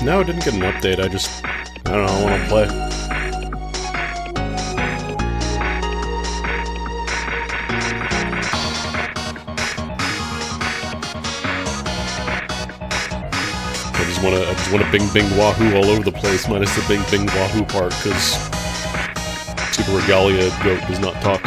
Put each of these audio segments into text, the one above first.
No, I didn't get an update, I don't know, I want to play. I just want to bing bing wahoo all over the place, minus the bing bing wahoo part, because Super Regalia Goat does not talk.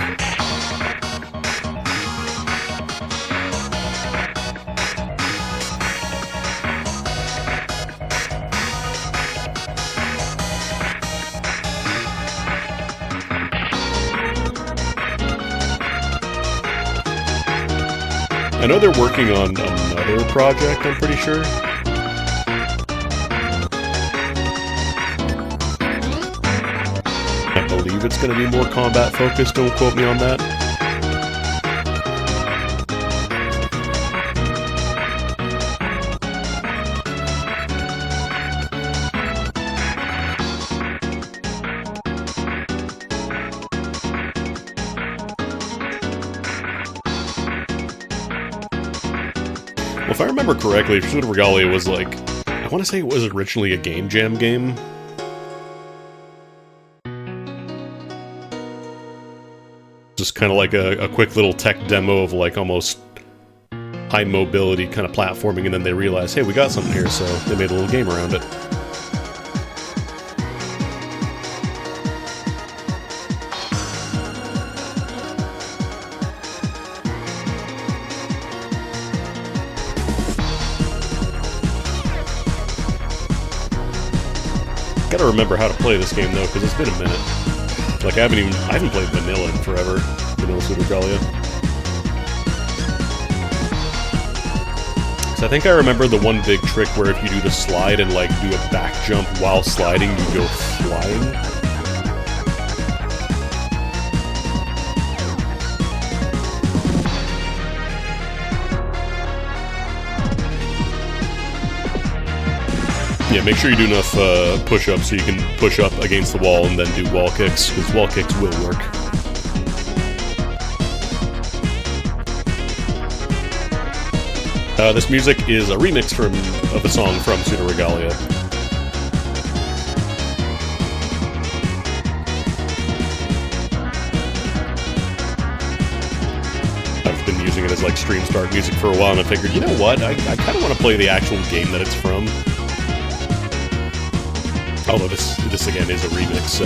I know they're working on another project, I'm pretty sure. I believe it's going to be more combat focused, don't quote me on that. Well, if I remember correctly, Pursuit of Regalia was like, I want to say it was originally a Game Jam game. Just kind of like a quick little tech demo of like almost high mobility kind of platforming, and then they realized, hey, we got something here, so they made a little game around it. Gotta remember how to play this game though, because it's been a minute. Like I haven't played vanilla in forever. Vanilla Super Regalia. So I think I remember the one big trick where if you do the slide and like do a back jump while sliding, you go flying. Yeah, make sure you do enough push-ups so you can push up against the wall and then do wall kicks, because wall kicks will work. This music is a remix of a song from Pseudo Regalia. I've been using it as like stream start music for a while, and I figured, you know what, I kind of want to play the actual game that it's from. Although this again is a remix, so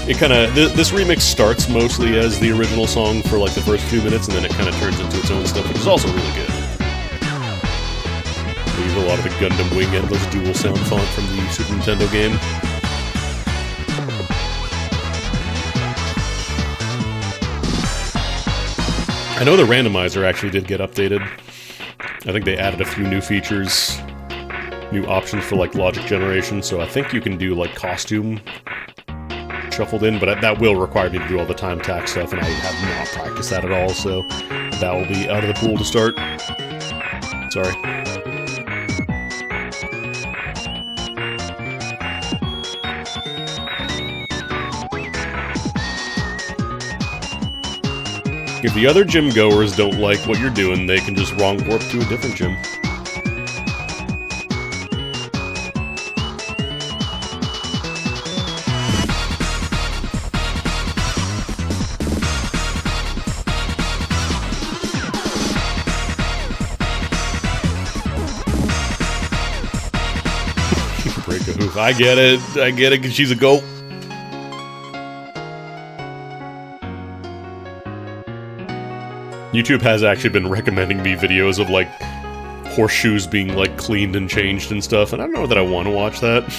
it kind of this remix starts mostly as the original song for like the first few minutes, and then it kind of turns into its own stuff, which is also really good. They use a lot of the Gundam Wing Endless dual sound font from the Super Nintendo game. I know the randomizer actually did get updated. I think they added a few new features. New options for like logic generation, so I think you can do like costume shuffled in, but that will require me to do all the time tax stuff, and I have not practiced that at all, so that will be out of the pool to start. Sorry. If the other gym goers don't like what you're doing, they can just wrong warp to a different gym. I get it, because she's a goat. YouTube has actually been recommending me videos of, like, horseshoes being, like, cleaned and changed and stuff, and I don't know that I want to watch that.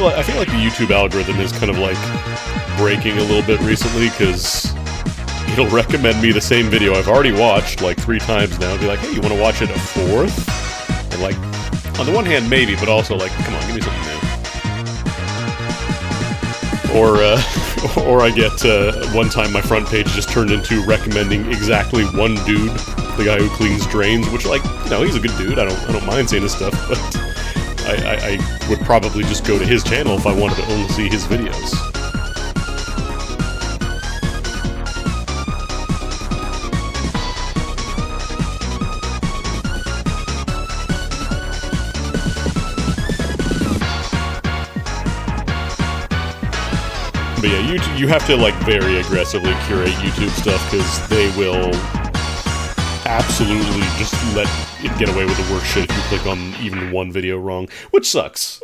I feel like the YouTube algorithm is kind of like breaking a little bit recently, because it'll recommend me the same video I've already watched like 3 times now, and be like, hey, you want to watch it a 4th? And like, on the one hand maybe, but also like, come on, give me something new. or I get one time my front page just turned into recommending exactly one dude, the guy who cleans drains, which, like, no, he's a good dude. I don't mind seeing his stuff, but I would probably just go to his channel if I wanted to only see his videos. But yeah, you have to, like, very aggressively curate YouTube stuff, because they will absolutely just let it get away with the worst shit if you click on even one video wrong, which sucks.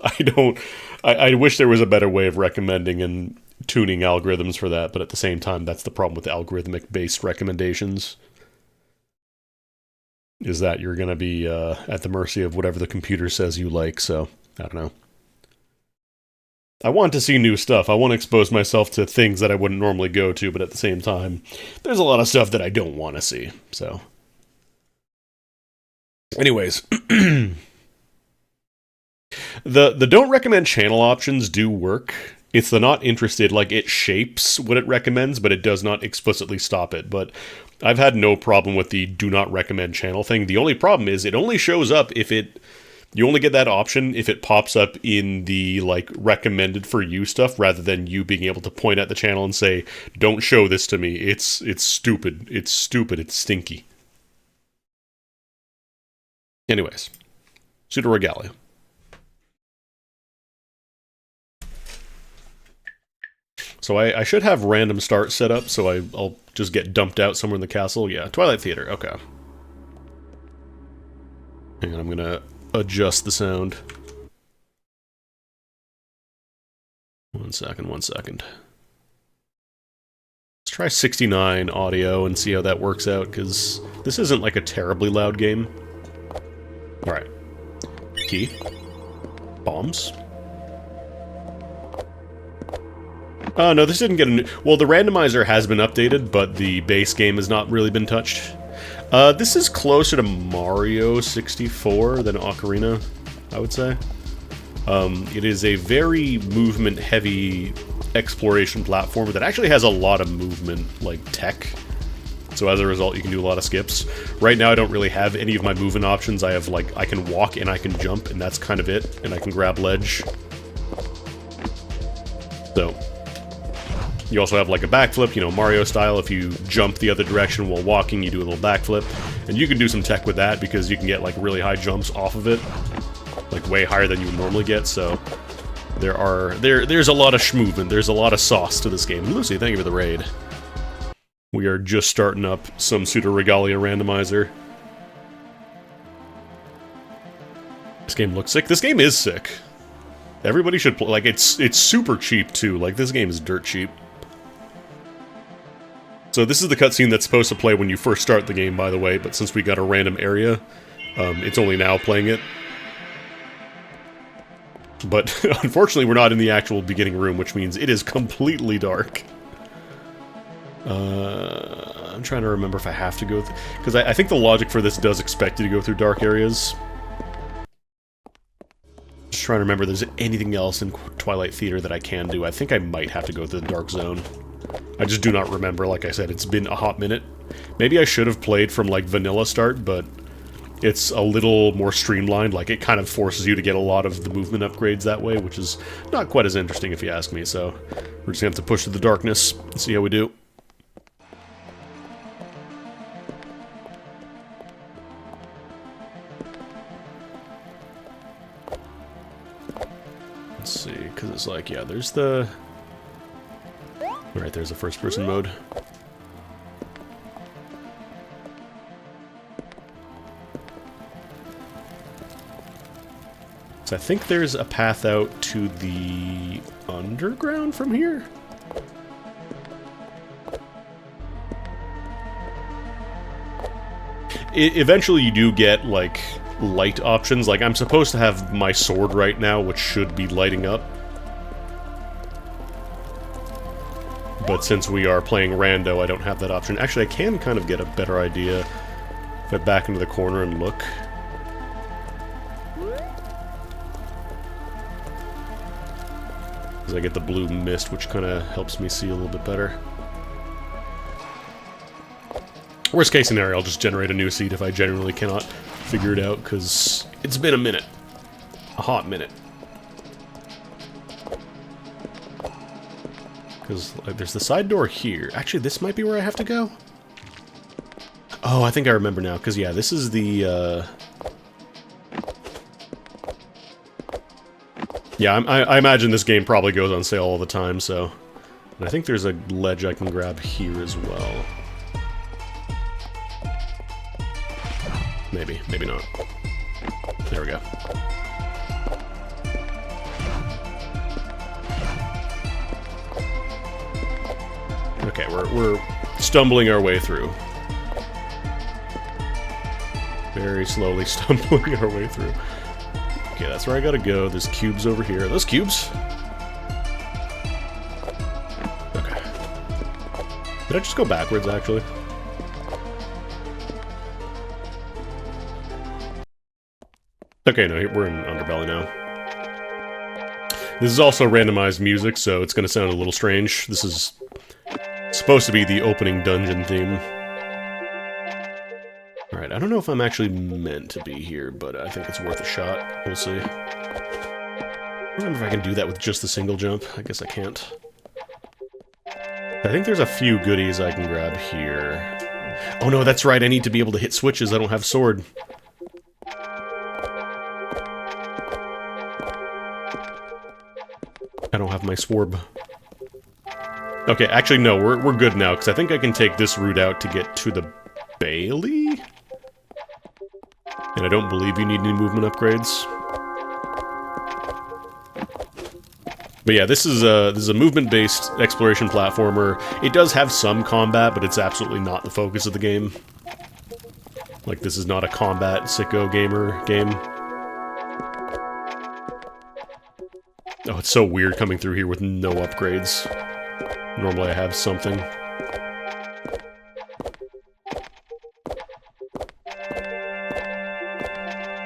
I wish there was a better way of recommending and tuning algorithms for that, but at the same time, that's the problem with algorithmic-based recommendations, is that you're going to be at the mercy of whatever the computer says you like, so, I don't know. I want to see new stuff. I want to expose myself to things that I wouldn't normally go to, but at the same time, there's a lot of stuff that I don't want to see, so. Anyways, the don't recommend channel options do work. It's the not interested, like, it shapes what it recommends, but it does not explicitly stop it. But I've had no problem with the do not recommend channel thing. The only problem is it only shows up if you only get that option if it pops up in the, like, recommended for you stuff, rather than you being able to point at the channel and say, don't show this to me. It's stupid. It's stupid. It's stinky. Anyways, Pseudo-Regalia. So I should have random start set up, so I'll just get dumped out somewhere in the castle. Yeah, Twilight Theater, okay. Hang on, I'm gonna adjust the sound. One second. Let's try 69 audio and see how that works out, because this isn't like a terribly loud game. Alright. Key. Bombs. Oh, no, this didn't get a new... Well, the randomizer has been updated, but the base game has not really been touched. This is closer to Mario 64 than Ocarina, I would say. It is a very movement-heavy exploration platformer that actually has a lot of movement, like, tech. So as a result, you can do a lot of skips. Right now, I don't really have any of my movement options. I have, like, I can walk and I can jump, and that's kind of it. And I can grab ledge. So... You also have, like, a backflip, you know, Mario style. If you jump the other direction while walking, you do a little backflip. And you can do some tech with that, because you can get, like, really high jumps off of it. Like, way higher than you would normally get, so... There's a lot of schmovement, there's a lot of sauce to this game. Lucy, thank you for the raid. We are just starting up some Pseudo-Regalia randomizer. This game looks sick. This game is sick. Everybody should play. Like, it's super cheap, too. Like, this game is dirt cheap. So this is the cutscene that's supposed to play when you first start the game, by the way, but since we got a random area, it's only now playing it. But unfortunately, we're not in the actual beginning room, which means it is completely dark. I'm trying to remember if I have to go through... Because I think the logic for this does expect you to go through dark areas. Just trying to remember if there's anything else in Twilight Theater that I can do. I think I might have to go through the Dark Zone. I just do not remember, like I said, it's been a hot minute. Maybe I should have played from, like, vanilla start, but it's a little more streamlined. Like, it kind of forces you to get a lot of the movement upgrades that way, which is not quite as interesting if you ask me, so we're just gonna have to push through the darkness and see how we do. Let's see, because it's like, yeah, there's the... Alright, there's the first-person mode. So I think there's a path out to the underground from here? Eventually you do get, like, light options. Like, I'm supposed to have my sword right now, which should be lighting up. But since we are playing rando, I don't have that option. Actually, I can kind of get a better idea if I back into the corner and look. Because I get the blue mist, which kind of helps me see a little bit better. Worst case scenario, I'll just generate a new seed if I genuinely cannot figure it out, because it's been a minute. A hot minute. Because there's the side door here. Actually, this might be where I have to go. Oh, I think I remember now, because yeah, this is the... Yeah, I imagine this game probably goes on sale all the time, so... And I think there's a ledge I can grab here as well. Maybe, maybe not. There we go. Okay, we're stumbling our way through. Very slowly stumbling our way through. Okay, that's where I gotta go. There's cubes over here. Are those cubes? Okay. Did I just go backwards, actually? Okay, no, we're in Underbelly now. This is also randomized music, so it's gonna sound a little strange. This is supposed to be the opening dungeon theme. Alright, I don't know if I'm actually meant to be here, but I think it's worth a shot. We'll see. I don't remember if I can do that with just the single jump. I guess I can't. I think there's a few goodies I can grab here. Oh no, that's right, I need to be able to hit switches. I don't have sword. I don't have my swarb. Okay, actually no, we're good now, because I think I can take this route out to get to the Bailey? And I don't believe you need any movement upgrades. But yeah, this is a movement-based exploration platformer. It does have some combat, but it's absolutely not the focus of the game. Like, this is not a combat sicko gamer game. Oh, it's so weird coming through here with no upgrades. Normally I have something.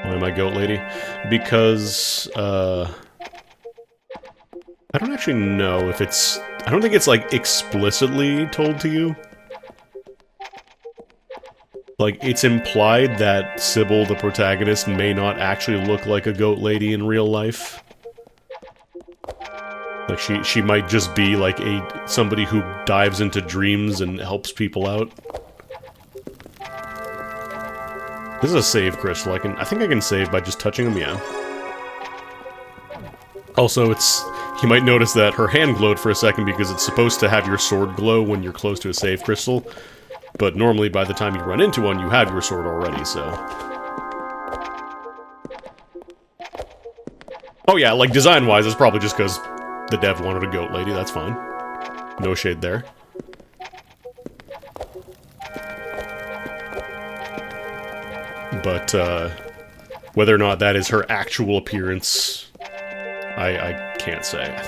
Why am I goat lady? Because, I don't actually know if it's... I don't think it's, like, explicitly told to you. Like, it's implied that Sybil, the protagonist, may not actually look like a goat lady in real life. Like, she might just be, like, somebody who dives into dreams and helps people out. This is a save crystal. I think I can save by just touching them, yeah. Also, you might notice that her hand glowed for a second because it's supposed to have your sword glow when you're close to a save crystal. But normally, by the time you run into one, you have your sword already, so... Oh yeah, like, design-wise, it's probably just because the dev wanted a goat lady, that's fine. No shade there. But, whether or not that is her actual appearance, I can't say. I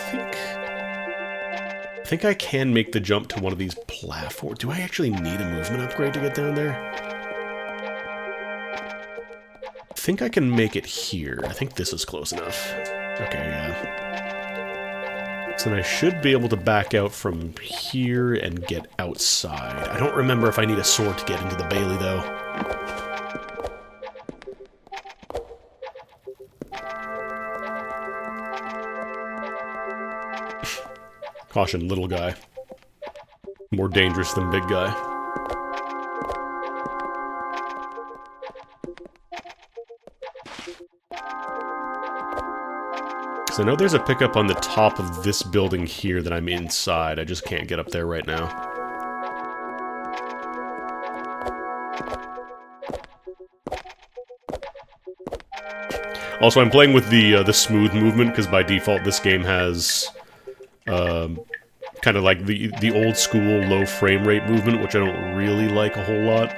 think I can make the jump to one of these platforms. Do I actually need a movement upgrade to get down there? I think I can make it here. I think this is close enough. Okay, yeah. So then I should be able to back out from here and get outside. I don't remember if I need a sword to get into the Bailey, though. Caution, little guy. More dangerous than big guy. Because I know there's a pickup on the top of this building here that I'm inside. I just can't get up there right now. Also, I'm playing with the smooth movement, because by default this game has... kind of like the old school low frame rate movement, which I don't really like a whole lot.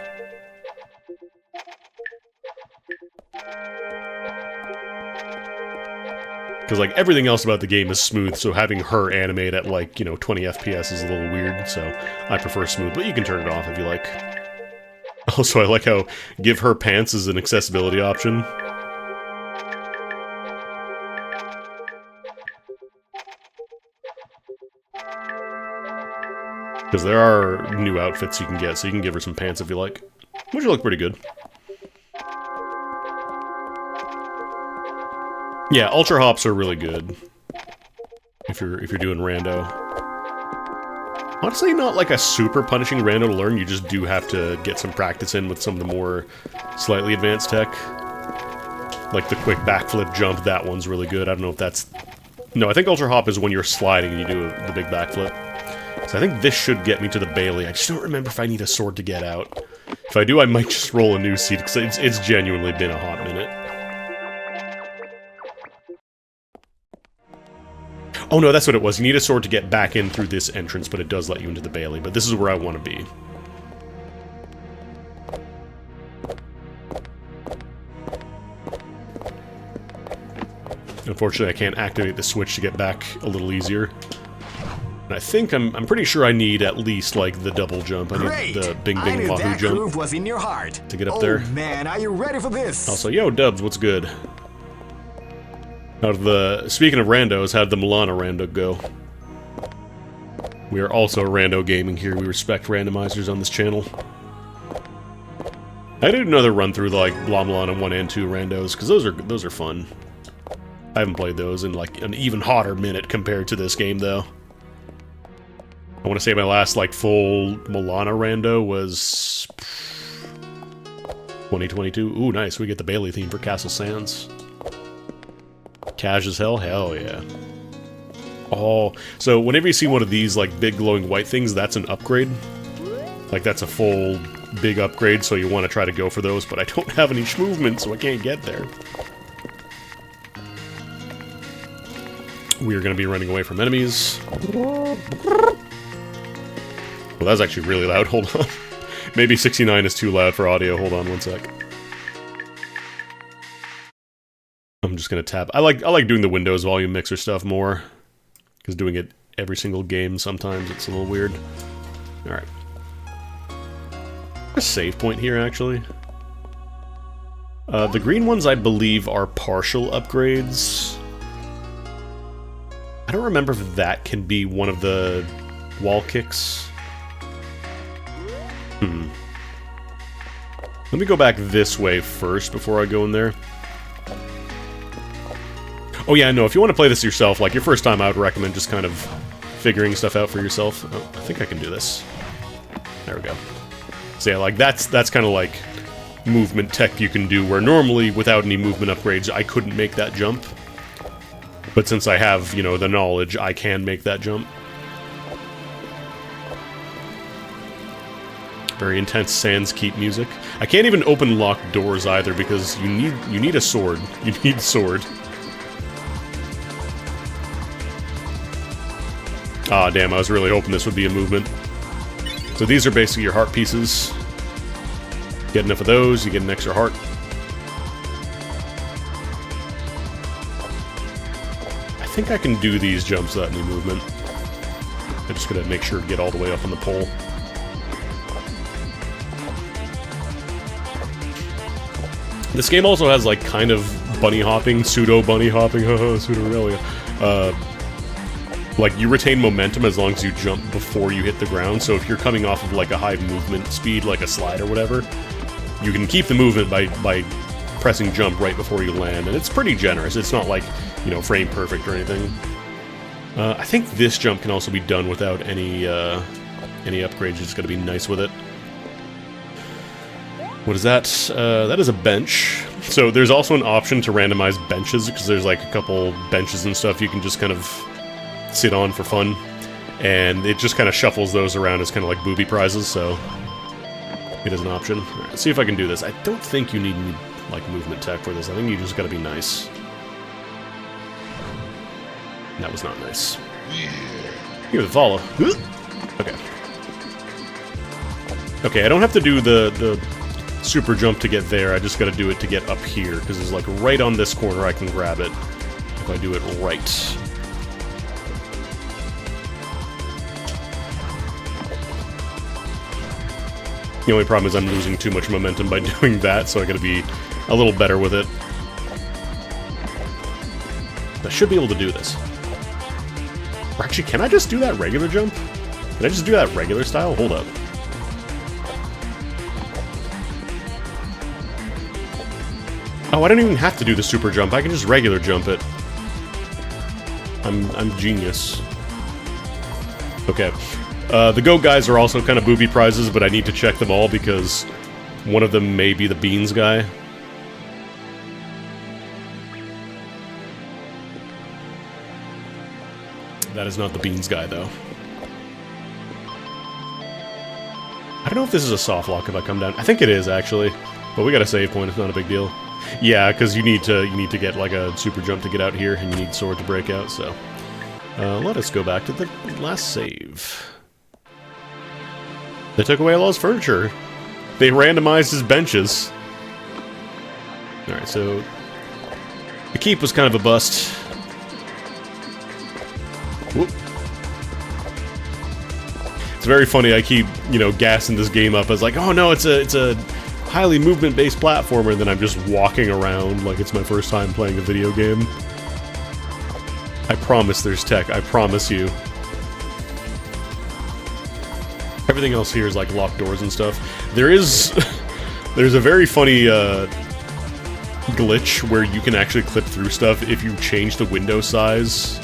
Because, like, everything else about the game is smooth, so having her animate at, like, you know, 20 FPS is a little weird, so I prefer smooth, but you can turn it off if you like. Also, I like how give her pants is an accessibility option. Because there are new outfits you can get, so you can give her some pants if you like. Which look pretty good. Yeah, Ultra Hops are really good. If you're doing rando. Honestly, not like a super punishing rando to learn, you just do have to get some practice in with some of the more slightly advanced tech. Like the quick backflip jump, that one's really good. I don't know if that's... No, I think Ultra Hop is when you're sliding and you do the big backflip. So I think this should get me to the Bailey. I just don't remember if I need a sword to get out. If I do, I might just roll a new seed, because it's genuinely been a hot minute. Oh no, that's what it was. You need a sword to get back in through this entrance, but it does let you into the Bailey. But this is where I want to be. Unfortunately, I can't activate the switch to get back a little easier. And I think I'm pretty sure I need at least like the double jump. I need the Bing Bing Wahoo jump was in your heart. to get up there. Man, are you ready for this? Also, yo Dubs, what's good? Speaking of randos, how'd the Milana rando go? We are also rando gaming here. We respect randomizers on this channel. I did another run through like Blah Milana 1 and 2 randos because those are fun. I haven't played those in like an even hotter minute compared to this game though. I want to say my last like full Milana rando was 2022. Ooh, nice. We get the Bailey theme for Castle Sands. Cash as hell? Hell yeah. Oh, so whenever you see one of these like big glowing white things, that's an upgrade. Like that's a full big upgrade, so you want to try to go for those, but I don't have any movement, so I can't get there. We are going to be running away from enemies. Well, that's actually really loud. Hold on. Maybe 69 is too loud for audio. Hold on one sec. I'm just going to tap. I like doing the Windows volume mixer stuff more. Because doing it every single game, sometimes it's a little weird. Alright. A save point here, actually. The green ones, I believe, are partial upgrades. I don't remember if that can be one of the wall kicks. Let me go back this way first before I go in there. Oh yeah, no, if you want to play this yourself, like your first time, I would recommend just kind of figuring stuff out for yourself. Oh, I think I can do this. There we go. So yeah, like that's kind of like movement tech you can do, where normally without any movement upgrades, I couldn't make that jump. But since I have, you know, the knowledge, I can make that jump. Very intense Sands Keep music. I can't even open locked doors either because you need a sword. You need sword. Ah, damn, I was really hoping this would be a movement. So these are basically your heart pieces. Get enough of those, you get an extra heart. I think I can do these jumps without any movement. I'm just gonna make sure to get all the way up on the pole. This game also has like kind of bunny hopping, pseudo bunny hopping, pseudo-relia. Like, you retain momentum as long as you jump before you hit the ground, so if you're coming off of, like, a high movement speed, like a slide or whatever, you can keep the movement by pressing jump right before you land, and it's pretty generous. It's not, like, you know, frame perfect or anything. I think this jump can also be done without any upgrades. You just gotta be nice with it. What is that? That is a bench. So there's also an option to randomize benches, because there's, like, a couple benches and stuff you can just kind of sit on for fun, and it just kind of shuffles those around as kind of like booby prizes, so it is an option. All right, let's see if I can do this. I don't think you need like movement tech for this. I think you just gotta be nice. That was not nice. Here's the follow. Okay. Okay, I don't have to do the super jump to get there. I just gotta do it to get up here, because it's like right on this corner I can grab it if I do it right. The only problem is I'm losing too much momentum by doing that, so I gotta be a little better with it. I should be able to do this. Or actually, can I just do that regular jump? Did I just do that regular style? Hold up. Oh, I don't even have to do the super jump. I can just regular jump it. I'm genius. Okay. The Goat guys are also kind of booby prizes, but I need to check them all because one of them may be the Beans guy. That is not the Beans guy, though. I don't know if this is a soft lock if I come down. I think it is, actually. But we got a save point. It's not a big deal. Yeah, because you need to get like a super jump to get out here, and you need sword to break out, so... let us go back to the last save. They took away all his furniture. They randomized his benches. Alright, so... the keep was kind of a bust. Whoop. It's very funny, I keep, you know, gassing this game up as like, oh no, it's a highly movement-based platformer, and then I'm just walking around like it's my first time playing a video game. I promise there's tech, I promise you. Everything else here is like locked doors and stuff. There's a very funny glitch where you can actually clip through stuff if you change the window size.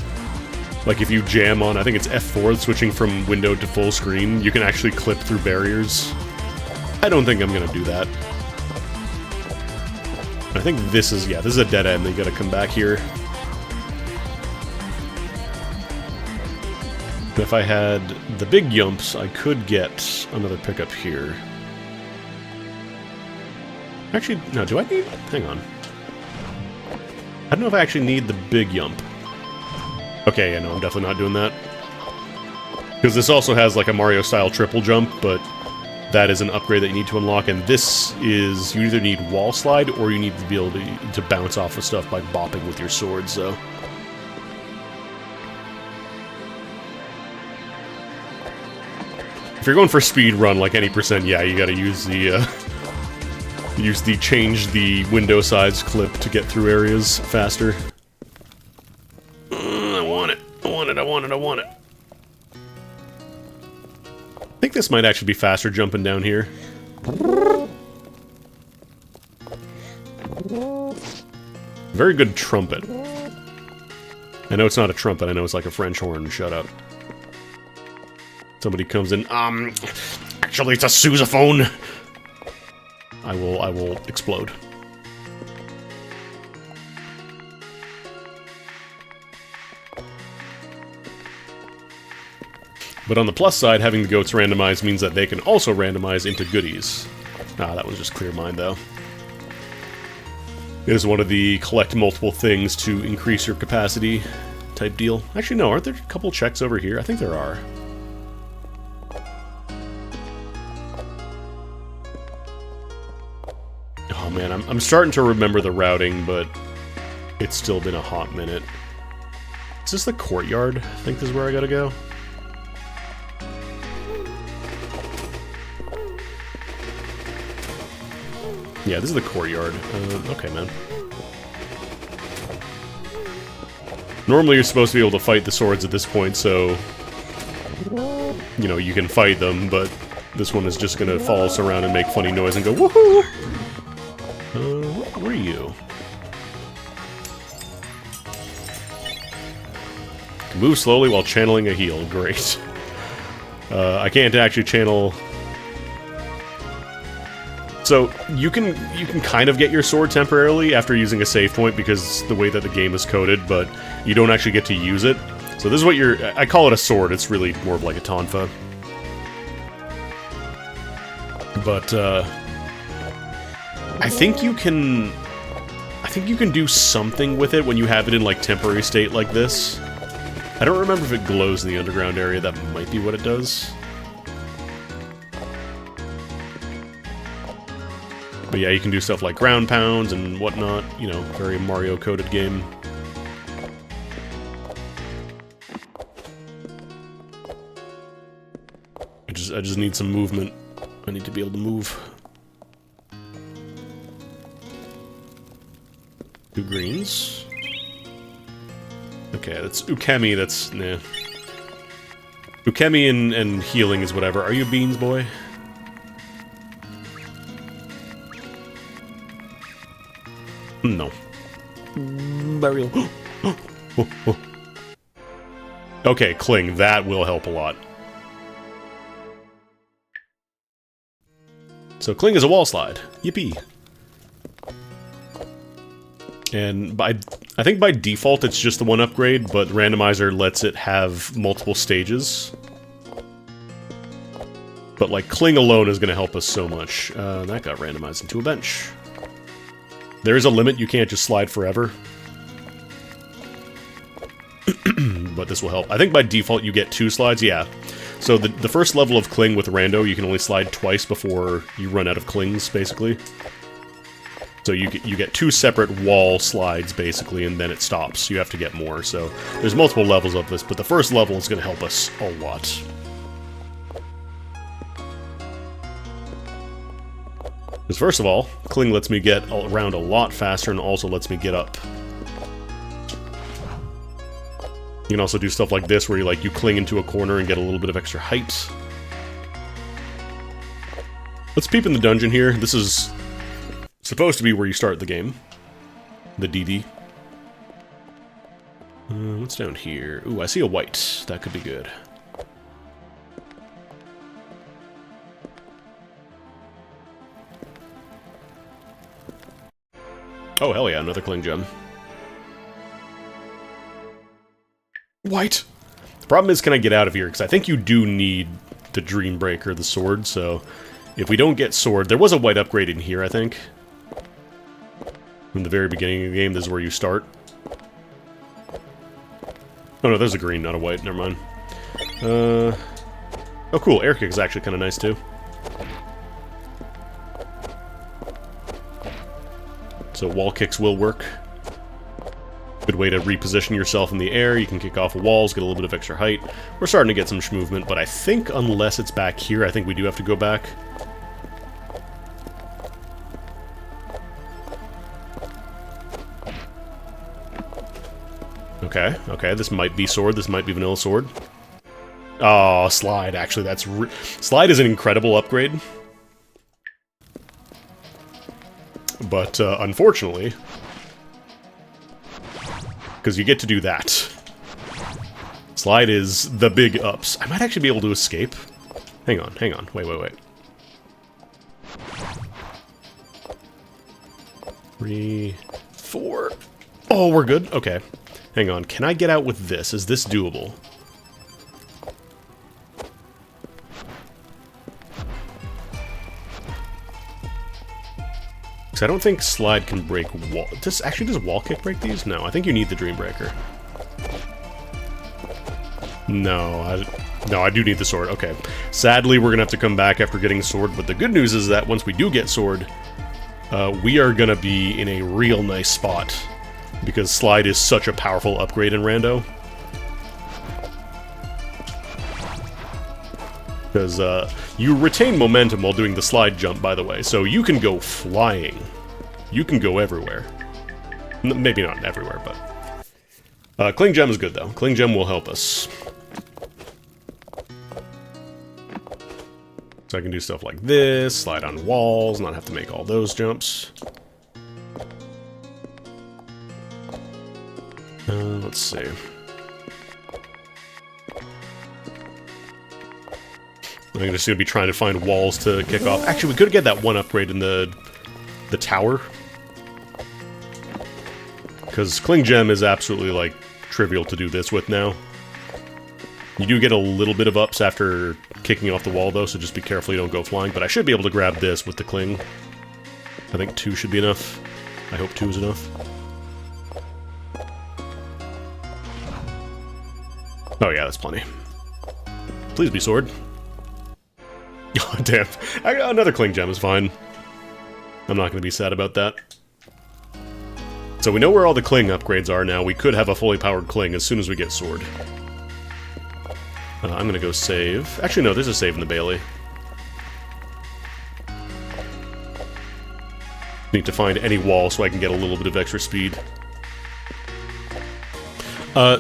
Like if you jam on, I think it's F4, switching from window to full screen, you can actually clip through barriers. I don't think I'm gonna do that. I think this is, yeah, this is a dead end, you gotta come back here. If I had the big yumps, I could get another pickup here. Actually, no, do I need... hang on. I don't know if I actually need the big yump. Okay, yeah, no, I'm definitely not doing that. Because this also has like a Mario-style triple jump, but that is an upgrade that you need to unlock, and this is... you either need wall slide, or you need to be able to bounce off of stuff by bopping with your sword, so... if you're going for speed run, like any percent, yeah, you gotta use the, change the window size clip to get through areas faster. I want it. I want it, I want it, I want it. I think this might actually be faster jumping down here. Very good trumpet. I know it's not a trumpet, I know it's like a French horn, shut up. Somebody comes in, actually it's a sousaphone! I will explode. But on the plus side, having the goats randomized means that they can also randomize into goodies. Ah, that was just clear mind, though. It is one of the collect multiple things to increase your capacity type deal. Actually, no, aren't there a couple checks over here? I think there are. Oh man, I'm starting to remember the routing, but it's still been a hot minute. Is this the courtyard? I think this is where I gotta go. Yeah, this is the courtyard. Okay, man. Normally you're supposed to be able to fight the swords at this point, so... you know, you can fight them, but this one is just gonna follow us around and make funny noise and go, woohoo! What were you? Move slowly while channeling a heal. Great. I can't actually channel... So, you can kind of get your sword temporarily after using a save point because the way that the game is coded, but you don't actually get to use it. So this is what you're... I call it a sword, it's really more of like a tonfa. But, I think you can do something with it when you have it in, like, temporary state like this. I don't remember if it glows in the underground area, that might be what it does. But yeah, you can do stuff like ground pounds and whatnot, you know, very Mario-coded game. I just need some movement. I need to be able to move. 2 greens. Okay, that's Ukemi, that's... nah. Ukemi and healing is whatever. Are you a beans boy? No. Burial. Okay, Kling, that will help a lot. So Kling is a wall slide. Yippee. And I think by default it's just the one upgrade, but Randomizer lets it have multiple stages. But like Kling alone is going to help us so much. That got randomized into a bench. There is a limit, you can't just slide forever. But this will help. I think by default you get 2 slides, yeah. So the first level of Kling with Rando, you can only slide twice before you run out of Klings, basically. So you get 2 separate wall slides, basically, and then it stops. You have to get more, so there's multiple levels of this, but the first level is going to help us a lot. Because first of all, Kling lets me get around a lot faster and also lets me get up. You can also do stuff like this where you cling into a corner and get a little bit of extra height. Let's peep in the dungeon here. This is supposed to be where you start the game. The DD. What's down here? Ooh, I see a white. That could be good. Oh, hell yeah, another Kling gem. White! The problem is, can I get out of here? Because I think you do need the Dreambreaker, the sword, so if we don't get sword... There was a white upgrade in here, I think. In the very beginning of the game, this is where you start. Oh no, there's a green, not a white, never mind. Oh cool, air kick is actually kind of nice too. So wall kicks will work. Good way to reposition yourself in the air. You can kick off of walls, get a little bit of extra height. We're starting to get some movement, but I think unless it's back here, I think we do have to go back. Okay, okay, this might be sword, this might be vanilla sword. Oh, slide, actually, that's... Slide is an incredible upgrade. But, unfortunately... Because you get to do that. Slide is the big ups. I might actually be able to escape. Hang on, wait, wait, wait. 3, 4... Oh, we're good? Okay. Hang on, can I get out with this? Is this doable? Because I don't think slide can break wall... Does wall kick break these? No, I think you need the Dreambreaker. No, I do need the sword. Okay. Sadly, we're gonna have to come back after getting sword, but the good news is that once we do get sword, we are gonna be in a real nice spot. Because slide is such a powerful upgrade in Rando. Because you retain momentum while doing the slide jump, by the way, so you can go flying. You can go everywhere. Maybe not everywhere, but... Kling Gem is good, though. Kling Gem will help us. So I can do stuff like this, slide on walls, not have to make all those jumps. Let's see. I'm just gonna be trying to find walls to kick off. Actually, we could get that one upgrade in the tower. Because Kling Gem is absolutely, like, trivial to do this with now. You do get a little bit of ups after kicking off the wall, though, so just be careful you don't go flying. But I should be able to grab this with the Kling. I think 2 should be enough. I hope 2 is enough. Oh yeah, that's plenty. Please be sword. Oh, damn. Another Kling Gem is fine. I'm not going to be sad about that. So we know where all the Kling upgrades are now. We could have a fully powered Kling as soon as we get sword. I'm going to go save. Actually, no, there's a save in the Bailey. Need to find any wall so I can get a little bit of extra speed.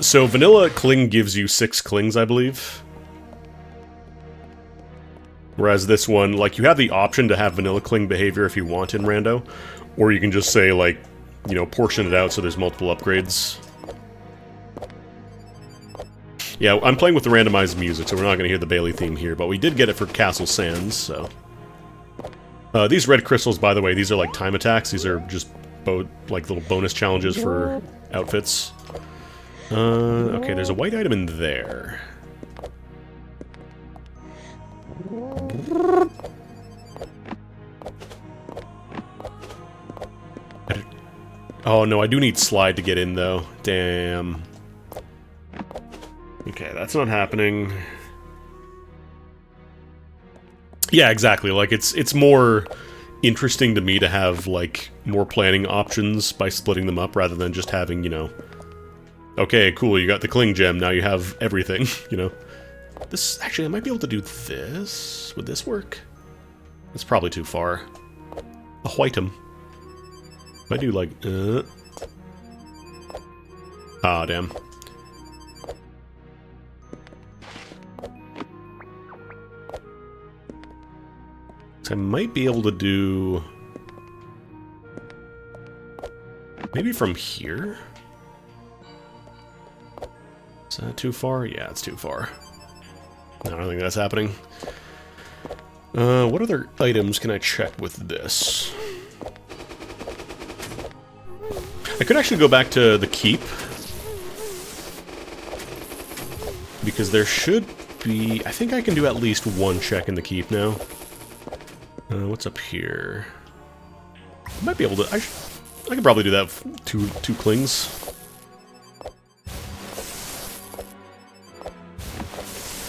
So vanilla Kling gives you 6 Klings, I believe. Whereas this one, like, you have the option to have vanilla cling behavior if you want in rando, or you can just say, like, you know, portion it out so there's multiple upgrades. Yeah, I'm playing with the randomized music, so we're not going to hear the Bailey theme here, but we did get it for Castle Sands, so... these red crystals, by the way, these are like time attacks. These are just, like, little bonus challenges for outfits. Okay, there's a white item in there. Oh, no, I do need slide to get in, though. Damn. Okay, that's not happening. Yeah, exactly. Like, it's more interesting to me to have, like, more planning options by splitting them up rather than just having, you know... Okay, cool, you got the Cling Gem, now you have everything, you know? This... Actually, I might be able to do this. Would this work? It's probably too far. A white'em. If I do, like, Ah, damn. So I might be able to do... Maybe from here? Is that too far? Yeah, it's too far. No, I don't think that's happening. What other items can I check with this? I could actually go back to the keep. Because there should be... I think I can do at least one check in the keep now. What's up here? I might be able to... I could probably do that with two clings.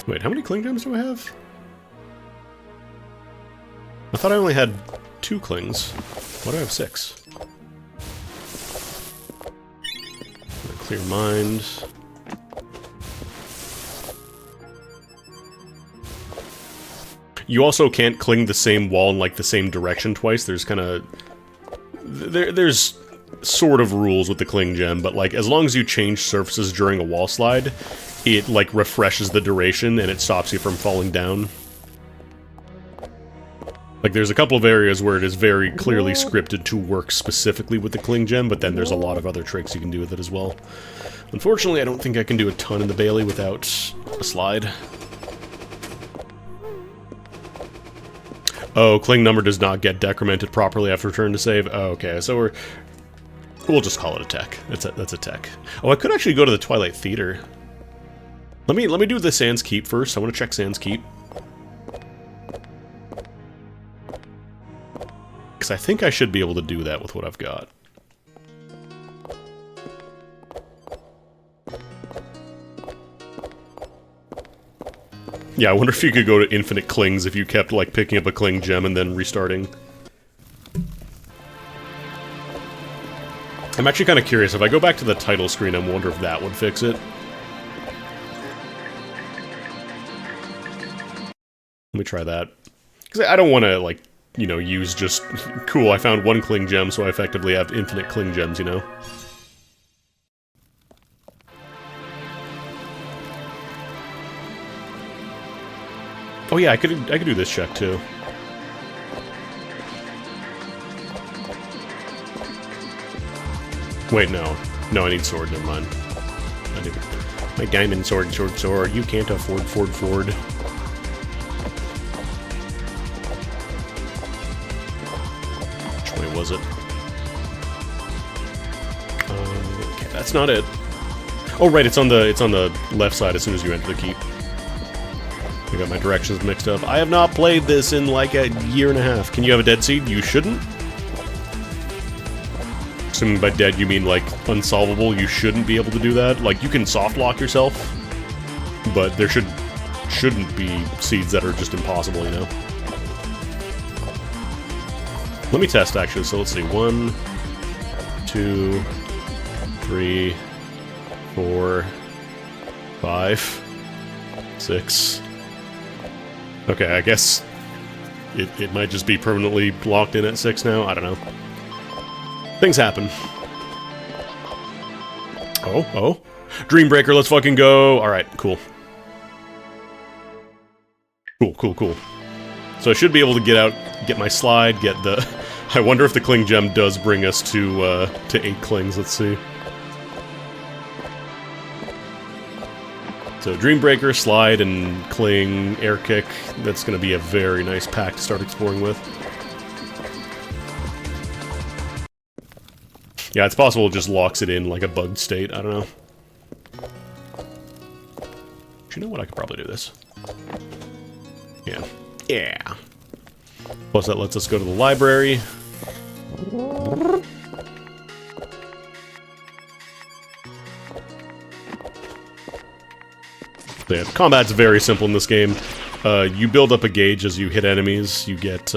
Wait, how many cling gems do I have? I thought I only had 2 clings. Why do I have 6? Clear mind. You also can't cling the same wall in, like, the same direction twice. There's kind of... There's sort of rules with the Cling Gem, but, like, as long as you change surfaces during a wall slide, it, like, refreshes the duration and it stops you from falling down. Like, there's a couple of areas where it is very clearly scripted to work specifically with the Cling Gem, but then there's a lot of other tricks you can do with it as well. Unfortunately, I don't think I can do a ton in the Bailey without a slide. Oh, Cling number does not get decremented properly after return to save. Oh, okay, so we'll just call it a tech. That's a tech. Oh, I could actually go to the Twilight Theater. Let me do the Sans Keep first. I want to check Sans Keep. Because I think I should be able to do that with what I've got. Yeah, I wonder if you could go to infinite clings if you kept, like, picking up a cling gem and then restarting. I'm actually kind of curious. If I go back to the title screen, I wonder if that would fix it. Let me try that. Because I don't want to, like, you know, use just... Cool, I found 1 cling gem, so I effectively have infinite cling gems, you know? Oh yeah, I could do this check too. Wait, no. No, I need sword, never mind. I need my diamond sword. You can't afford Ford. Which way was it? Okay, that's not it. Oh right, it's on the left side as soon as you enter the keep. I got my directions mixed up. I have not played this in like a year and a half. Can you have a dead seed? You shouldn't. Assuming by dead you mean like unsolvable, you shouldn't be able to do that. Like you can soft lock yourself, but there shouldn't be seeds that are just impossible, you know. Let me test actually. So let's see. 1, 2, 3, 4, 5, 6. Okay, I guess it might just be permanently locked in at 6 now. I don't know. Things happen. Oh. Dreambreaker, let's fucking go. Alright, cool. Cool. So I should be able to get out, get my slide, get the... I wonder if the Kling Gem does bring us to 8 Klings. Let's see. So Dreambreaker, Slide, and Kling, Air Kick. That's going to be a very nice pack to start exploring with. Yeah, it's possible it just locks it in like a bugged state. I don't know. But you know what? I could probably do this. Yeah. Yeah. Plus that lets us go to the library. So yeah, combat's very simple in this game. You build up a gauge as you hit enemies. You get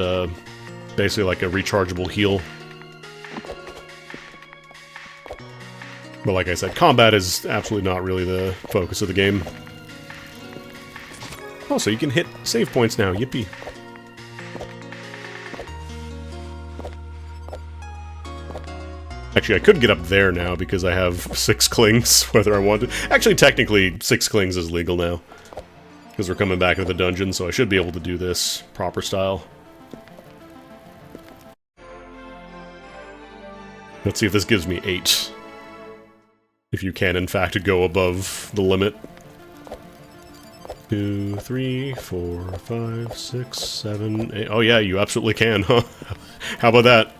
basically like a rechargeable heal. But like I said, combat is absolutely not really the focus of the game. Oh, so you can hit save points now. Yippee. Actually, I could get up there now because I have 6 Klings, whether I want to. Actually, technically, 6 Klings is legal now. Because we're coming back into the dungeon, so I should be able to do this proper style. Let's see if this gives me 8. If you can, in fact, go above the limit. 2, 3, 4, 5, 6, 7, 8. Oh yeah, you absolutely can, huh? How about that?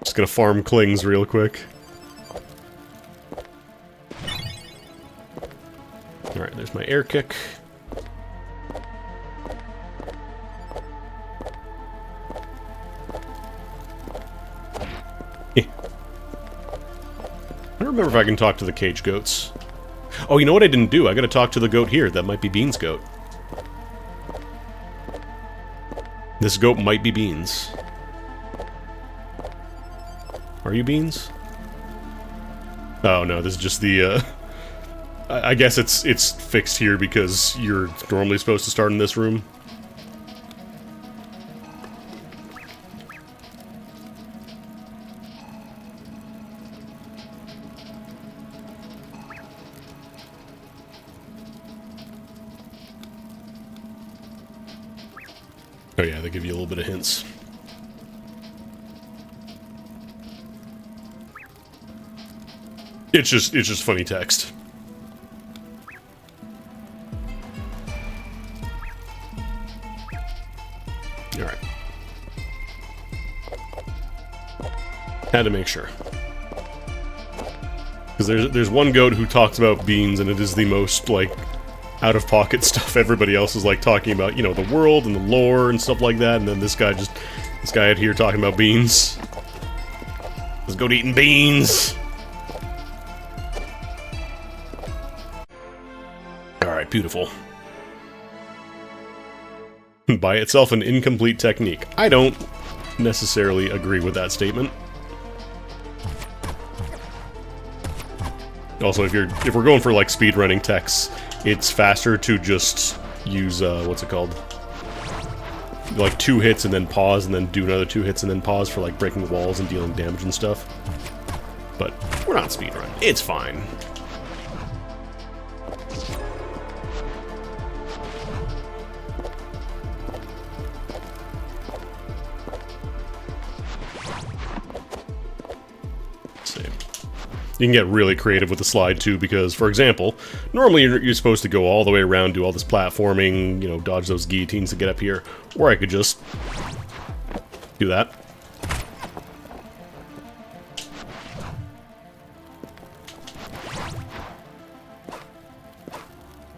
Just gonna farm Klings real quick. Alright, there's my air kick. I don't remember if I can talk to the cage goats. Oh, you know what I didn't do? I gotta talk to the goat here. That might be Beans' goat. This goat might be Beans. Are you Beans? Oh no, this is just the, I guess it's fixed here because you're normally supposed to start in this room. Oh yeah, they give you a little bit of hints. It's just funny text. Alright. Had to make sure. Because there's one goat who talks about beans, and it is the most, like, out-of-pocket stuff. Everybody else is, like, talking about, you know, the world and the lore and stuff like that, and then this guy out here talking about beans. This goat eating beans! Alright, beautiful. By itself an incomplete technique. I don't necessarily agree with that statement. Also, if we're going for like speedrunning techs, it's faster to just use what's it called? Like 2 hits and then pause and then do another 2 hits and then pause for like breaking walls and dealing damage and stuff. But we're not speedrunning. It's fine. You can get really creative with the slide, too, because, for example, normally you're supposed to go all the way around, do all this platforming, you know, dodge those guillotines to get up here, or I could just do that.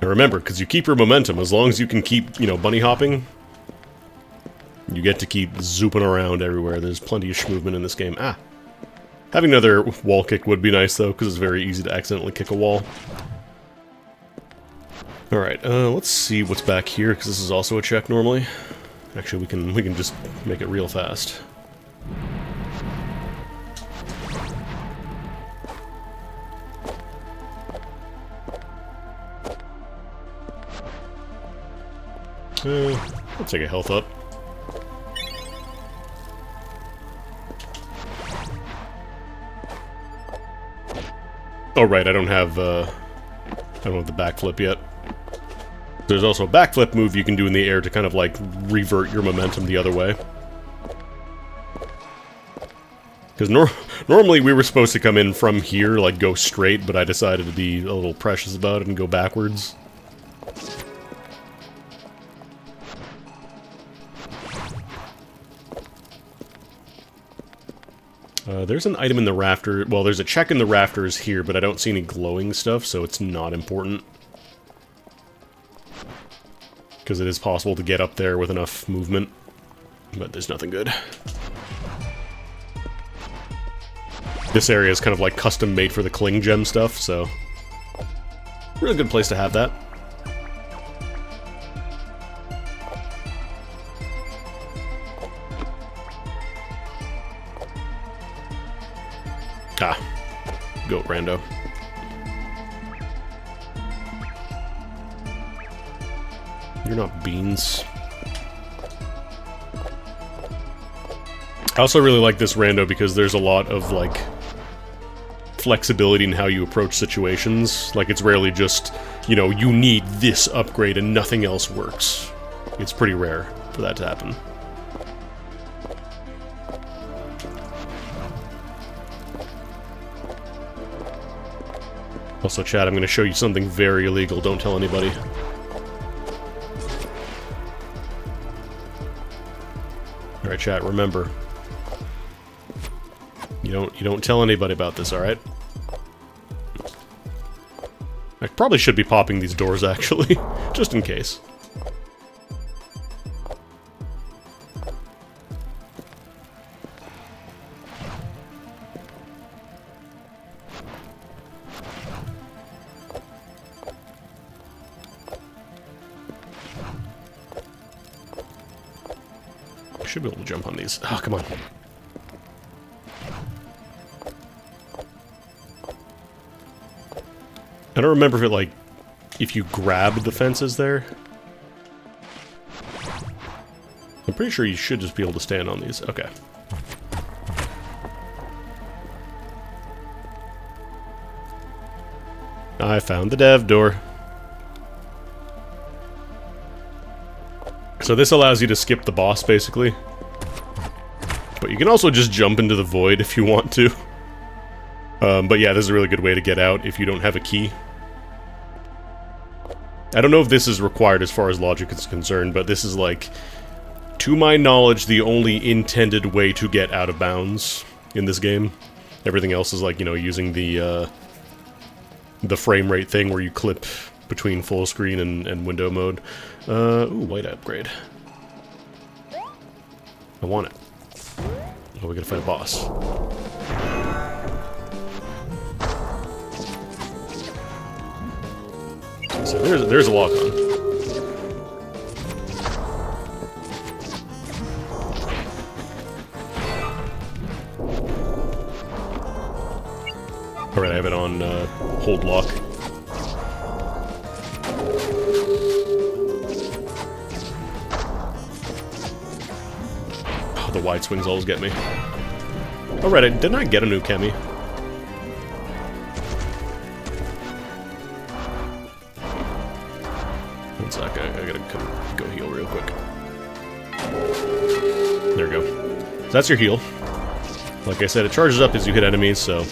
And remember, because you keep your momentum, as long as you can keep, you know, bunny hopping, you get to keep zooping around everywhere. There's plenty of movement in this game. Ah! Having another wall kick would be nice, though, because it's very easy to accidentally kick a wall. Alright, let's see what's back here, because this is also a check normally. Actually, we can just make it real fast. Let's take a health up. Oh right, I don't have the backflip yet. There's also a backflip move you can do in the air to kind of like revert your momentum the other way. Because normally we were supposed to come in from here, like go straight, but I decided to be a little precious about it and go backwards. There's an item in the rafter. Well, there's a check in the rafters here, but I don't see any glowing stuff, so it's not important. Because it is possible to get up there with enough movement, but there's nothing good. This area is kind of like custom made for the Kling gem stuff, so really good place to have that. Ah, goat rando. You're not beans. I also really like this rando because there's a lot of, like, flexibility in how you approach situations. Like, it's rarely just, you know, you need this upgrade and nothing else works. It's pretty rare for that to happen. Also, chat, I'm going to show you something very illegal. Don't tell anybody. Alright, chat, remember. You don't tell anybody about this, alright? I probably should be popping these doors, actually. Just in case. Should be able to jump on these. Oh, come on. I don't remember if it, like, if you grab the fences there. I'm pretty sure you should just be able to stand on these. Okay. I found the dev door. So this allows you to skip the boss, basically. But you can also just jump into the void if you want to. But yeah, this is a really good way to get out if you don't have a key. I don't know if this is required as far as logic is concerned, but this is, like, to my knowledge, the only intended way to get out of bounds in this game. Everything else is, like, you know, using the frame rate thing where you clip between full screen and window mode. Ooh, white upgrade. I want it. Oh, we gotta fight a boss. So there's a lock on. Alright, I have it on hold lock. Oh, the wide swings always get me. Alright, didn't I get a new Kemi? One sec, I gotta go heal real quick. There we go. So that's your heal. Like I said, it charges up as you hit enemies, so...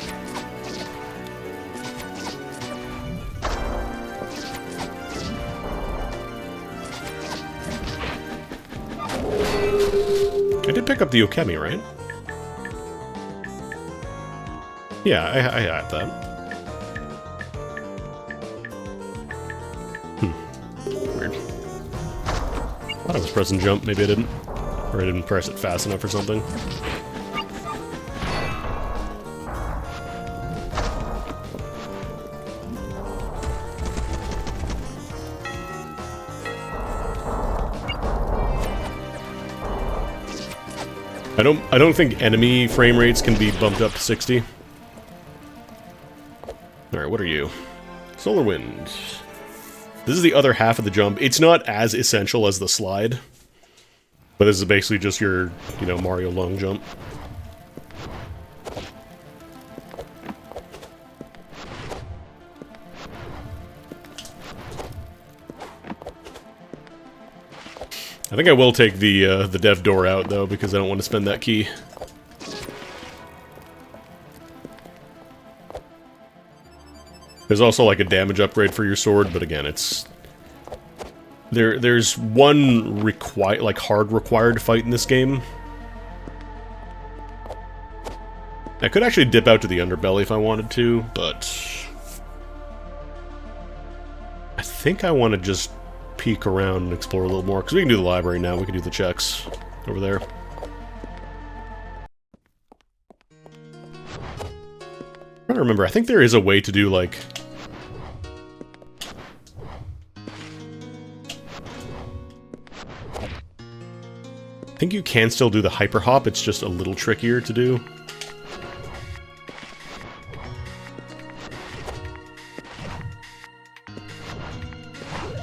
I did pick up the Okemi, right? Yeah, I have that. Weird. I thought I was pressing jump, maybe I didn't. Or I didn't press it fast enough or something. I don't think enemy frame rates can be bumped up to 60. Alright, what are you? Solar Wind. This is the other half of the jump. It's not as essential as the slide. But this is basically just your, you know, Mario long jump. I think I will take the dev door out, though, because I don't want to spend that key. There's also, like, a damage upgrade for your sword, but again, it's... There's one hard required fight in this game. I could actually dip out to the underbelly if I wanted to, but... I think I want to just peek around and explore a little more, because we can do the library now, we can do the checks over there. I'm trying to remember, I think there is a way to do, like... I think you can still do the hyper hop, it's just a little trickier to do.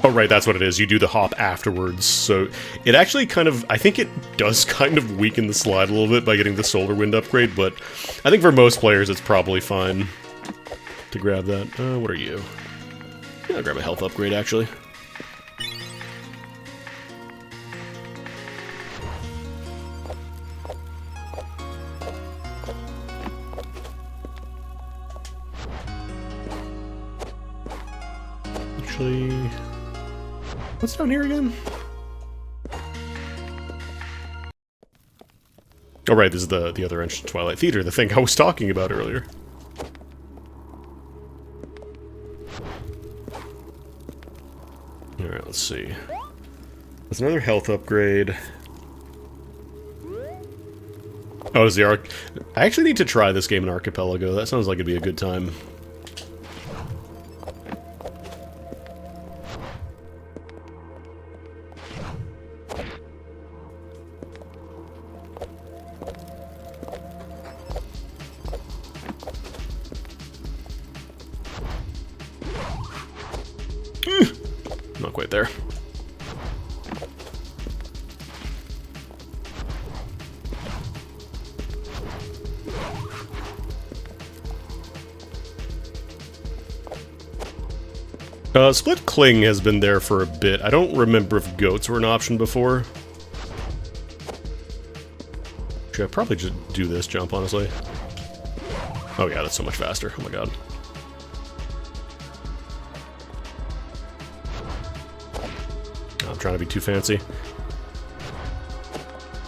Oh right, that's what it is, you do the hop afterwards, so it actually kind of, I think it does kind of weaken the slide a little bit by getting the Solar Wind upgrade, but I think for most players it's probably fine to grab that. What are you? Yeah, I'll grab a health upgrade actually. What's down here again? Oh right, this is the other entrance to Twilight Theater, the thing I was talking about earlier. Alright, let's see. There's another health upgrade. Oh, is the Arc... I actually need to try this game in Archipelago. That sounds like it'd be a good time. Not quite there. Split Cling has been there for a bit. I don't remember if goats were an option before. Should I probably just do this jump, honestly? Oh yeah, that's so much faster. Oh my god. I'm trying to be too fancy.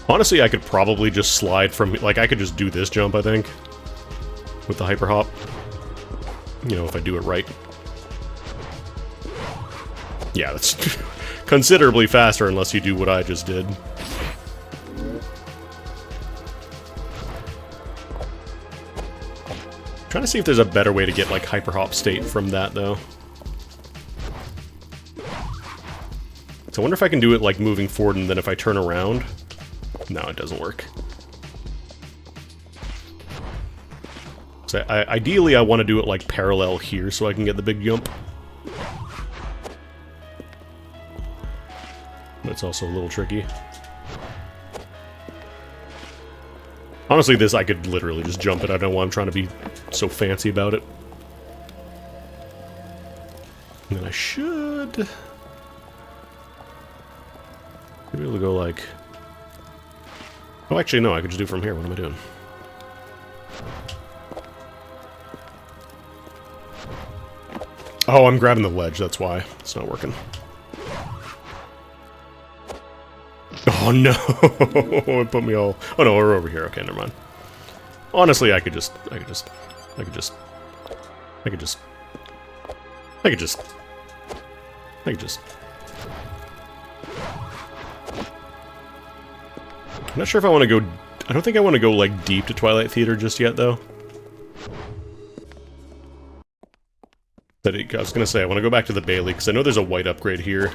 Honestly, I could probably just slide from... Like, I could just do this jump, I think. With the hyper hop. You know, if I do it right. Yeah, that's considerably faster unless you do what I just did. Trying to see if there's a better way to get, like, hyper hop state from that, though. So I wonder if I can do it, like, moving forward, and then if I turn around... No, it doesn't work. So ideally, I want to do it, like, parallel here so I can get the big jump. That's also a little tricky. Honestly, this I could literally just jump it. I don't know why I'm trying to be so fancy about it. And then I should... be able to go like... Oh, actually, no, I could just do it from here. What am I doing? Oh, I'm grabbing the ledge, that's why. It's not working. Oh no! It put me all... Oh no, we're over here. Okay, never mind. Honestly, I could just... I'm not sure if I want to go... I don't think I want to go, like, deep to Twilight Theater just yet, though. I was gonna say, I want to go back to the Bailey, because I know there's a white upgrade here.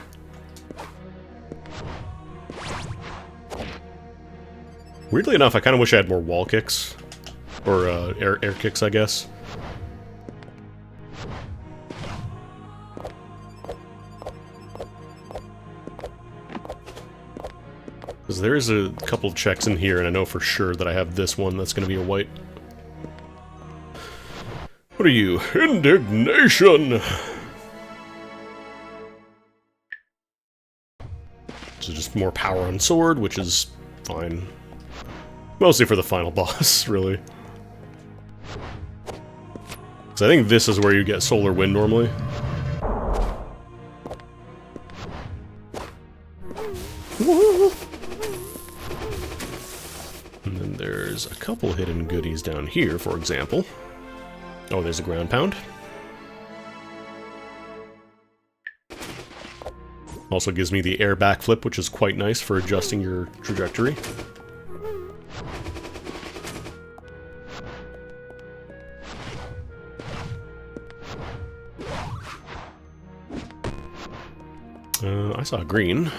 Weirdly enough, I kind of wish I had more wall kicks. Or, air kicks, I guess. Because there is a couple of checks in here, and I know for sure that I have this one that's going to be a white. What are you? Indignation! So just more power on sword, which is fine. Mostly for the final boss, really. So I think this is where you get Solar Wind normally. And then there's a couple hidden goodies down here, for example. Oh, there's a ground pound. Also gives me the air backflip, which is quite nice for adjusting your trajectory. I saw green.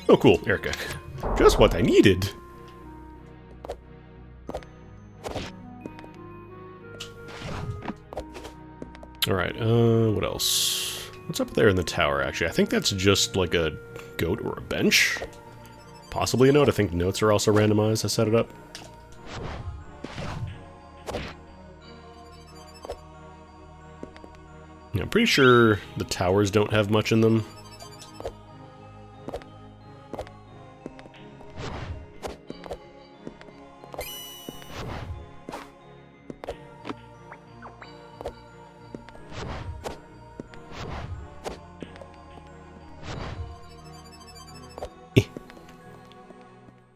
Oh, cool. Air kick. Just what I needed. Alright, what else? What's up there in the tower, actually? I think that's just like a goat or a bench. Possibly a note. I think notes are also randomized. I set it up. Yeah, I'm pretty sure the towers don't have much in them.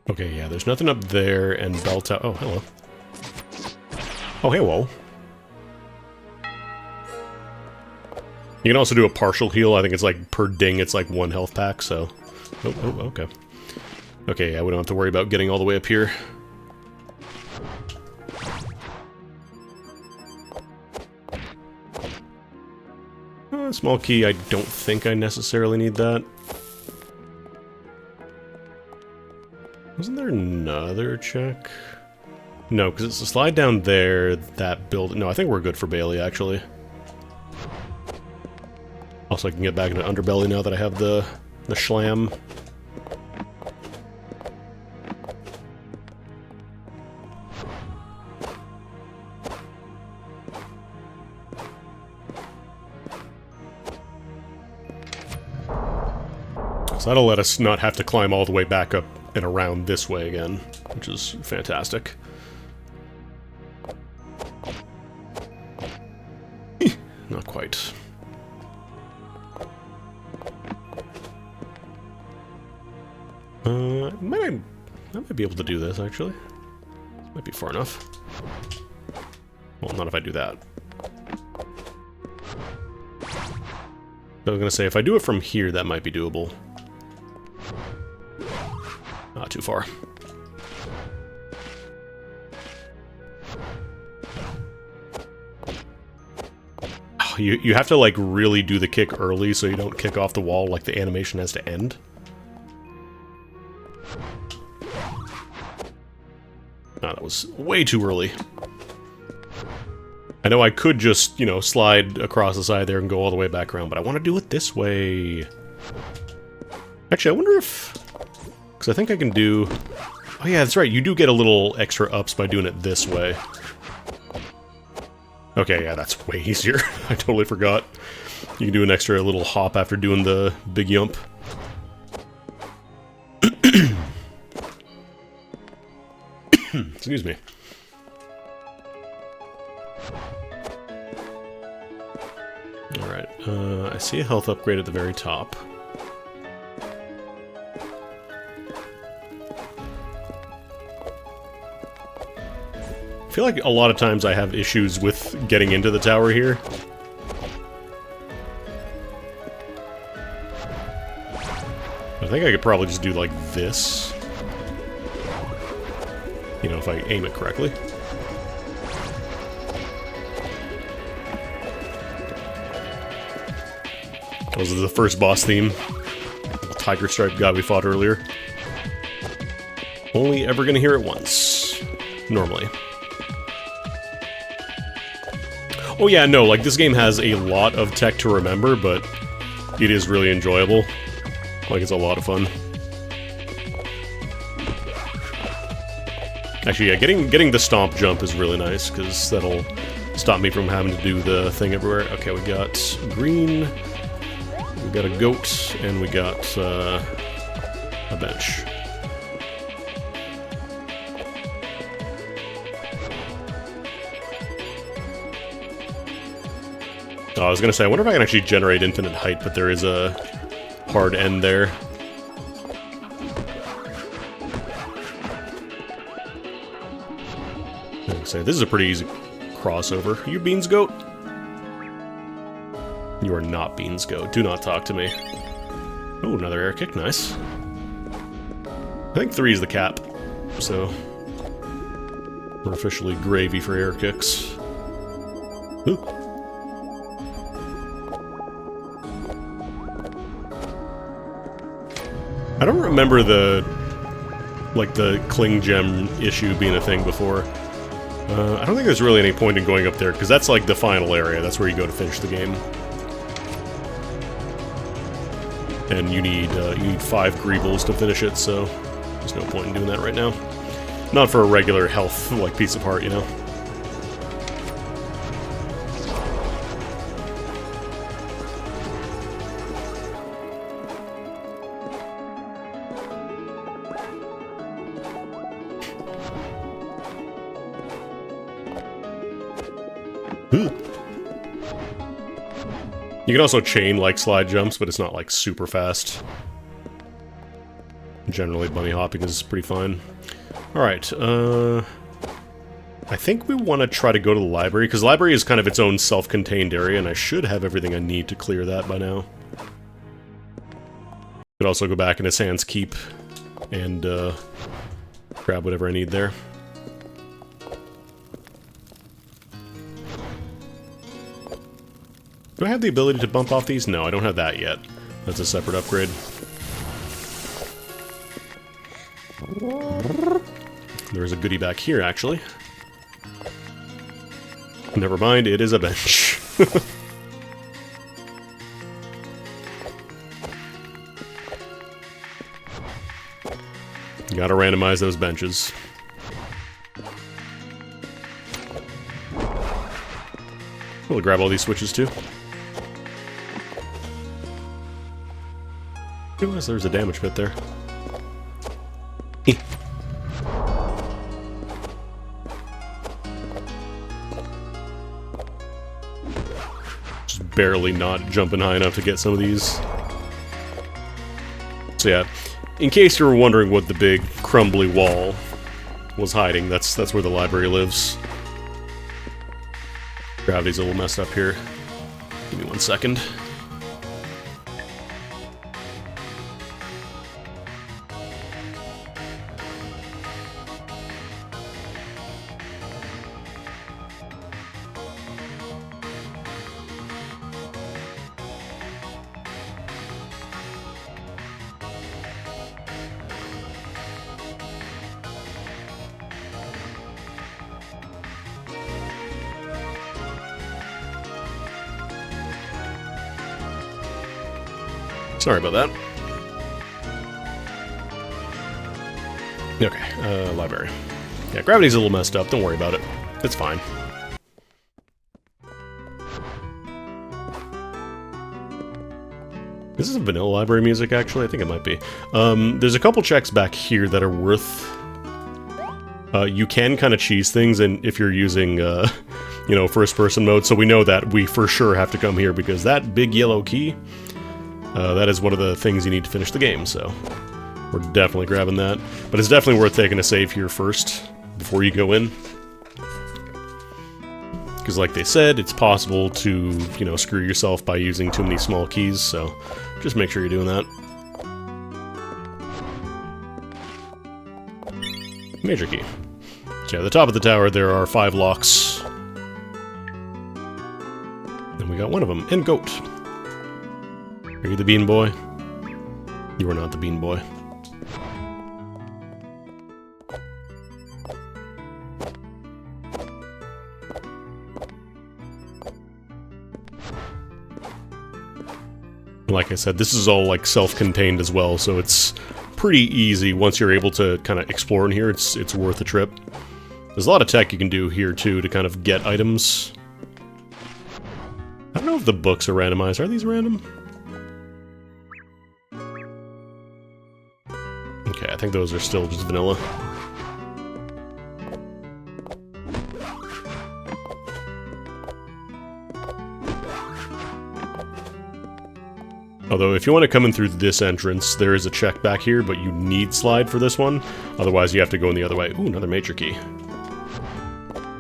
Okay, yeah, there's nothing up there, and bell tower. Oh, hello. Oh, hey, whoa. You can also do a partial heal. I think it's like per ding, it's like 1 health pack, so... Oh, okay. Okay, yeah, we don't have to worry about getting all the way up here. Small key, I don't think I necessarily need that. Wasn't there another check? No, because it's a slide down there, that build... No, I think we're good for Bailey, actually. Also, I can get back into Underbelly now that I have the Schlam. So that'll let us not have to climb all the way back up and around this way again, which is fantastic. Not quite. I might be able to do this, actually. Might be far enough. Well, not if I do that. I was gonna say, if I do it from here, that might be doable. Not too far. Oh, you have to, like, really do the kick early so you don't kick off the wall, like the animation has to end. Oh, that was way too early. I know I could just, you know, slide across the side there and go all the way back around, but I want to do it this way. Actually, I wonder if... Because I think I can do... Oh yeah, that's right, you do get a little extra ups by doing it this way. Okay, yeah, that's way easier. I totally forgot. You can do an extra little hop after doing the big yump. Excuse me. Alright, I see a health upgrade at the very top. I feel like a lot of times I have issues with getting into the tower here. I think I could probably just do like this. You know, if I aim it correctly. That was the first boss theme. The tiger stripe guy we fought earlier. Only ever gonna hear it once. Normally. Oh yeah, no, like this game has a lot of tech to remember, but it is really enjoyable. Like, it's a lot of fun. Actually, yeah, getting the stomp jump is really nice, because that'll stop me from having to do the thing everywhere. Okay, we got green, We got a goat, and we got a bench. Oh, I was gonna say, I wonder if I can actually generate infinite height, but there is a hard end there. Say this is a pretty easy crossover. Are you Beans Goat? You are not Beans Goat. Do not talk to me. Oh, another air kick. Nice. I think 3 is the cap, so we're officially gravy for air kicks. Ooh. I don't remember the Kling Gem issue being a thing before. I don't think there's really any point in going up there, because that's like the final area. That's where you go to finish the game. And you need 5 Greebles to finish it, so there's no point in doing that right now. Not for a regular health, like, piece of heart, you know? You can also chain, like, slide jumps, but it's not, like, super fast. Generally, bunny hopping is pretty fine. Alright, I think we want to try to go to the library, because the library is kind of its own self-contained area, and I should have everything I need to clear that by now. Could also go back into Sans Keep and grab whatever I need there. Do I have the ability to bump off these? No, I don't have that yet. That's a separate upgrade. There's a goodie back here, actually. Never mind, it is a bench. You gotta randomize those benches. We'll grab all these switches, too. Realize there's a damage bit there. Just barely not jumping high enough to get some of these. So yeah, in case you were wondering what the big crumbly wall was hiding, that's where the library lives. Gravity's a little messed up here. Give me 1 second. Sorry about that. Okay, library. Yeah, gravity's a little messed up, don't worry about it. It's fine. This is vanilla library music, actually? I think it might be. There's a couple checks back here that are worth... you can kind of cheese things, and if you're using, you know, first-person mode, so we know that we for sure have to come here, because that big yellow key... that is one of the things you need to finish the game, so we're definitely grabbing that. But it's definitely worth taking a save here first, before you go in. Because like they said, it's possible to, you know, screw yourself by using too many small keys, so just make sure you're doing that. Major key. So yeah, at the top of the tower there are 5 locks. And we got one of them, and goat. Are you the bean boy? You are not the bean boy. Like I said, this is all like self-contained as well, so it's pretty easy once you're able to kind of explore in here. It's worth a trip. There's a lot of tech you can do here too to kind of get items. I don't know if the books are randomized. Are these random? think those are still just vanilla. Although, if you want to come in through this entrance, there is a check back here, but you need slide for this one. Otherwise, you have to go in the other way. Ooh, another major key.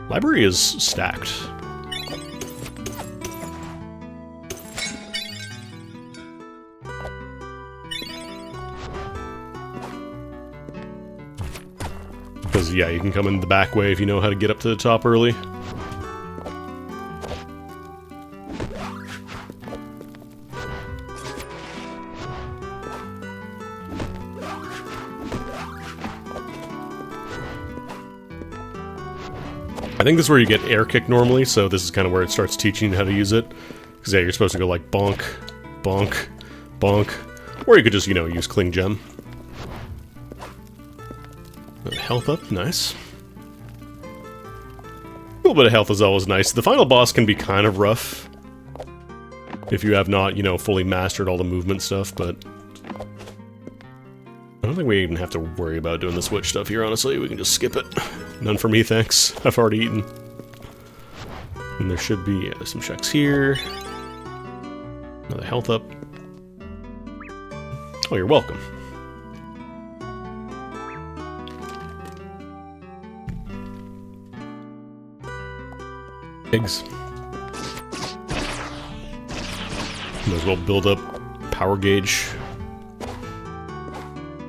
Library is stacked. Because, yeah, you can come in the back way if you know how to get up to the top early. I think this is where you get air kick normally, so this is kind of where it starts teaching you how to use it. Because, yeah, you're supposed to go like bonk, bonk, bonk. Or you could just, you know, use Cling Gem. Health up, nice. A little bit of health is always nice. The final boss can be kind of rough if you have not, you know, fully mastered all the movement stuff, but I don't think we even have to worry about doing the switch stuff here, honestly. We can just skip it. None for me, thanks. I've already eaten. And there should be, yeah, there's some checks here. Another health up. Oh, you're welcome. Eggs. Might as well build up power gauge.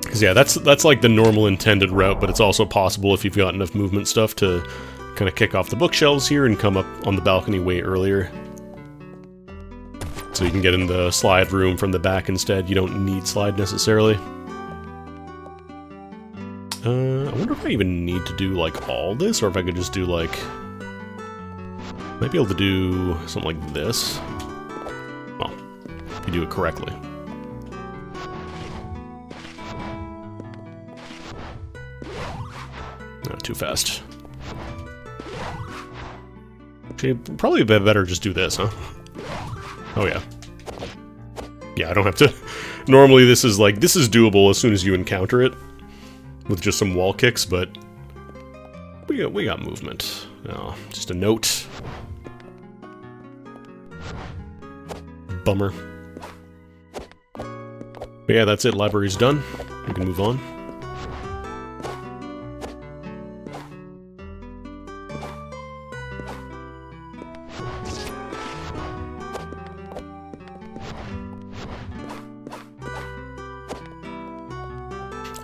Because, yeah, that's like the normal intended route, but it's also possible if you've got enough movement stuff to kind of kick off the bookshelves here and come up on the balcony way earlier. So you can get in the slide room from the back instead. You don't need slide necessarily. I wonder if I even need to do, like, all this, or if I could just do, like... Might be able to do something like this. Well, if you do it correctly. Not too fast. Actually, probably better just do this, huh? Oh yeah. Yeah, I don't have to... Normally this is like, this is doable as soon as you encounter it. With just some wall kicks, but... We got movement. Oh, just a note. Bummer. But yeah, that's it. Library's done. We can move on.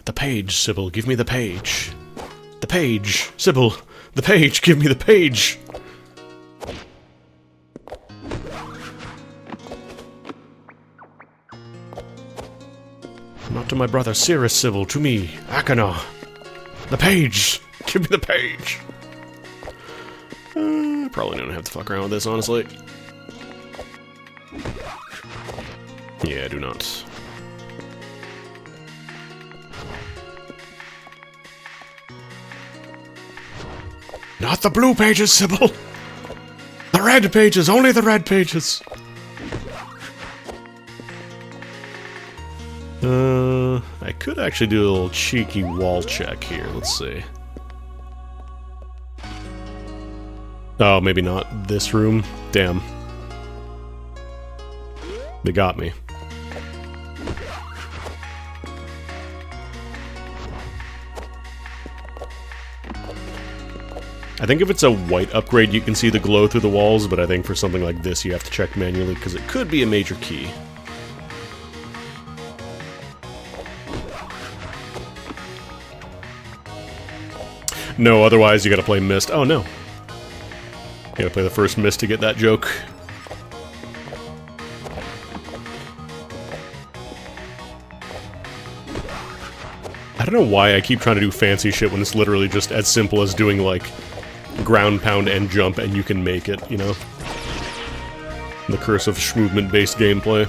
The page, Sybil, give me the page. The page, Sybil, the page, give me the page. Not to my brother Cirrus, Sybil, to me, Akana. The page, give me the page. Probably don't have to fuck around with this, honestly. Yeah, I do not. Not the blue pages, Sybil! The red pages! Only the red pages! I could actually do a little cheeky wall check here. Let's see. Oh, maybe not this room. Damn. They got me. I think if it's a white upgrade, you can see the glow through the walls, but I think for something like this, you have to check manually, because it could be a major key. No, otherwise you gotta play Myst. Oh, no. You gotta play the first Myst to get that joke. I don't know why I keep trying to do fancy shit when it's literally just as simple as doing, like, ground pound and jump, and you can make it, you know? The curse of movement-based gameplay.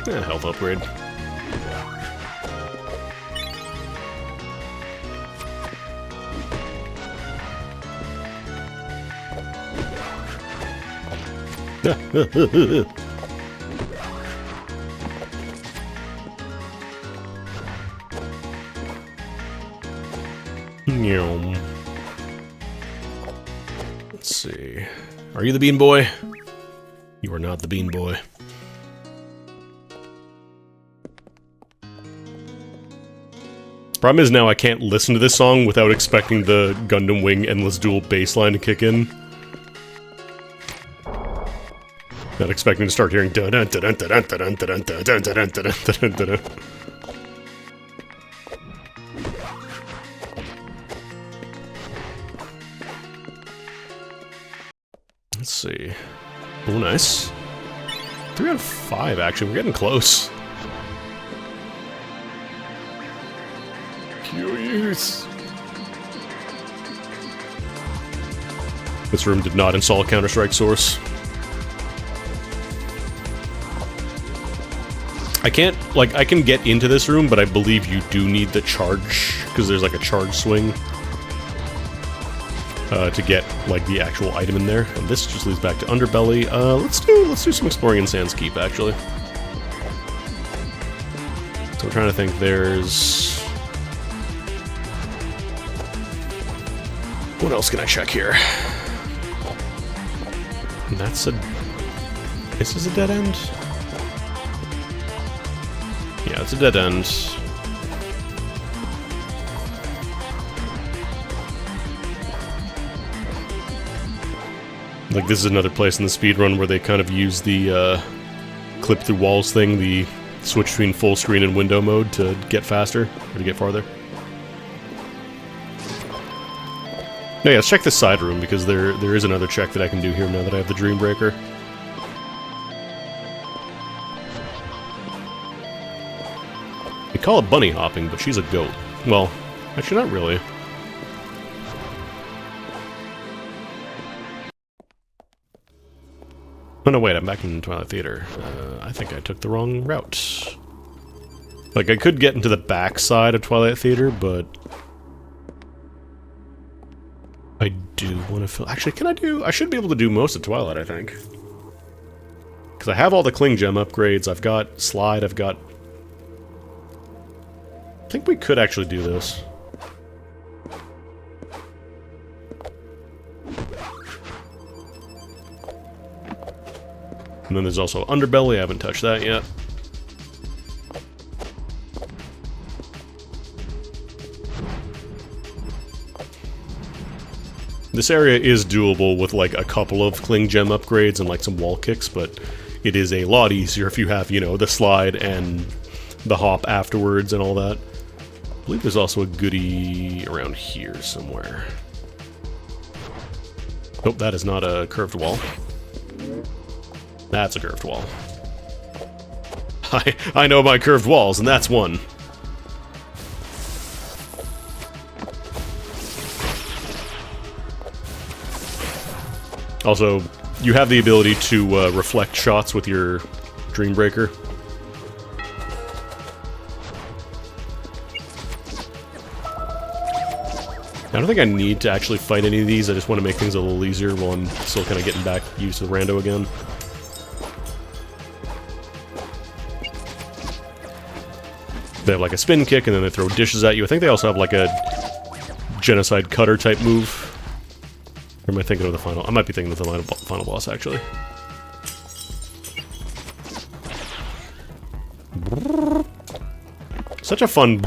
Health upgrade. Let's see. Are you the Bean Boy? You are not the Bean Boy. Problem is now I can't listen to this song without expecting the Gundam Wing Endless Duel bass line to kick in. Not expecting to start hearing dun dun dun dun dun dun dun dun dun dun dun dun. Let's see. Oh, nice. 3 out of 5, actually. We're getting close. Curious. This room did not install a Counter-Strike source. I can't, like, I can get into this room, but I believe you do need the charge, because there's like a charge swing to get, like, the actual item in there. And this just leads back to Underbelly. Let's do some exploring in Sans Keep, actually. So I'm trying to think, there's... What else can I check here? And that's a... This is a dead end? Yeah, it's a dead end. Like, this is another place in the speedrun where they kind of use the clip through walls thing, the switch between full screen and window mode to get faster, or to get farther. No, yeah, let's check this side room, because there is another check that I can do here now that I have the Dreambreaker. We call it bunny hopping, but she's a goat. Well, actually not really. Oh no, wait, I'm back in Twilight Theater. I think I took the wrong route. Like, I could get into the back side of Twilight Theater, but... I do want to fill... Actually, can I do... I should be able to do most of Twilight, I think. Because I have all the Kling Gem upgrades, I've got Slide, I've got... I think we could actually do this. And then there's also Underbelly, I haven't touched that yet. This area is doable with like a couple of Kling Gem upgrades and like some wall kicks, but it is a lot easier if you have, you know, the slide and the hop afterwards and all that. I believe there's also a goodie around here somewhere. Nope, that is not a curved wall. That's a curved wall. I know my curved walls, and that's one. Also, you have the ability to reflect shots with your Dreambreaker. I don't think I need to actually fight any of these, I just want to make things a little easier while I'm still kind of getting back used to the rando again. They have like a spin kick and then they throw dishes at you. I think they also have like a genocide cutter type move. Or am I thinking of the final? I might be thinking of the final boss, actually. Such a fun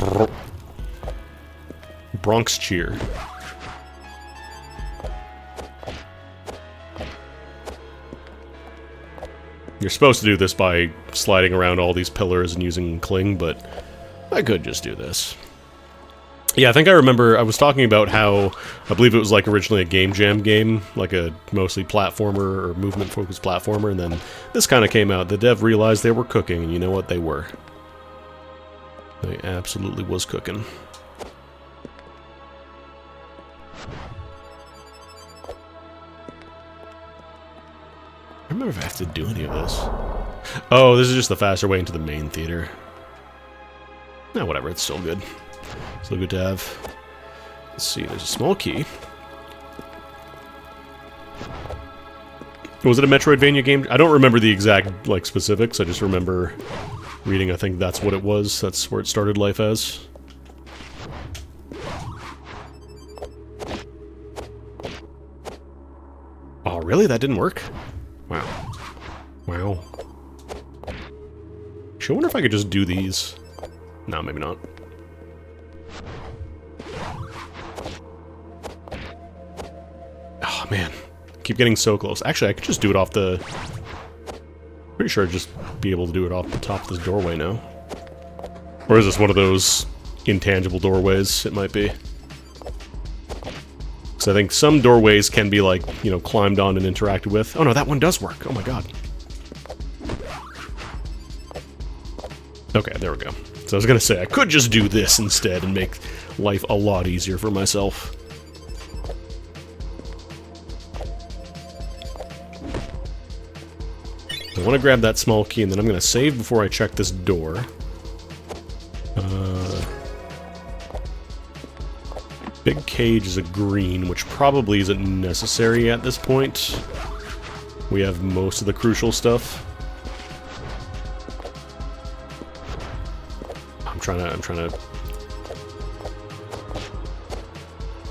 Bronx cheer. You're supposed to do this by sliding around all these pillars and using Kling, but I could just do this. Yeah, I think I remember I was talking about how I believe it was like originally a Game Jam game, like a mostly platformer or movement-focused platformer, and then this kind of came out. The dev realized they were cooking, and you know what? They were. They absolutely was cooking. I remember if I have to do any of this. Oh, this is just the faster way into the main theater. No, whatever, it's still good. Still good to have. Let's see, there's a small key. Was it a Metroidvania game? I don't remember the exact, like, specifics. I just remember reading, I think that's what it was. That's where it started life as. Oh, really? That didn't work? Wow. Wow. Actually, I wonder if I could just do these. No, maybe not. Oh, man. Keep getting so close. Actually, I could just do it off the... Pretty sure I'd just be able to do it off the top of this doorway now. Or is this one of those intangible doorways? It might be. Because I think some doorways can be, like, you know, climbed on and interacted with. Oh no, that one does work. Oh my god. Okay, there we go. So I was gonna say, I could just do this instead and make life a lot easier for myself. I want to grab that small key, and then I'm going to save before I check this door. Big cage is a green, which probably isn't necessary at this point. We have most of the crucial stuff. I'm trying to...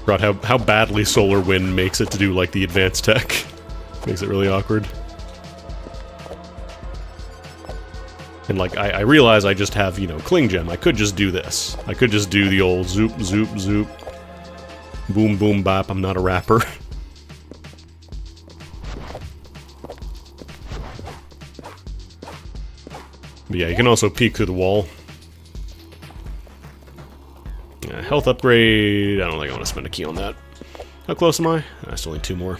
Forgot how badly Solar Wind makes it to do, like, the advanced tech. Makes it really awkward. And, like, I realize I just have, you know, Cling Gem. I could just do this. I could just do the old zoop, zoop, zoop. Boom, boom, bop. I'm not a rapper. But yeah, you can also peek through the wall. Health upgrade. I don't think I want to spend a key on that. How close am I? That's only 2 more.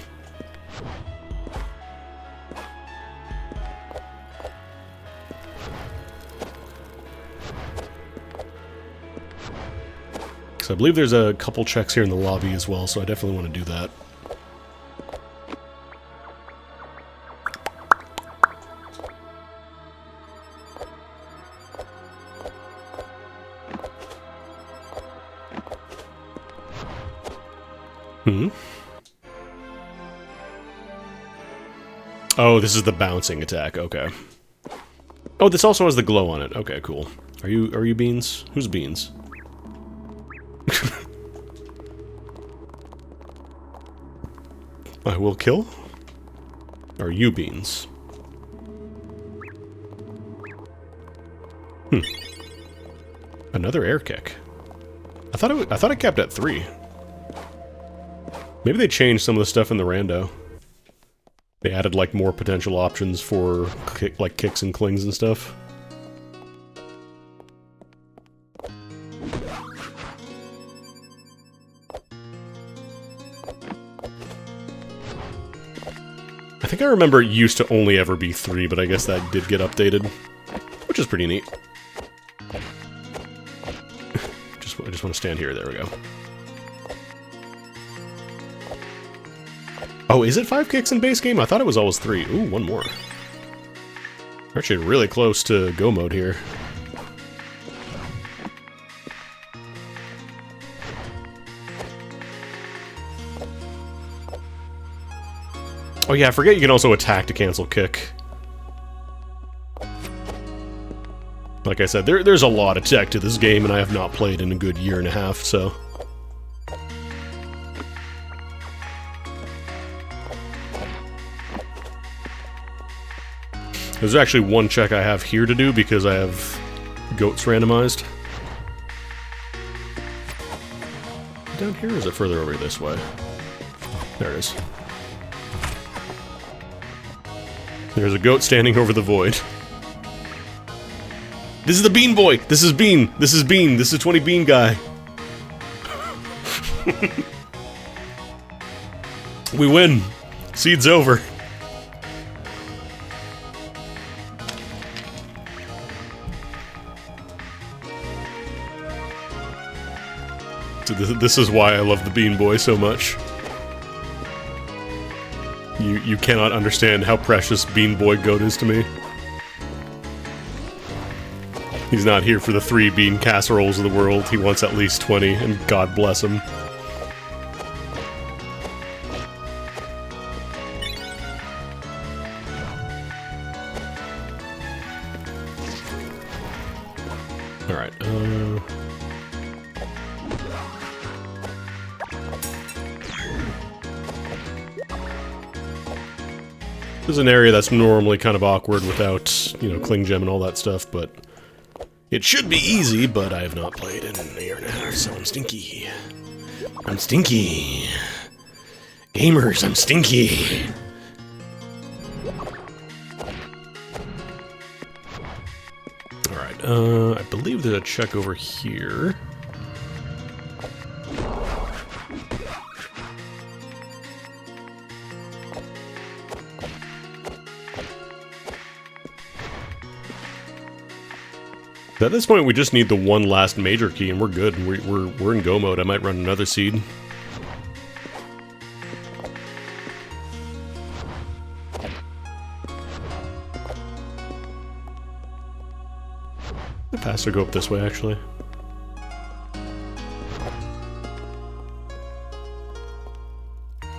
I believe there's a couple checks here in the lobby as well, so I definitely want to do that. Oh, this is the bouncing attack, okay. Oh, this also has the glow on it. Okay, cool. Are you Beans? Who's Beans? I will kill? Are you Beans? Another air kick. I thought it kept at 3. Maybe they changed some of the stuff in the rando. They added, like, more potential options for, like, kicks and clings and stuff. I think I remember it used to only ever be 3, but I guess that did get updated. Which is pretty neat. I just want to stand here. There we go. Oh, is it 5 kicks in base game? I thought it was always 3. Ooh, 1 more. We're actually really close to go mode here. Oh yeah, I forget you can also attack to cancel kick. Like I said, there's a lot of tech to this game, and I have not played in a good year and a half, so... There's actually one check I have here to do because I have goats randomized. Down here, or is it further over this way? There it is. There's a goat standing over the void. This is the Bean Boy! This is Bean! This is Bean! This is 20 Bean Guy! We win! Seed's over. This is why I love the Bean Boy so much. You cannot understand how precious Bean Boy Goat is to me. He's not here for the 3 bean casseroles of the world. He wants at least 20, and God bless him. Alright, this is an area that's normally kind of awkward without, you know, Kling Gem and all that stuff, but it should be easy, but I have not played in a year and a half, so I'm stinky. I'm stinky. Gamers, I'm stinky. Alright, I believe there's a check over here. At this point, we just need the one last major key, and we're good. We're in go mode. I might run another seed. The faster go up this way, actually. I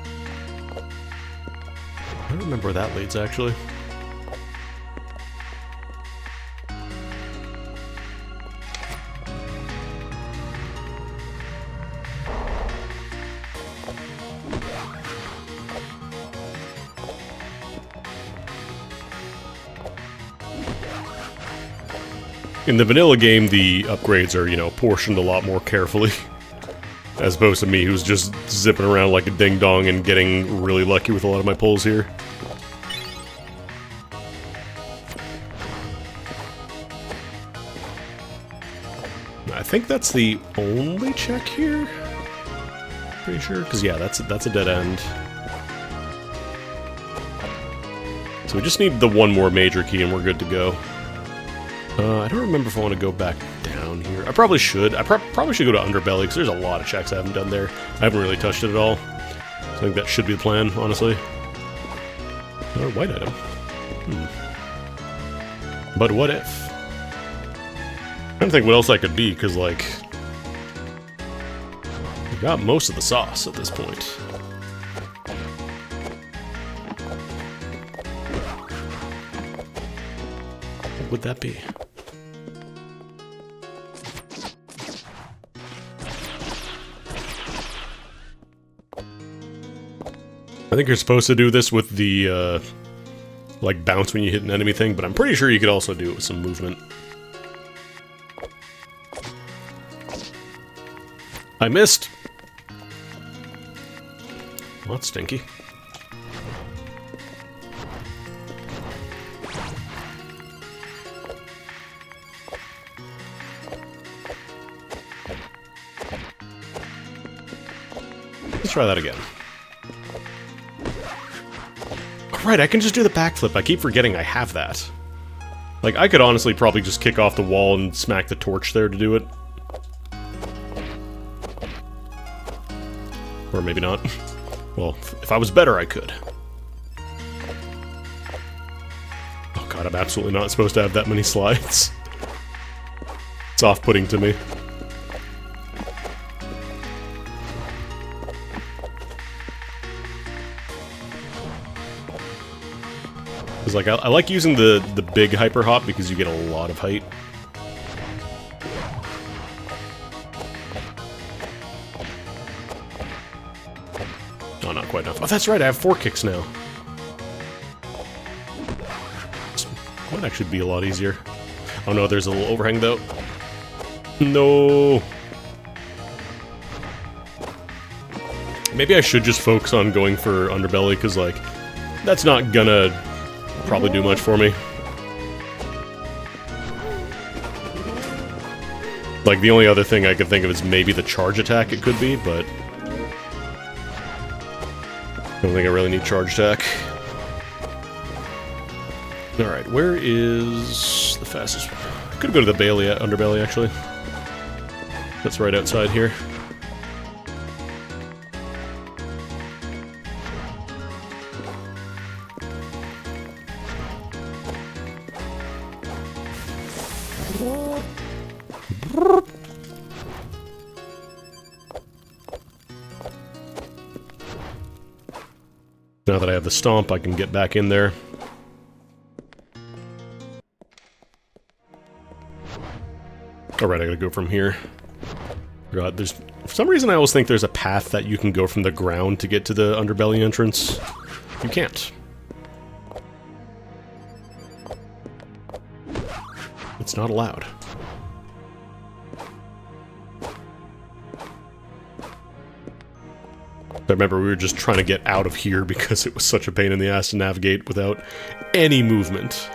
don't remember where that leads, actually. In the vanilla game, the upgrades are, you know, portioned a lot more carefully. As opposed to me, who's just zipping around like a ding-dong and getting really lucky with a lot of my pulls here. I think that's the only check here? Pretty sure, because yeah, that's a dead end. So we just need the one more major key and we're good to go. I don't remember if I want to go back down here. I probably should. I probably should go to Underbelly, because there's a lot of checks I haven't done there. I haven't really touched it at all. So I think that should be the plan, honestly. Oh, white item. But what if? I don't think what else I could be, because, like... I got most of the sauce at this point. What would that be? I think you're supposed to do this with the, like, bounce when you hit an enemy thing, but I'm pretty sure you could also do it with some movement. I missed! Well, that's stinky. Let's try that again. Right, I can just do the backflip. I keep forgetting I have that. Like, I could honestly probably just kick off the wall and smack the torch there to do it. Or maybe not. Well, if I was better, I could. Oh god, I'm absolutely not supposed to have that many slides. It's off-putting to me. Like, I like using the big hyper hop because you get a lot of height. Oh, not quite enough. Oh, that's right, I have 4 kicks now. This might actually be a lot easier. Oh no, there's a little overhang though. No! Maybe I should just focus on going for Underbelly, because, like, that's not gonna probably do much for me. Like, the only other thing I could think of is maybe the charge attack it could be, but I don't think I really need charge attack. Alright, where is the fastest? I could go to the Underbelly, actually. That's right outside here. Now that I have the stomp, I can get back in there. Alright, I gotta go from here. God, there's... For some reason I always think there's a path that you can go from the ground to get to the underbelly entrance. You can't. It's not allowed. I remember we were just trying to get out of here because it was such a pain in the ass to navigate without any movement.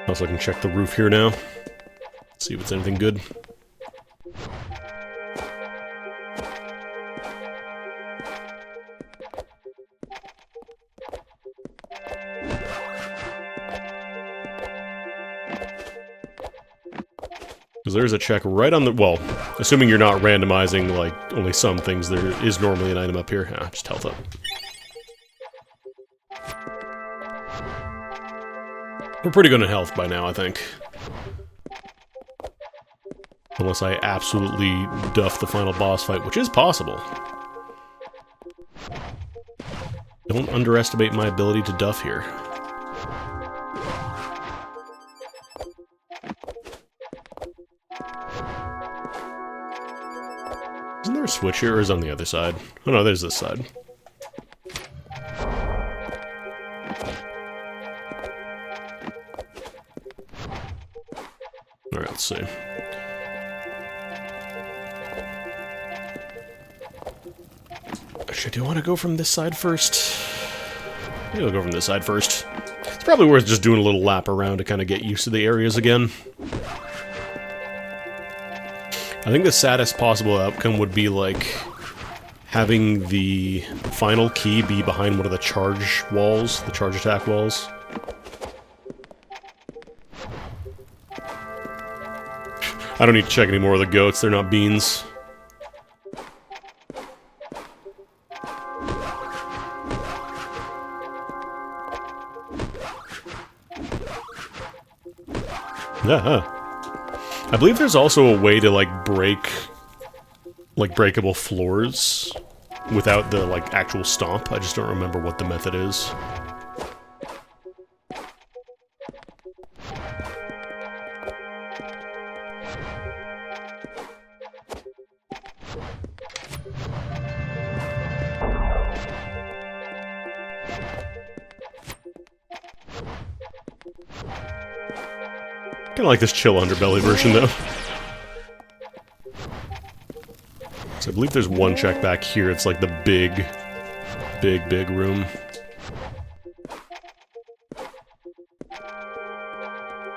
Also, I can check the roof here now. See if it's anything good. Because there's a check right on the... Well, assuming you're not randomizing, like, only some things, there is normally an item up here. Ah, just health up. We're pretty good at health by now, I think. Unless I absolutely duff the final boss fight, which is possible. Don't underestimate my ability to duff here. Isn't there a switch here, or is it on the other side? Oh no, there's this side. Alright, let's see. Actually, do I want to go from this side first? Maybe I'll go from this side first. It's probably worth just doing a little lap around to kind of get used to the areas again. I think the saddest possible outcome would be, like, having the final key be behind one of the charge walls, the charge attack walls. I don't need to check any more of the goats, they're not beans. Yeah, I believe there's also a way to, like, break, like, breakable floors without the, like, actual stomp. I just don't remember what the method is. Kinda like this chill underbelly version, though. So I believe there's one check back here. It's like the big room.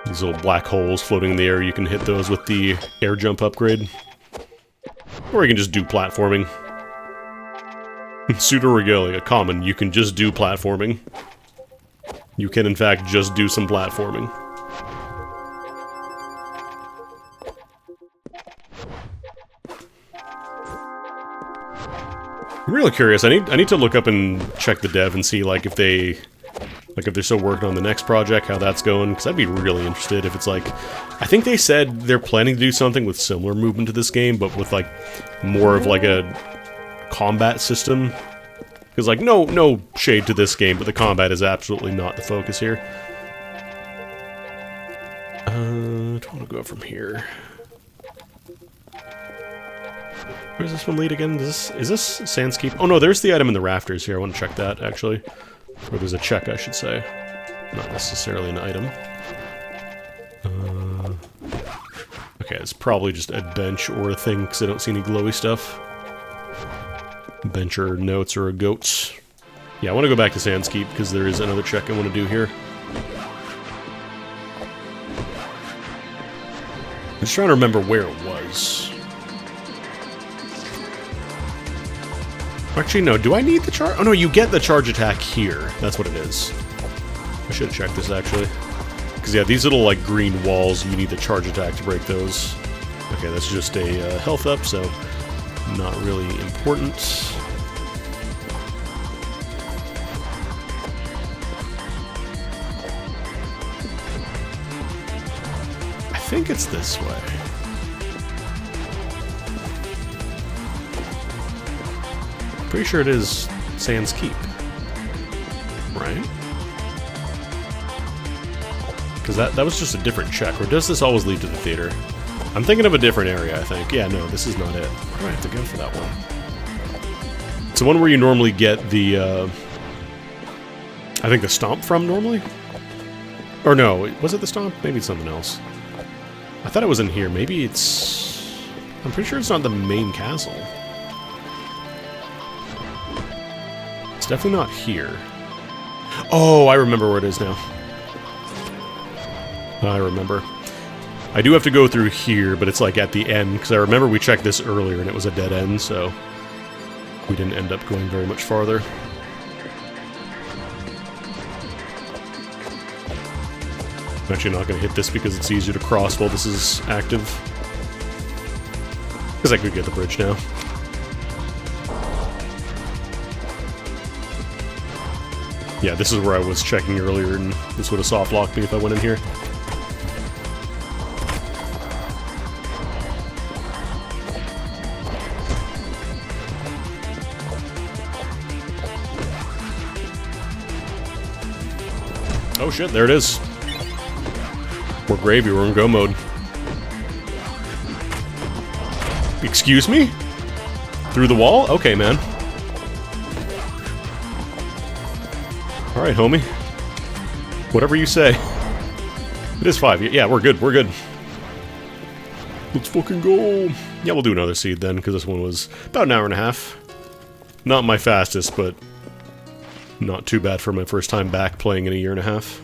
These little black holes floating in the air, you can hit those with the air jump upgrade. Or you can just do platforming. Pseudo Regalia, common, you can just do platforming. You can, in fact, just do some platforming. I'm really curious. I need to look up and check the dev and see, like, if they're still working on the next project, how that's going, because I'd be really interested if it's like... I think they said they're planning to do something with similar movement to this game, but with, like, more of, like, a combat system. Because, like, no shade to this game, but the combat is absolutely not the focus here. I don't want to go from here. Where's this one lead again? Is this Sandskeep? Oh no, there's the item in the rafters here. I want to check that, actually. Or there's a check, I should say. Not necessarily an item. Okay, it's probably just a bench or a thing, because I don't see any glowy stuff. Bench or notes or a goats. Yeah, I want to go back to Sandskeep, because there is another check I want to do here. I'm just trying to remember where it was. Actually, no. Do I need the charge? Oh, no, you get the charge attack here. That's what it is. I should have checked this, actually. Because, yeah, these little, like, green walls, you need the charge attack to break those. Okay, that's just a health up, so not really important. I think it's this way. Pretty sure it is Sandskeep. Because that was just a different check. Or does this always lead to the theater? I'm thinking of a different area, I think. Yeah, no, this is not it. Where do I have to go for that one? It's the one where you normally get the, I think the stomp from, normally? Or no, was it the stomp? Maybe it's something else. I thought it was in here. Maybe it's... I'm pretty sure it's not the main castle. It's definitely not here. Oh, I remember where it is now. I remember. I do have to go through here, but it's like at the end, because I remember we checked this earlier and it was a dead end, so we didn't end up going very much farther. I'm actually not going to hit this because it's easier to cross while this is active. Because I could get the bridge now. Yeah, this is where I was checking earlier, and this would have soft locked me if I went in here. Oh shit, there it is. We're gravy, we're in go mode. Excuse me? Through the wall? Okay, man. Alright, homie. Whatever you say. It is 5. Yeah, we're good, we're good. Let's fucking go. Yeah, we'll do another seed then, because this one was about an hour and a half. Not my fastest, but not too bad for my first time back playing in a year and a half.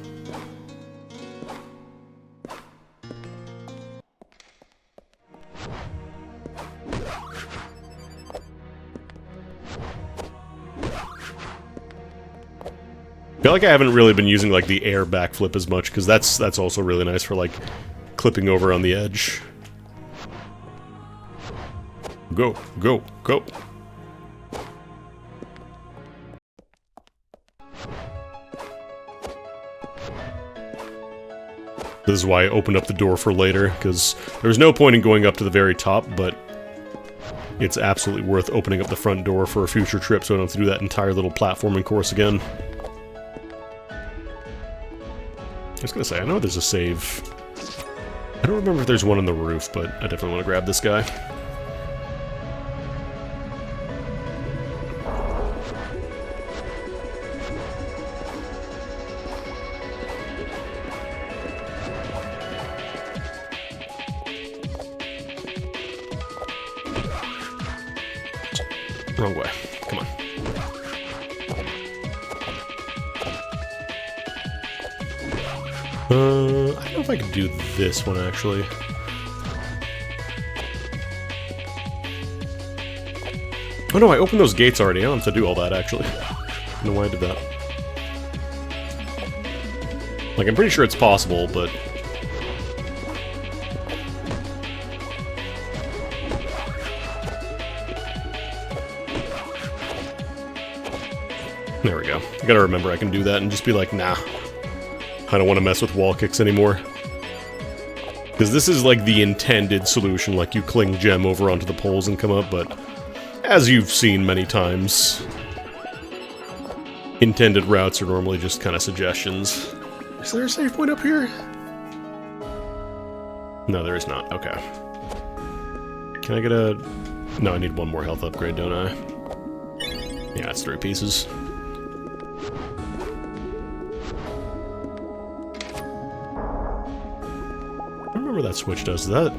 I feel like I haven't really been using like the air backflip as much, because that's also really nice for like clipping over on the edge. Go, go, go. This is why I opened up the door for later, because there's no point in going up to the very top, but it's absolutely worth opening up the front door for a future trip so I don't have to do that entire little platforming course again. I was gonna say, I know there's a save. I don't remember if there's one on the roof, but I definitely want to grab this guy. Wrong way. Come on. I don't know if I can do this one, actually. Oh no, I opened those gates already. I don't have to do all that, actually. I don't know why I did that. Like, I'm pretty sure it's possible, but... There we go. I gotta remember I can do that and just be like, nah. I don't want to mess with wall kicks anymore. Because this is like the intended solution, like you cling gem over onto the poles and come up, but as you've seen many times, intended routes are normally just kind of suggestions. Is there a save point up here? No, there is not. Okay. Can I get a... No, I need one more health upgrade, don't I? Yeah, it's 3 pieces. I don't remember what that switch does. That...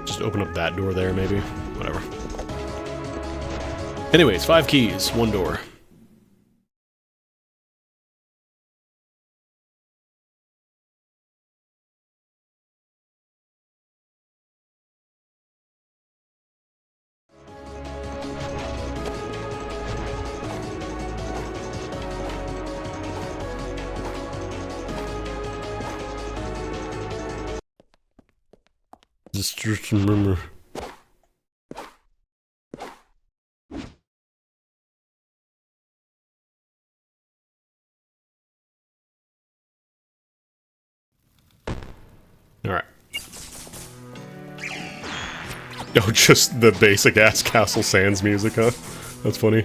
Just open up that door there, maybe? Whatever. Anyways, 5 keys, 1 door. Just remember. Alright. Oh, just the basic ass Castle Sands music, huh? That's funny.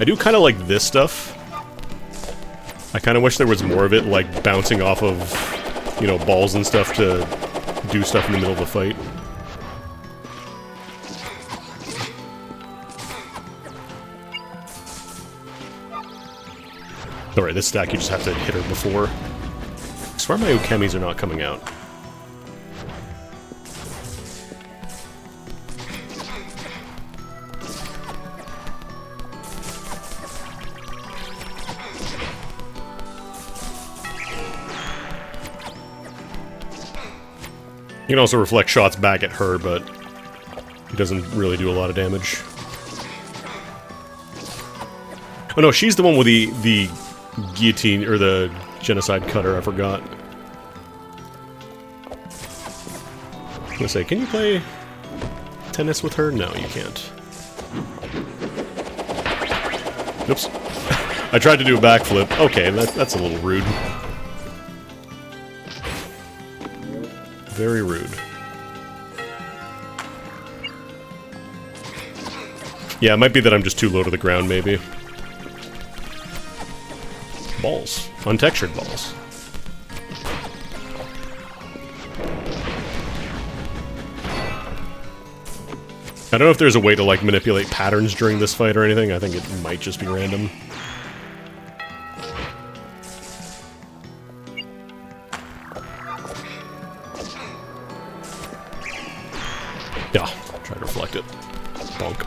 I do kind of like this stuff. I kind of wish there was more of it, like bouncing off of, you know, balls and stuff to do stuff in the middle of a fight. Alright, this stack you just have to hit her before. I swear my Ukemis are not coming out. You can also reflect shots back at her, but it doesn't really do a lot of damage. Oh no, she's the one with the guillotine, or the genocide cutter, I forgot. I was gonna say, can you play tennis with her? No, you can't. Oops. I tried to do a backflip. Okay, that's a little rude. Very rude. Yeah, it might be that I'm just too low to the ground, maybe. Balls. Untextured balls. I don't know if there's a way to, like, manipulate patterns during this fight or anything. I think it might just be random. Yeah, try to reflect it. Bonk.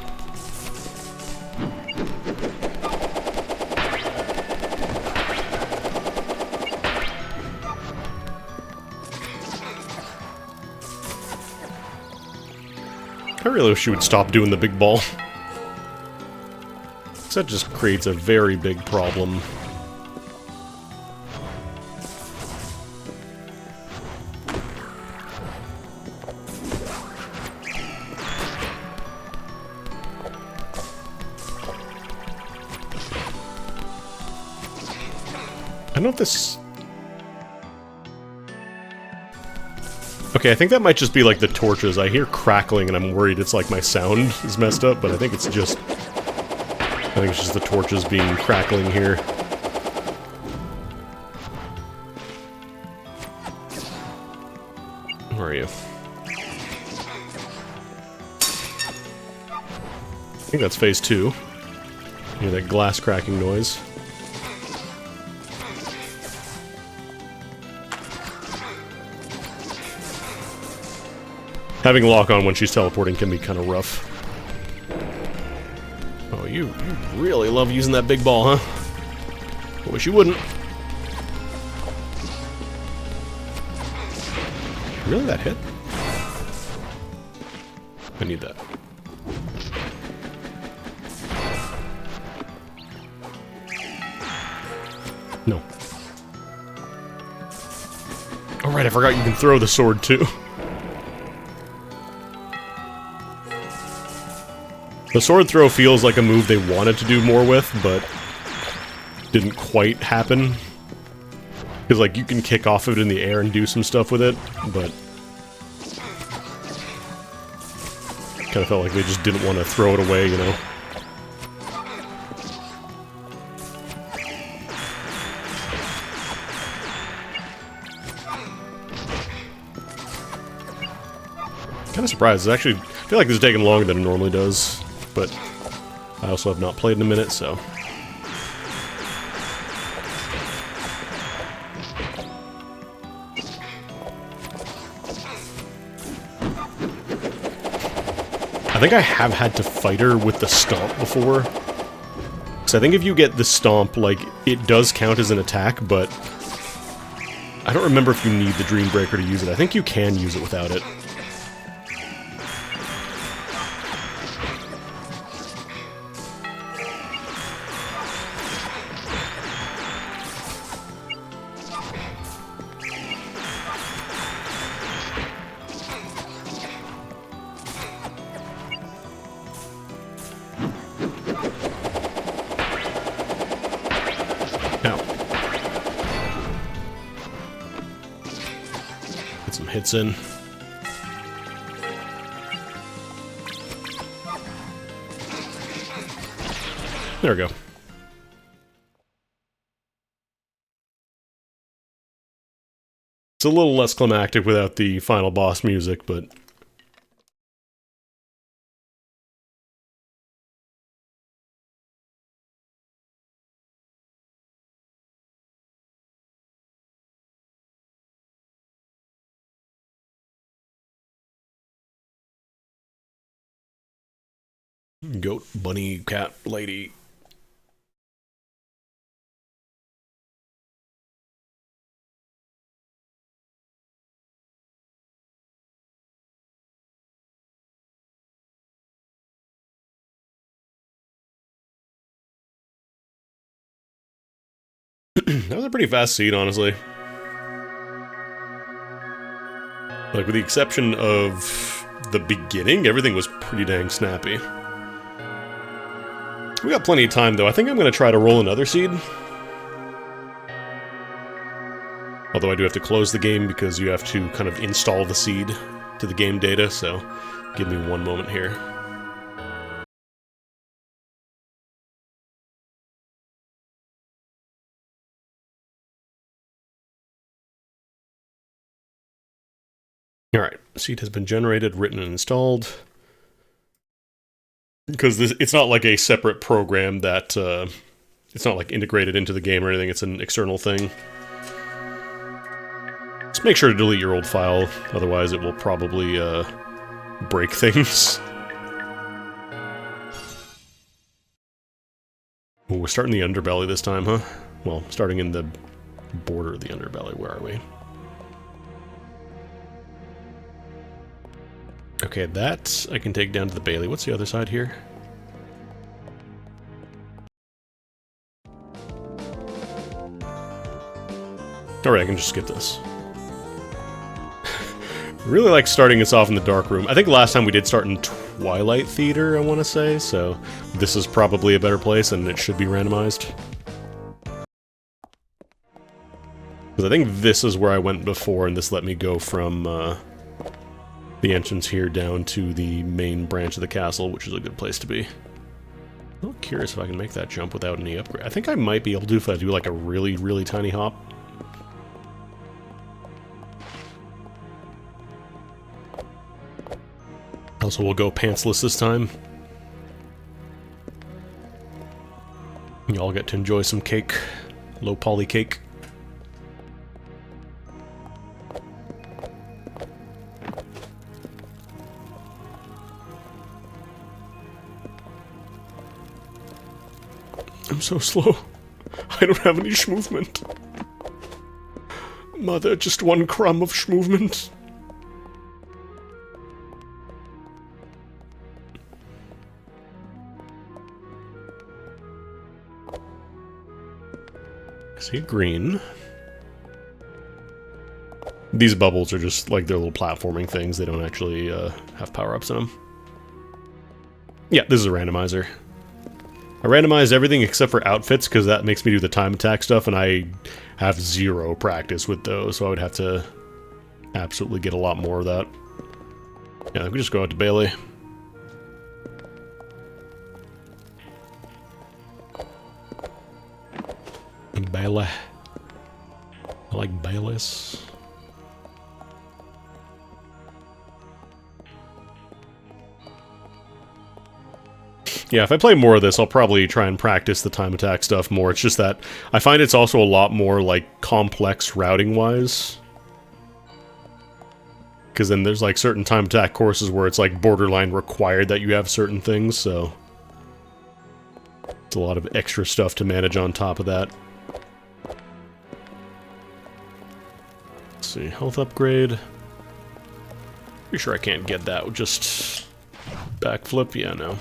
I really wish she would stop doing the big ball. That just creates a very big problem. I don't know if this... Okay, I think that might just be like the torches. I hear crackling and I'm worried it's like my sound is messed up, but I think it's just... I think it's just the torches being crackling here. Where are you? I think that's phase 2. You hear that glass cracking noise. Having lock on when she's teleporting can be kind of rough. Oh, you really love using that big ball, huh? I wish you wouldn't. Really, that hit? I need that. No. Oh right, I forgot you can throw the sword too. The sword throw feels like a move they wanted to do more with, but didn't quite happen. Because, like, you can kick off of it in the air and do some stuff with it, but... kind of felt like they just didn't want to throw it away, you know? Kind of surprised. It's actually... I feel like this is taking longer than it normally does. But I also have not played in a minute, so... I think I have had to fight her with the stomp before. So I think if you get the stomp, like, it does count as an attack, but... I don't remember if you need the Dream Breaker to use it. I think you can use it without it. Hits in. There we go. It's a little less climactic without the final boss music, but... Goat, bunny, cat, lady. That was a pretty fast seed, honestly. Like, with the exception of the beginning, everything was pretty dang snappy. We got plenty of time, though. I think I'm going to try to roll another seed. Although I do have to close the game because you have to kind of install the seed to the game data, so give me one moment here. Alright, seed has been generated, written, and installed. Because it's not like a separate program that, it's not like integrated into the game or anything, it's an external thing. Just make sure to delete your old file, otherwise it will probably, break things. Oh, we're starting the underbelly this time, huh? Well, starting in the border of the underbelly, where are we? Okay, that I can take down to the Bailey. What's the other side here? Alright, I can just skip this. Really like starting us off in the dark room. I think last time we did start in Twilight Theater, I want to say, so this is probably a better place and it should be randomized. Because I think this is where I went before and this let me go from, the entrance here down to the main branch of the castle, which is a good place to be. I'm a little curious if I can make that jump without any upgrade. I think I might be able to if I do like a really, really tiny hop. Also, we'll go pantsless this time. Y'all get to enjoy some cake. Low poly cake. I'm so slow. I don't have any schmovement. Mother, just one crumb of schmovement. I see green. These bubbles are just like their little platforming things. They don't actually have power-ups in them. Yeah, this is a randomizer. I randomized everything except for outfits because that makes me do the time attack stuff, and I have zero practice with those, so I would have to absolutely get a lot more of that. Yeah, we just go out to Bailey. Bailey. I like Baileys. Yeah, if I play more of this, I'll probably try and practice the time attack stuff more. It's just that I find it's also a lot more, like, complex routing-wise. Because then there's, like, certain time attack courses where it's, like, borderline required that you have certain things, so... it's a lot of extra stuff to manage on top of that. Let's see, health upgrade. Pretty sure I can't get that with just... backflip? Yeah, no.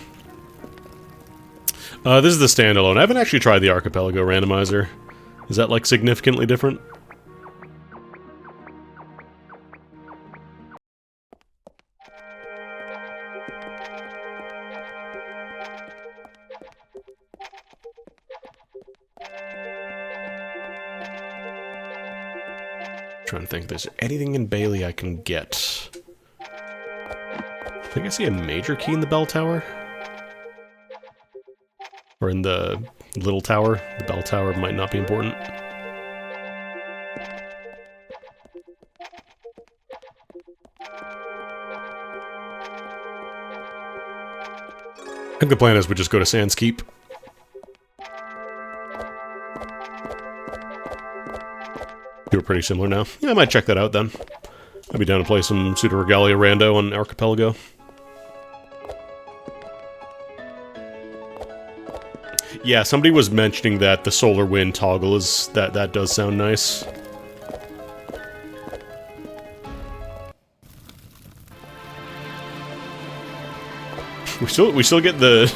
This is the standalone. I haven't actually tried the Archipelago randomizer. Is that, like, significantly different? Trying to think if there's anything in Bailey I can get. I think I see a major key in the bell tower. Or in the little tower. The bell tower might not be important. I think the plan is we just go to Sans Keep. They were pretty similar now. Yeah, I might check that out then. I'd be down to play some Pseudo Regalia Rando on Archipelago. Yeah, somebody was mentioning that the Solar Wind toggle is... that does sound nice. We still get the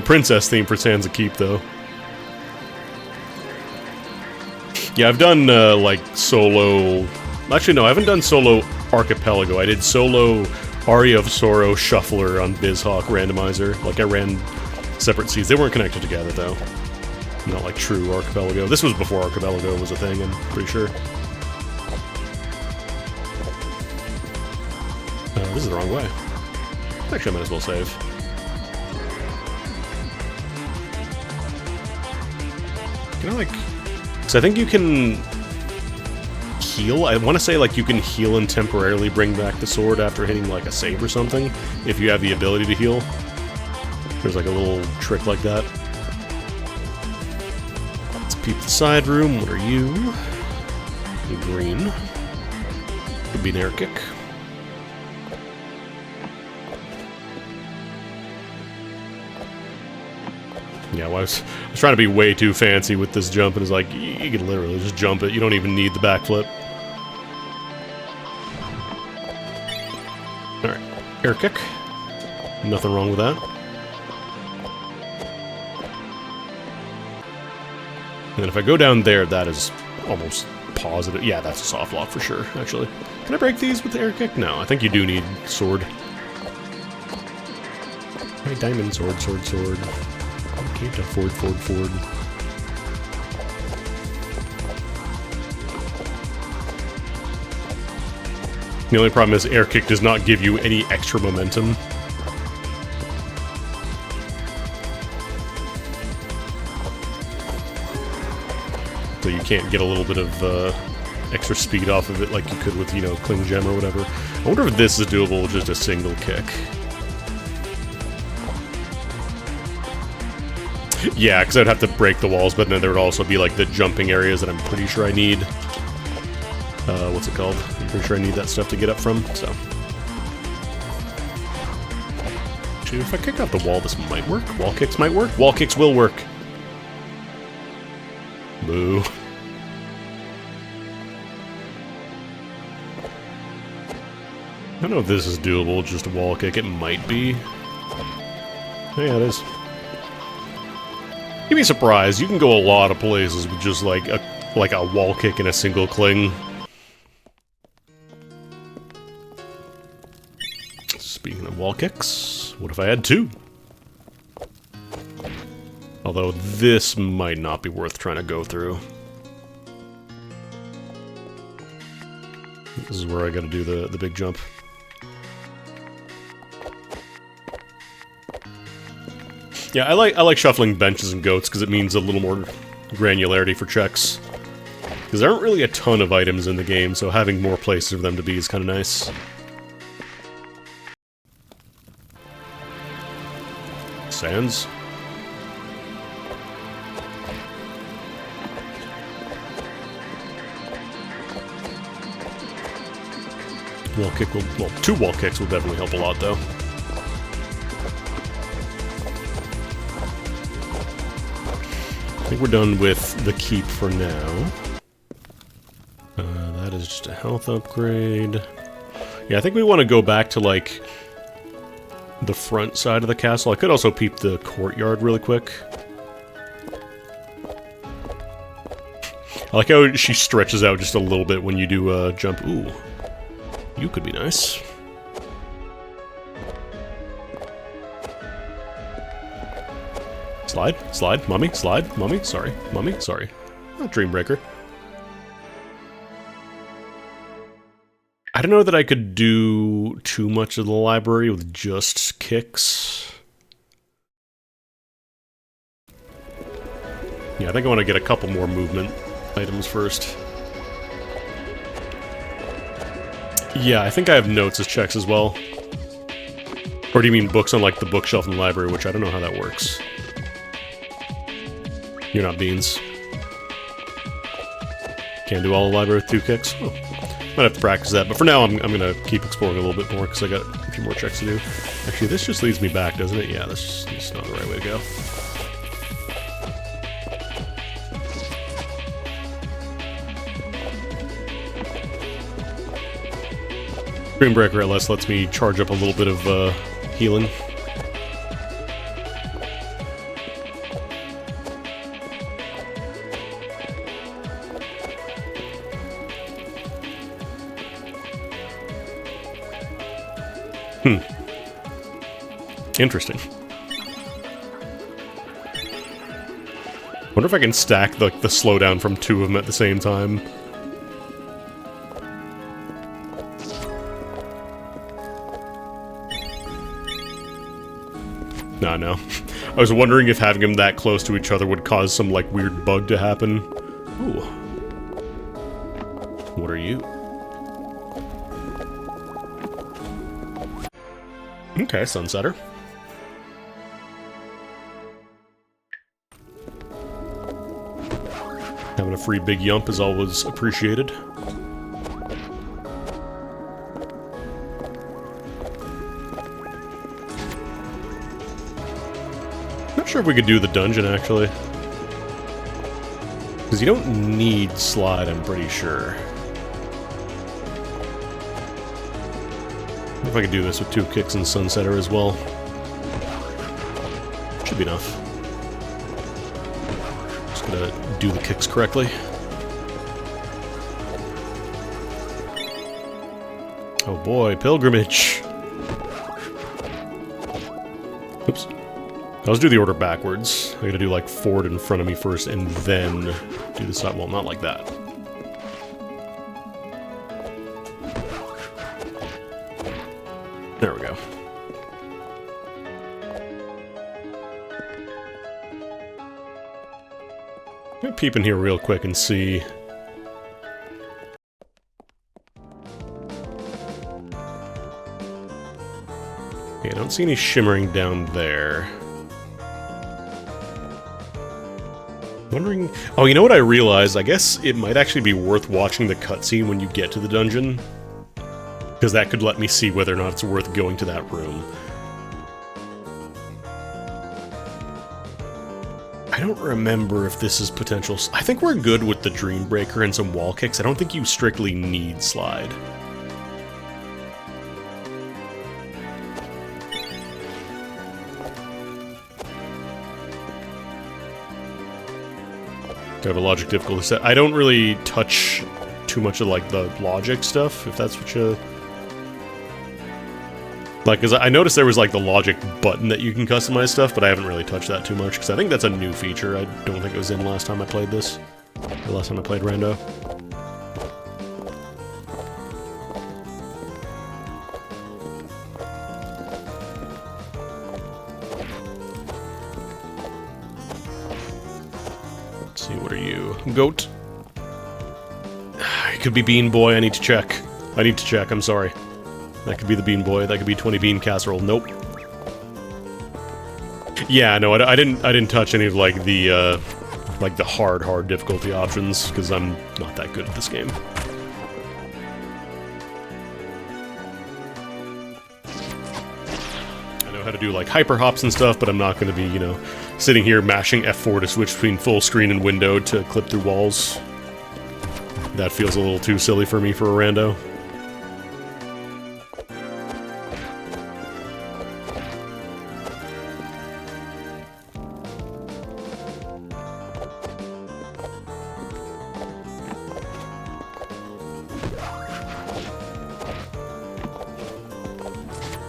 princess theme for Sans Keep though. Yeah, I've done like solo. Actually, no, I haven't done solo Archipelago. I did solo Aria of Sorrow Shuffler on BizHawk randomizer. Like I ran separate seeds. They weren't connected together though. Not like true Archipelago. This was before Archipelago was a thing. I'm pretty sure. This is the wrong way. Actually, I might as well save. Can I, like... Because I think you can... heal? I want to say, like, you can heal and temporarily bring back the sword after hitting, like, a save or something. If you have the ability to heal. There's, like, a little trick like that. Let's peep the side room. What are you? You're green. Could be an air kick. Yeah, well, I was trying to be way too fancy with this jump, and it's like, you can literally just jump it. You don't even need the backflip. Alright, air kick. Nothing wrong with that. And then if I go down there, that is almost positive. Yeah, that's a soft lock for sure, actually. Can I break these with the air kick? No, I think you do need sword. My diamond sword, sword, sword. Can't afford, Ford. The only problem is air kick does not give you any extra momentum. So you can't get a little bit of extra speed off of it like you could with, you know, Cling Gem or whatever. I wonder if this is doable with just a single kick. Yeah, because I'd have to break the walls, but then there would also be, like, the jumping areas that I'm pretty sure I need. What's it called? I'm pretty sure I need that stuff to get up from, so. Actually, if I kick out the wall, this might work. Wall kicks might work. Wall kicks will work. Boo. I don't know if this is doable, just a wall kick. It might be. Yeah, it is. You'd be surprised. You can go a lot of places with just like a wall kick and a single cling. Speaking of wall kicks, what if I had two? Although this might not be worth trying to go through. This is where I gotta do the big jump. Yeah, I like shuffling benches and goats because it means a little more granularity for checks. Because there aren't really a ton of items in the game, so having more places for them to be is kind of nice. Sans. Wall kick will... well, two wall kicks will definitely help a lot, though. I think we're done with the keep for now. That is just a health upgrade. Yeah, I think we want to go back to, like, the front side of the castle. I could also peep the courtyard really quick. I like how she stretches out just a little bit when you do jump. Ooh. You could be nice. Slide, slide, mummy, sorry, mummy, sorry. Oh, Dreambreaker. I don't know that I could do too much of the library with just kicks. Yeah, I think I want to get a couple more movement items first. Yeah, I think I have notes as checks as well. Or do you mean books on, like, the bookshelf in the library, which I don't know how that works. You're not Beans. Can't do all the library with 2 kicks? Oh. Might have to practice that, but for now I'm gonna keep exploring a little bit more, because I got a few more checks to do. Actually, this just leads me back, doesn't it? Yeah, that's not the right way to go. Dreambreaker LS lets me charge up a little bit of healing. Interesting. Wonder if I can stack the slowdown from 2 of them at the same time. No. I was wondering if having them that close to each other would cause some, like, weird bug to happen. Ooh. What are you? Okay, Sunsetter. Having a free big yump is always appreciated. Not sure if we could do the dungeon, actually. Because you don't need slide, I'm pretty sure. If I could do this with 2 kicks and Sunsetter as well. Should be enough. Just gonna do the kicks correctly. Oh boy, pilgrimage! Oops. Let's do the order backwards. I gotta do, like, forward in front of me first, and then do the side. Well, not like that. There we go. I'm gonna peep in here real quick and see. Okay, I don't see any shimmering down there. Wondering... Oh, you know what I realized? I guess it might actually be worth watching the cutscene when you get to the dungeon. Because that could let me see whether or not it's worth going to that room. I don't remember if this is potential... I think we're good with the Dreambreaker and some wall kicks. I don't think you strictly need slide. I have a logic difficulty set. I don't really touch too much of, like, the logic stuff, if that's what you... Like, because I noticed there was, like, the logic button that you can customize stuff, but I haven't really touched that too much, because I think that's a new feature. I don't think it was in last time I played this. Or last time I played Rando. Let's see, what are you? Goat? It could be Bean Boy, I need to check. I'm sorry. That could be the Bean Boy, that could be 20 Bean Casserole. Nope. Yeah, no, I didn't touch any of, like, the hard difficulty options, because I'm not that good at this game. I know how to do, like, hyper hops and stuff, but I'm not going to be, you know, sitting here mashing F4 to switch between full screen and window to clip through walls. That feels a little too silly for me for a rando.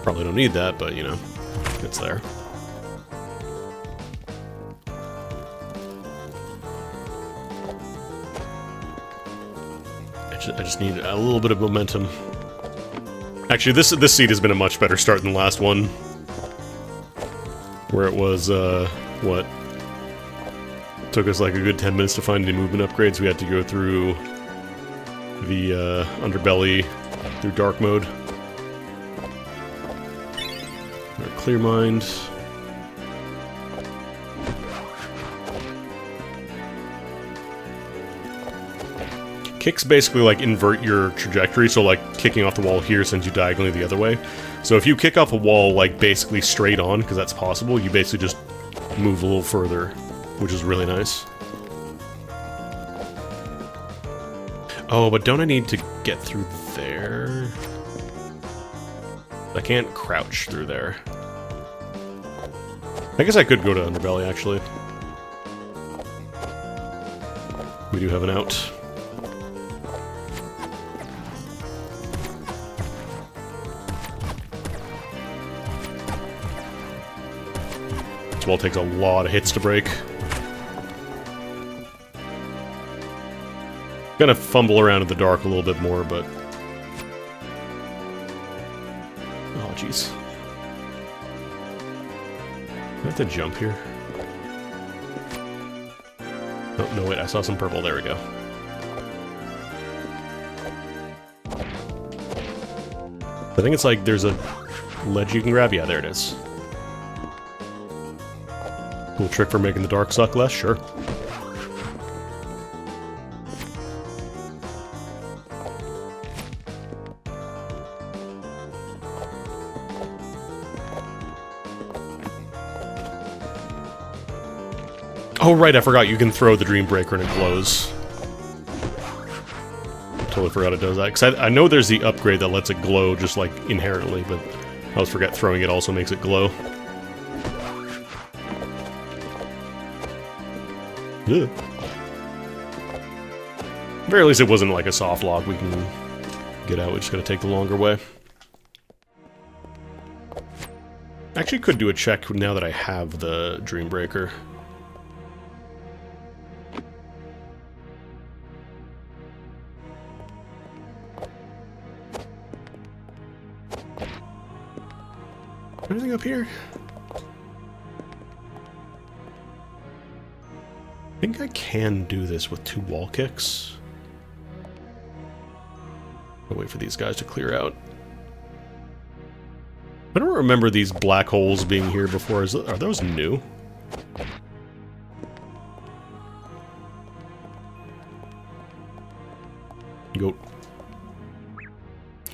Probably don't need that, but, you know, it's there. I just need a little bit of momentum. Actually, this seed has been a much better start than the last one. Where it was, what? Took us like a good 10 minutes to find any movement upgrades. We had to go through the underbelly through dark mode. Our clear mind. Kicks basically like invert your trajectory, so like kicking off the wall here sends you diagonally the other way. So if you kick off a wall like basically straight on, because that's possible, you basically just move a little further, which is really nice. Oh, but don't I need to get through there? I can't crouch through there. I guess I could go to Underbelly, actually. We do have an out. This wall takes a lot of hits to break. Gonna fumble around in the dark a little bit more, but... Oh, jeez. Do I have to jump here? Oh, no, wait, I saw some purple. There we go. I think it's like there's a ledge you can grab. Yeah, there it is. Cool trick for making the dark suck less, sure. Oh, right, I forgot you can throw the Dream Breaker and it glows. Totally forgot it does that. Because I know there's the upgrade that lets it glow just, like, inherently, but I always forget throwing it also makes it glow. Ugh. At very least it wasn't like a soft lock we can get out. We just gotta take the longer way. Actually could do a check now that I have the Dream Breaker. Anything up here? I think I can do this with 2 wall kicks. I'll wait for these guys to clear out. I don't remember these black holes being here before. Are those new? Goat.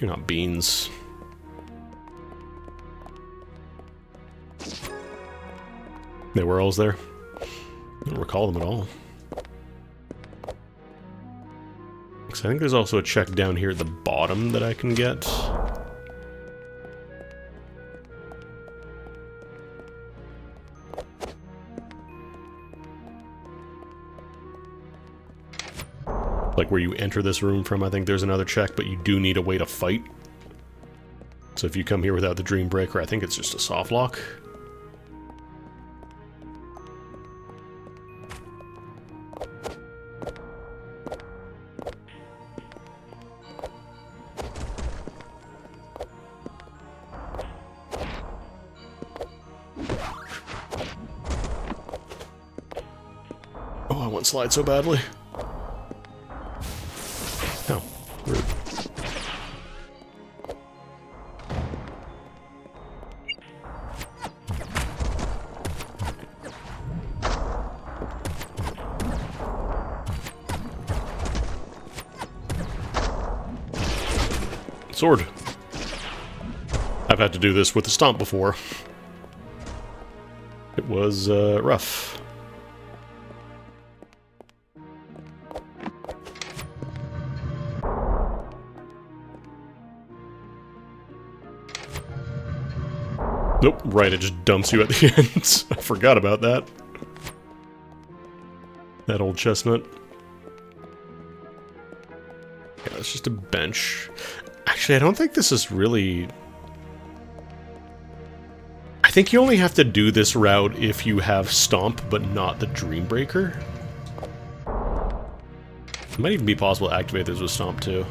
You're not beans. There were alls there. I don't recall them at all. I think there's also a check down here at the bottom that I can get. Like where you enter this room from, I think there's another check, but you do need a way to fight. So if you come here without the Dream Breaker, I think it's just a soft lock. Oh, I want slide so badly. Oh, rude. Sword. I've had to do this with the stomp before. It was rough. Nope, right, it just dumps you at the end. I forgot about that. That old chestnut. Yeah, it's just a bench. Actually, I don't think this is really... I think you only have to do this route if you have Stomp, but not the Dream Breaker. It might even be possible to activate this with Stomp, too.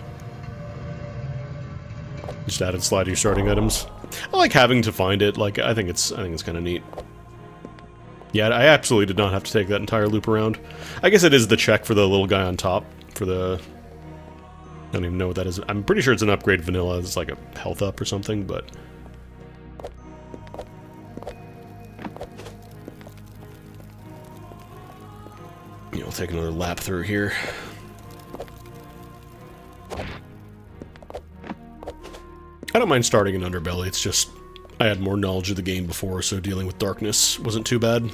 Just added slide your starting items. I like having to find it. Like, I think it's kind of neat. Yeah, I absolutely did not have to take that entire loop around. I guess it is the check for the little guy on top, for the... I don't even know what that is. I'm pretty sure it's an upgrade vanilla. It's like a health up or something, but... I'll take another lap through here. I don't mind starting in Underbelly, it's just... I had more knowledge of the game before, so dealing with darkness wasn't too bad.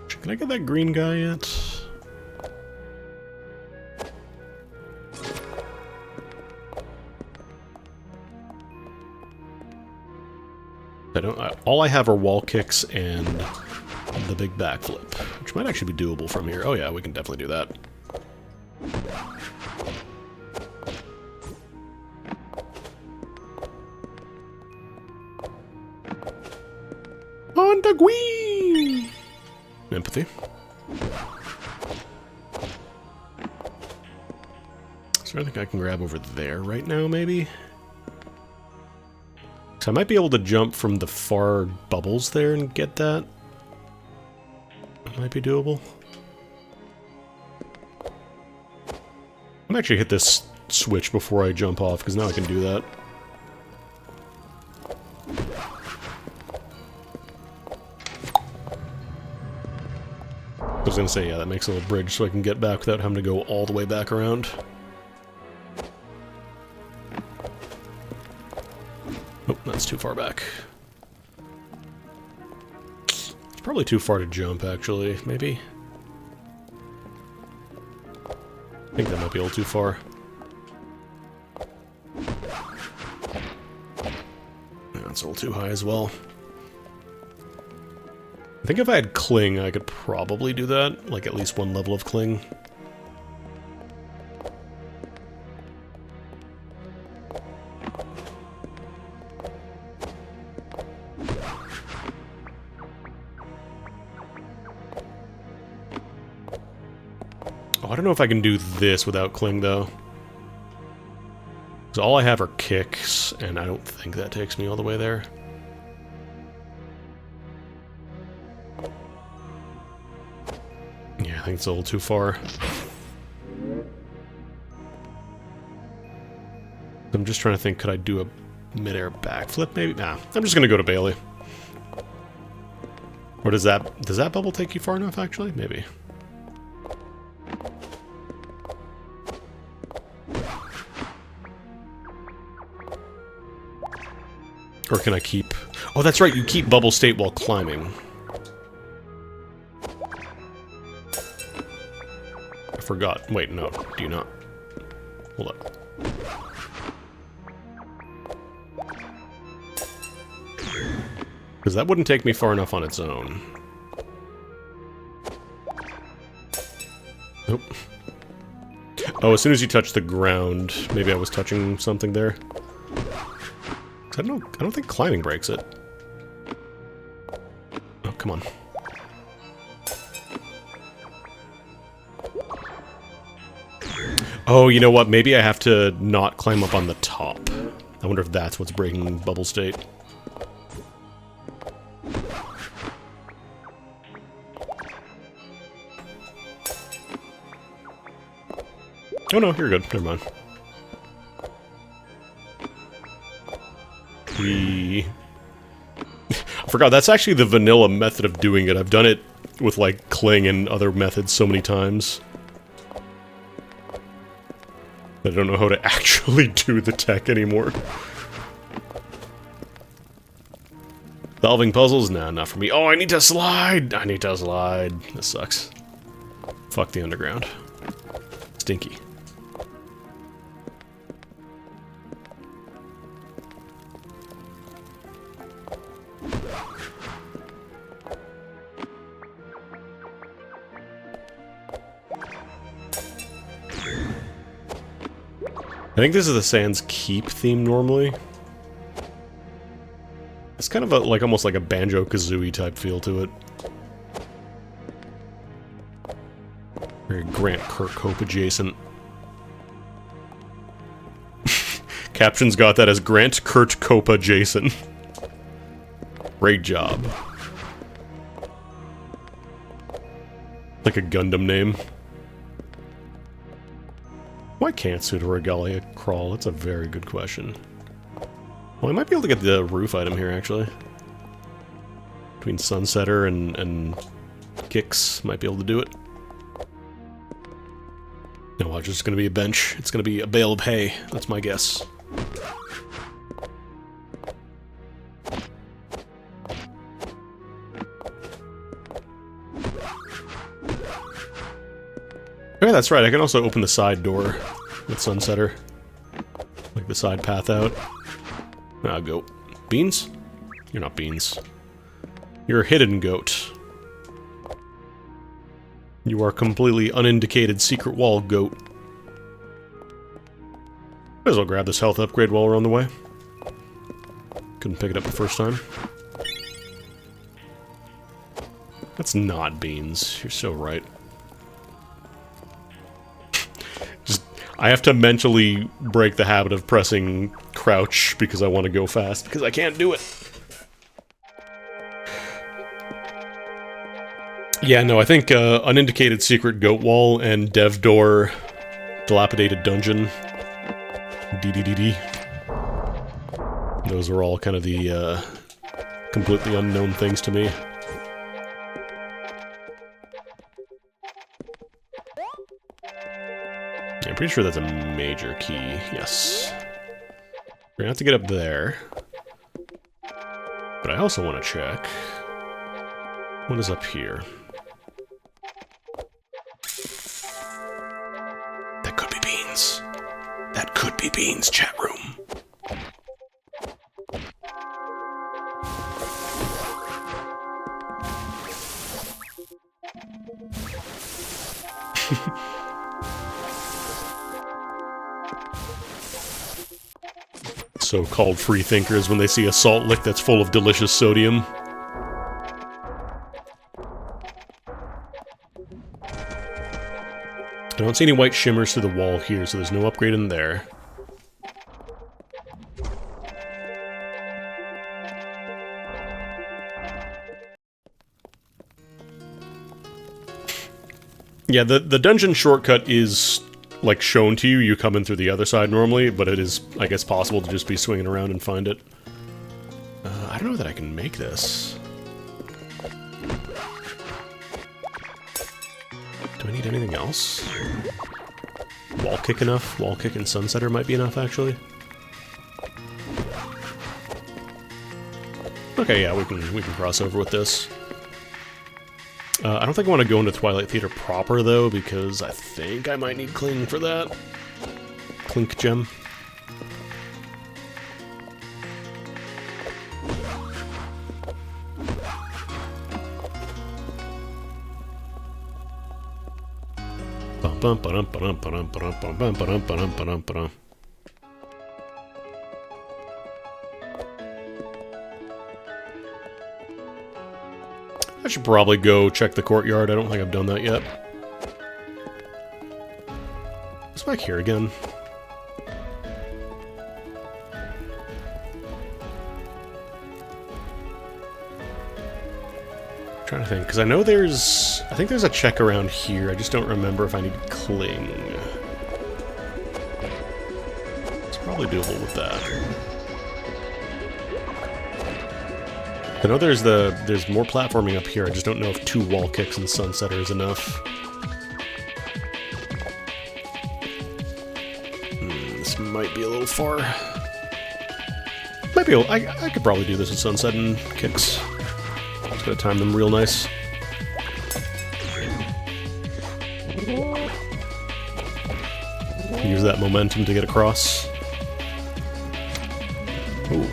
Can I get that green guy yet? I don't. All I have are wall kicks and the big backflip, which might actually be doable from here. Oh yeah, we can definitely do that. On the green! Empathy. Is there anything I can grab over there right now, maybe? So I might be able to jump from the far bubbles there and get that. That might be doable. I'm actually hit this switch before I jump off, because now I can do that. I was gonna say, yeah, that makes a little bridge so I can get back without having to go all the way back around. Oh, that's too far back. It's probably too far to jump, actually. Maybe? I think that might be a little too far. Yeah, that's a little too high as well. I think if I had Cling, I could probably do that. Like, at least one level of Cling. Oh, I don't know if I can do this without Cling, though. Because all I have are kicks, and I don't think that takes me all the way there. Yeah, I think it's a little too far. I'm just trying to think, could I do a mid-air backflip, maybe? Nah, I'm just gonna go to Bailey. Or does that bubble take you far enough, actually? Maybe. Or can I keep... Oh, that's right, you keep bubble state while climbing. I forgot. Wait, no, do you not? Hold up. Because that wouldn't take me far enough on its own. Nope. Oh, as soon as you touch the ground, maybe I was touching something there. I don't think climbing breaks it. Oh, come on. Oh, you know what? Maybe I have to not climb up on the top. I wonder if that's what's breaking bubble state. Oh no, you're good. Never mind. I forgot, that's actually the vanilla method of doing it. I've done it with, like, Cling and other methods so many times. I don't know how to actually do the tech anymore. Solving puzzles? Nah, not for me. Oh, I need to slide! I need to slide. This sucks. Fuck the underground. Stinky. I think this is the Sans Keep theme normally. It's kind of a, like, almost like a Banjo-Kazooie type feel to it. Very Grant Kirkhope adjacent. Captions got that as Grant Kurt Copa Jason. Great job. Like a Gundam name. Why can't Pseudoregalia crawl? That's a very good question. Well, I might be able to get the roof item here, actually. Between Sunsetter and Kicks, might be able to do it. No, watch, it's gonna be a bench. It's gonna be a bale of hay. That's my guess. Oh, yeah, that's right. I can also open the side door with Sunsetter. Like the side path out. Ah, goat. Beans? You're not beans. You're a hidden goat. You are completely unindicated secret wall goat. Might as well grab this health upgrade while we're on the way. Couldn't pick it up the first time. That's not beans. You're so right. I have to mentally break the habit of pressing crouch because I want to go fast, because I can't do it. Yeah, no, I think unindicated secret goat wall and dev door dilapidated dungeon DDDD. Those are all kind of the completely unknown things to me. I'm pretty sure that's a major key, yes. We're gonna have to get up there. But I also want to check what is up here. That could be beans. That could be beans, chat room. So-called free thinkers when they see a salt lick that's full of delicious sodium. I don't see any white shimmers through the wall here, so there's no upgrade in there. Yeah, the dungeon shortcut is like shown to you. You come in through the other side normally, but it is, I guess, possible to just be swinging around and find it. I don't know that I can make this. Do I need anything else? Wall kick enough? Wall kick and Sunsetter might be enough, actually. Okay, yeah, we can cross over with this. I don't think I want to go into Twilight Theater proper, though, because I think I might need Cling for that. Clink gem. I should probably go check the courtyard. I don't think I've done that yet. What's back here again? I'm trying to think, because I know there's... I think there's a check around here. I just don't remember if I need Cling. It's probably doable with that. I know there's more platforming up here. I just don't know if 2 wall kicks and Sunsetter is enough. This might be a little far. Might be able, I could probably do this with Sunset and kicks. Just gotta time them real nice. Use that momentum to get across. Ooh.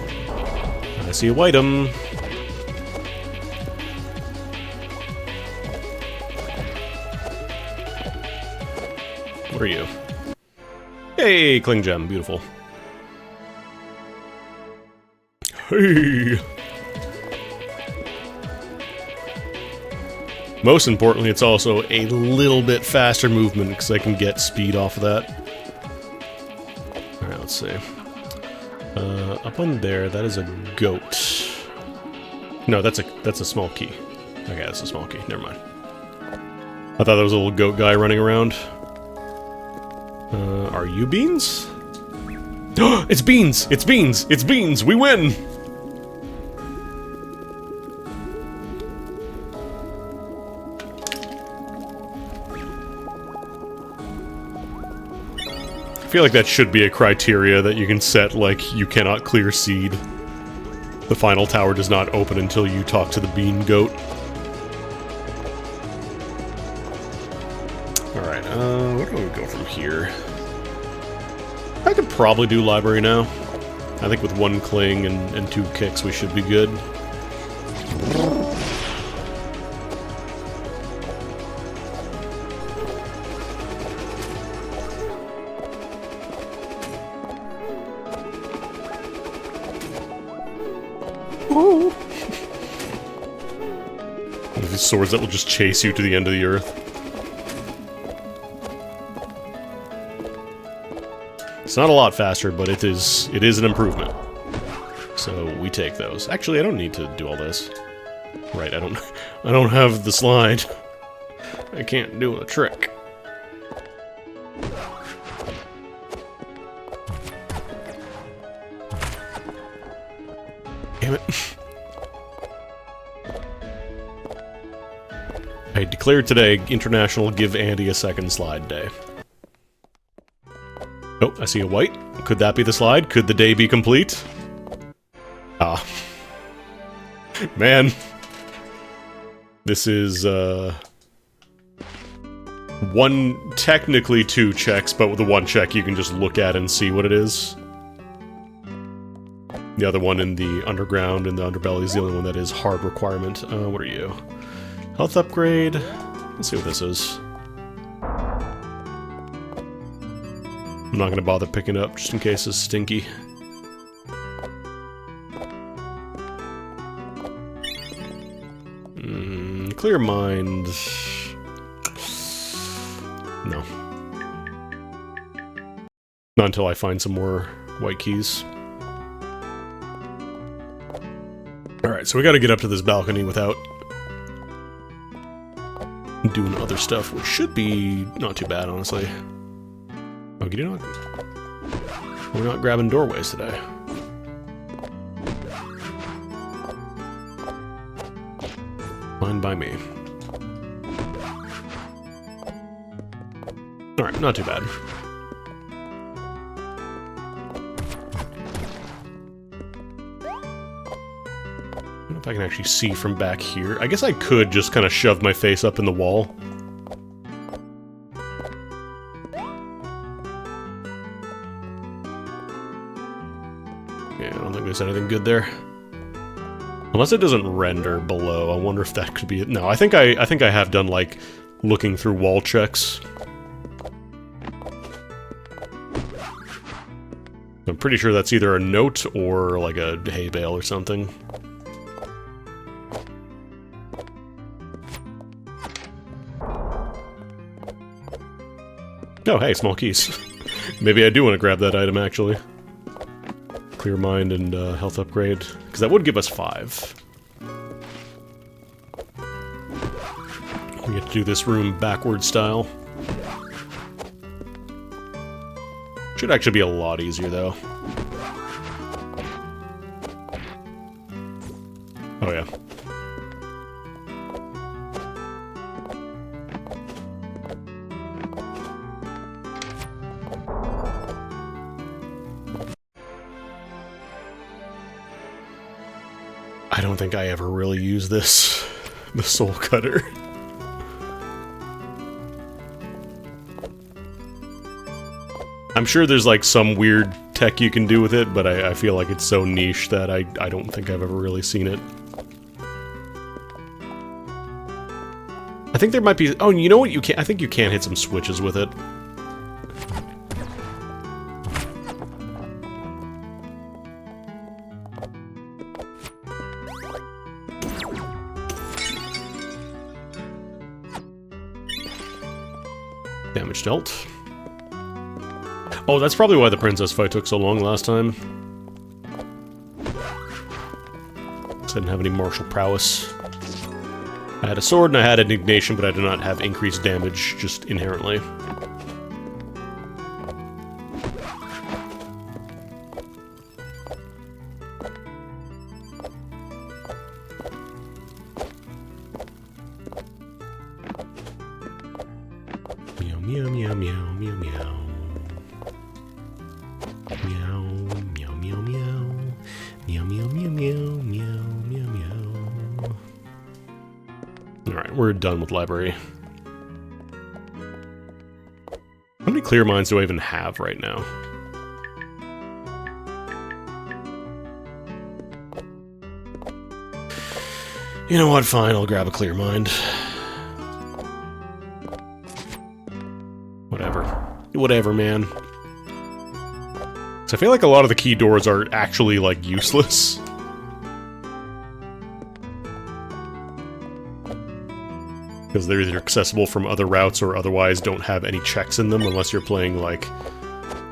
I see a whiteum. Where are you? Hey, Cling Gem, beautiful. Hey! Most importantly, it's also a little bit faster movement, because I can get speed off of that. Alright, let's see. Up on there, that is a goat. No, that's a small key. Okay, that's a small key. Never mind. I thought there was a little goat guy running around. Are you Beans? It's Beans! It's Beans! It's Beans! We win! I feel like that should be a criteria that you can set, like, you cannot clear seed. The final tower does not open until you talk to the bean goat. Alright, where do we go from here? I could probably do library now. I think with 1 cling and 2 kicks we should be good. These swords that will just chase you to the end of the earth. It's not a lot faster, but it is an improvement. So we take those. Actually, I don't need to do all this. Right, I don't have the slide. I can't do a trick. Damn it. I declared today International Give Andy a Second Slide Day. Oh, I see a white. Could that be the slide? Could the day be complete? Ah. Man. This is, technically 2 checks, but with the 1 check you can just look at and see what it is. The other one in the underground and the underbelly is the only one that is hard requirement. What are you? Health upgrade. Let's see what this is. I'm not gonna bother picking it up just in case it's stinky. Clear mind. No. Not until I find some more white keys. Alright, so we gotta get up to this balcony without doing other stuff, which should be not too bad, honestly. Oh, we're not grabbing doorways today. Fine by me. Alright, not too bad. I don't know if I can actually see from back here. I guess I could just kind of shove my face up in the wall. Yeah, I don't think there's anything good there. Unless it doesn't render below. I wonder if that could be it. No, I think I have done, like, looking through wall checks. I'm pretty sure that's either a note or, like, a hay bale or something. Oh, hey, small keys. Maybe I do want to grab that item, actually. Clear mind and health upgrade. Because that would give us 5. We get to do this room backward style. Should actually be a lot easier, though. Oh, yeah. I don't think I ever really use this, the soul cutter. I'm sure there's like some weird tech you can do with it, but I feel like it's so niche that I don't think I've ever really seen it. I think there might be... Oh, you know what? You can... I think you can hit some switches with it. Damage dealt. Oh, that's probably why the princess fight took so long last time. I didn't have any martial prowess. I had a sword and I had indignation, but I did not have increased damage just inherently. Meow, meow, meow, meow, meow, meow. Meow, meow, meow, meow. Meow, meow, meow, meow, meow, meow, meow. Alright, we're done with library. How many clear mines do I even have right now? You know what, fine, I'll grab a clear mind. Whatever, man. So I feel like a lot of the key doors are actually, like, useless. Because they're either accessible from other routes or otherwise don't have any checks in them unless you're playing, like,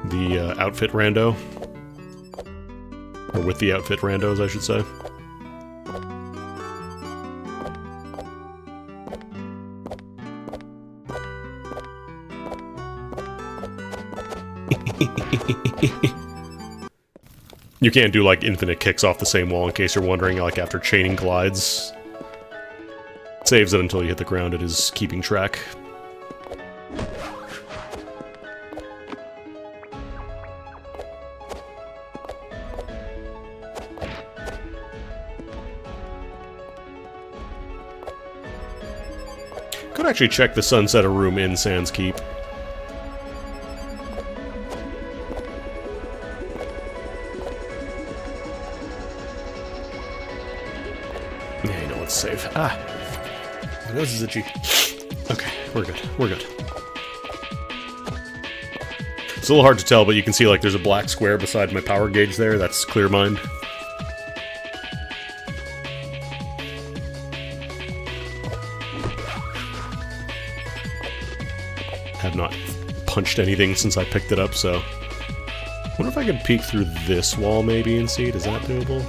the outfit rando. Or with the outfit randos, I should say. You can't do, like, infinite kicks off the same wall, in case you're wondering, like, after chaining glides. It saves it until you hit the ground, it is keeping track. Could actually check the Sunsetter room in Sans Keep. Save. Ah! My nose is itchy. Okay, we're good. We're good. It's a little hard to tell, but you can see, like, there's a black square beside my power gauge there. That's clear mind. Have not punched anything since I picked it up, so... I wonder if I could peek through this wall, maybe, and see it. Is that doable?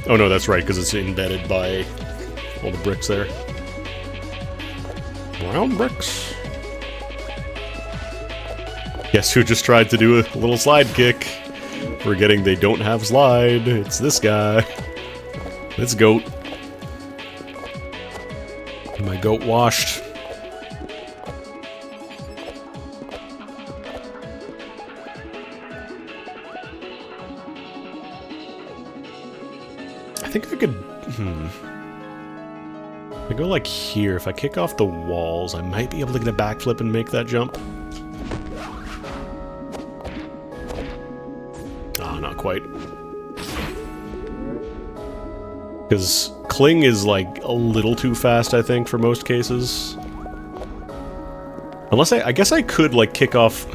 Oh, no, that's right, because it's embedded by... all the bricks there. Brown bricks. Guess who just tried to do a little slide kick? Forgetting they don't have slide. It's this guy. This goat. My goat washed. I think I could... If I go like here, if I kick off the walls, I might be able to get a backflip and make that jump. Ah, not quite. Because Cling is like a little too fast, I think, for most cases. Unless I guess I could like kick off,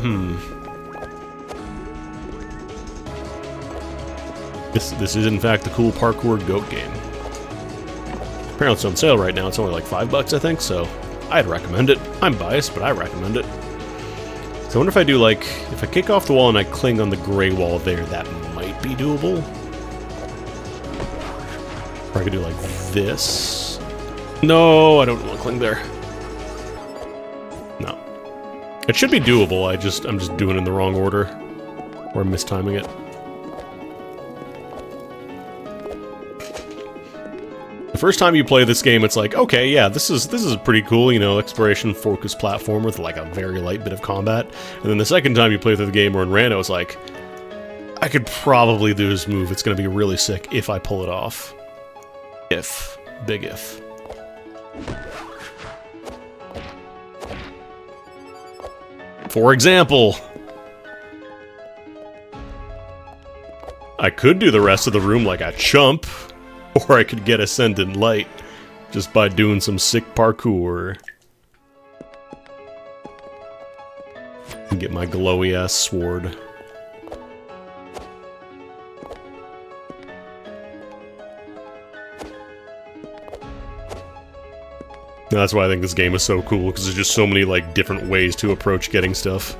This is in fact the cool parkour goat game. Apparently it's on sale right now, it's only like $5, I think, so I'd recommend it. I'm biased, but I recommend it. So I wonder if I do, like, if I kick off the wall and I cling on the gray wall there, that might be doable. Or I could do like this. No, I don't want to cling there. No. It should be doable, I'm just doing it in the wrong order. Or mistiming it. The first time you play this game, it's like, okay, yeah, this is pretty cool, you know, exploration focused platformer with like a very light bit of combat. And then the second time you play through the game or in rando, it's like, I could probably do this move. It's gonna be really sick if I pull it off. If. Big if. For example, I could do the rest of the room like a chump. Or I could get Ascendant Light just by doing some sick parkour. And get my glowy ass sword. That's why I think this game is so cool, because there's just so many like different ways to approach getting stuff.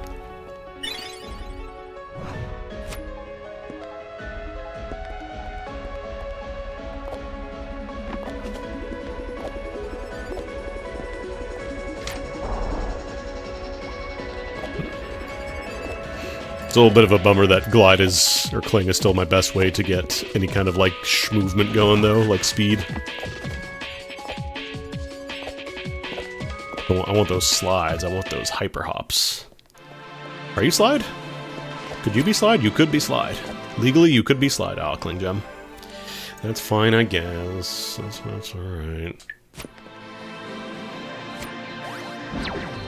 It's a little bit of a bummer that glide is, or cling is still my best way to get any kind of like movement going though, like speed. I want those slides, I want those hyper hops. Are you slide? Could you be slide? You could be slide. Legally, you could be slide. Oh, cling gem. That's fine, I guess. That's alright.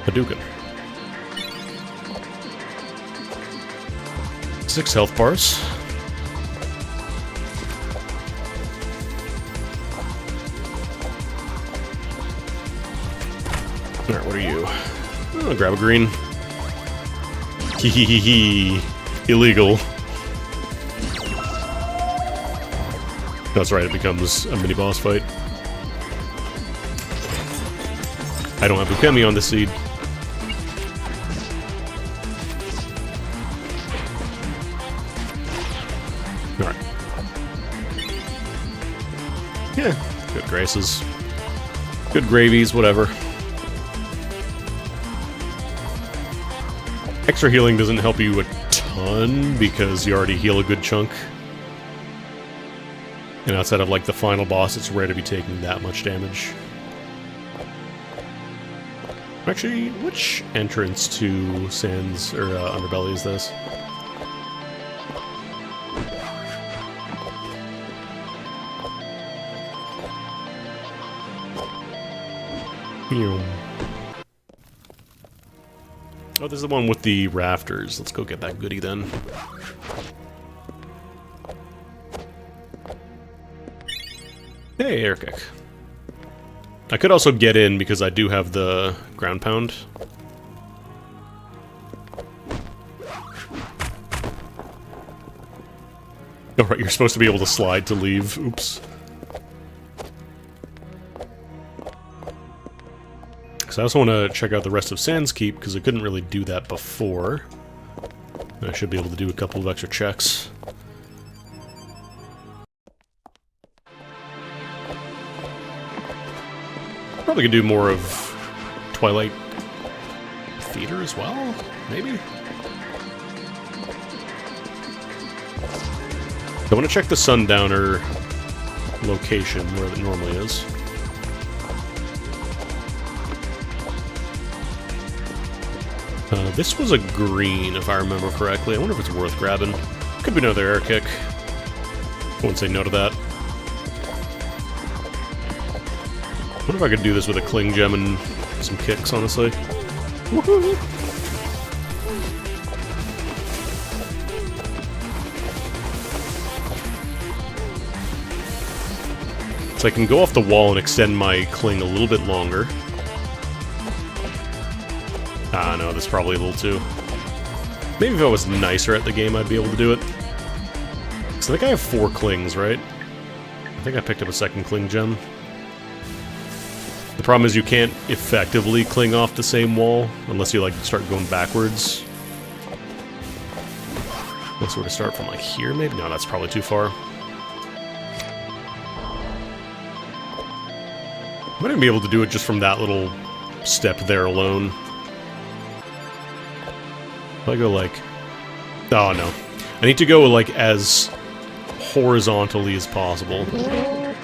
Hadouken. 6 health bars. Alright, what are you? Oh, grab a green. Hehehehe. Illegal. That's right, it becomes a mini-boss fight. I don't have Ukemi on the seed. Alright. Yeah, good graces. Good gravies, whatever. Extra healing doesn't help you a ton, because you already heal a good chunk. And outside of, like, the final boss, it's rare to be taking that much damage. Actually, which entrance to Sans, or Underbelly is this? Oh, this is the one with the rafters. Let's go get that goodie then. Hey, air kick. I could also get in because I do have the ground pound. Oh, right, you're supposed to be able to slide to leave. Oops. So I also want to check out the rest of Sans Keep, because I couldn't really do that before. I should be able to do a couple of extra checks. Probably could do more of Twilight Theater as well, maybe? I want to check the Sundowner location, where it normally is. This was a green, if I remember correctly. I wonder if it's worth grabbing. Could be another air kick. I wouldn't say no to that. I wonder if I could do this with a cling gem and some kicks, honestly. Woohoo! So I can go off the wall and extend my cling a little bit longer. Ah, no, that's probably a little too... Maybe if I was nicer at the game, I'd be able to do it. So I think I have 4 clings, right? I think I picked up a second cling gem. The problem is you can't effectively cling off the same wall unless you, like, start going backwards. Let's sort of start from, like, here, maybe? No, that's probably too far. I might even be able to do it just from that little step there alone. If I go like... Oh, no. I need to go, like, as horizontally as possible. I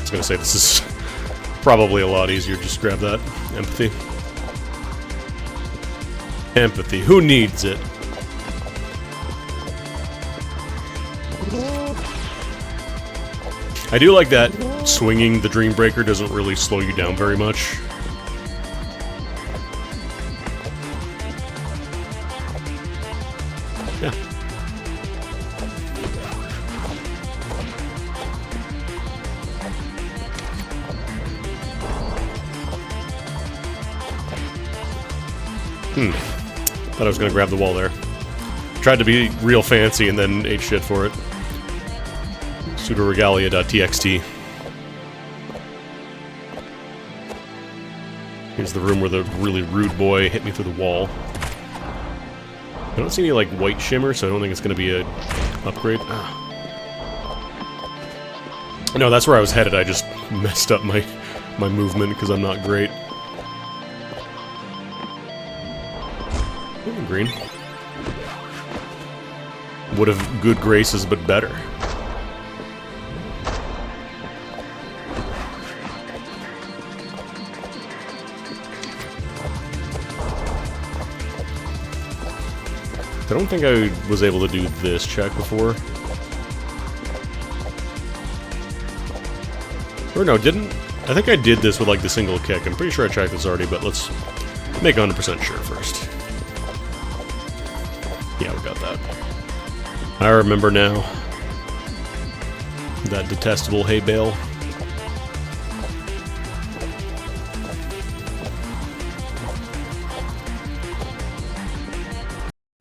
was gonna say, this is probably a lot easier. Just grab that. Empathy. Empathy. Who needs it? I do like that swinging the Dream Breaker doesn't really slow you down very much. Yeah. Thought I was gonna grab the wall there. Tried to be real fancy and then ate shit for it. Pseudoregalia.txt. Here's the room where the really rude boy hit me through the wall. I don't see any, like, white shimmer, so I don't think it's gonna be a upgrade. No, that's where I was headed. I just messed up my movement because I'm not great. green. Would have good graces, but better. I don't think I was able to do this check before. Or no, didn't? I think I did this with like the single kick. I'm pretty sure I checked this already, but let's make 100% sure first. Yeah, we got that. I remember now. That detestable hay bale.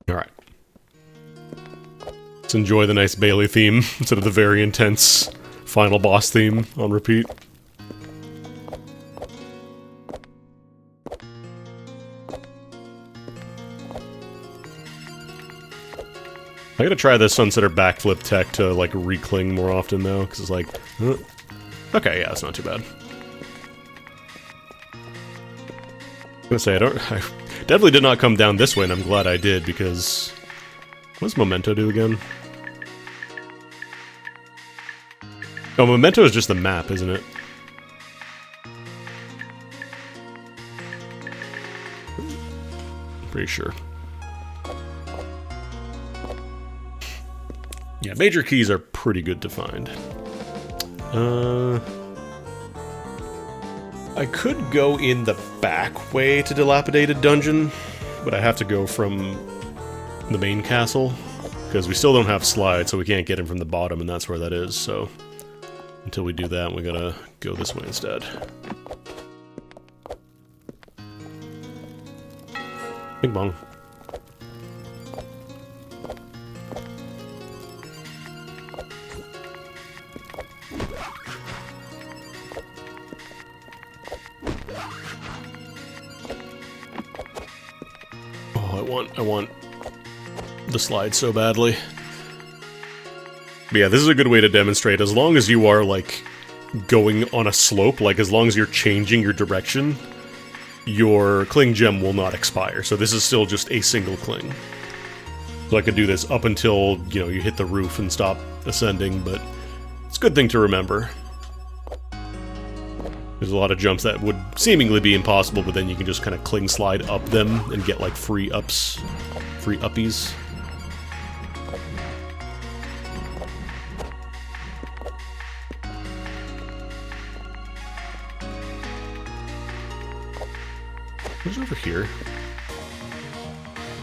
Alright. Let's enjoy the nice Bailey theme instead of the very intense final boss theme on repeat. I gotta try this Sunsetter backflip tech to, like, recling more often, though, because it's like... Okay, yeah, that's not too bad. I'm gonna say, I definitely did not come down this way, and I'm glad I did, because... What does Memento do again? Oh, Memento is just the map, isn't it? Pretty sure. Yeah, major keys are pretty good to find. I could go in the back way to Dilapidated Dungeon, but I have to go from the main castle, because we still don't have Slide, so we can't get him from the bottom, and that's where that is, so... Until we do that, we gotta go this way instead. Bing bong. I want the slide so badly. But yeah, this is a good way to demonstrate. As long as you are, like, going on a slope, like, as long as you're changing your direction, your Cling Gem will not expire. So this is still just a single Cling. So I could do this up until, you know, you hit the roof and stop ascending, but it's a good thing to remember. There's a lot of jumps that would seemingly be impossible, but then you can just kind of Cling Slide up them and get, like, free ups, free uppies. What's over here?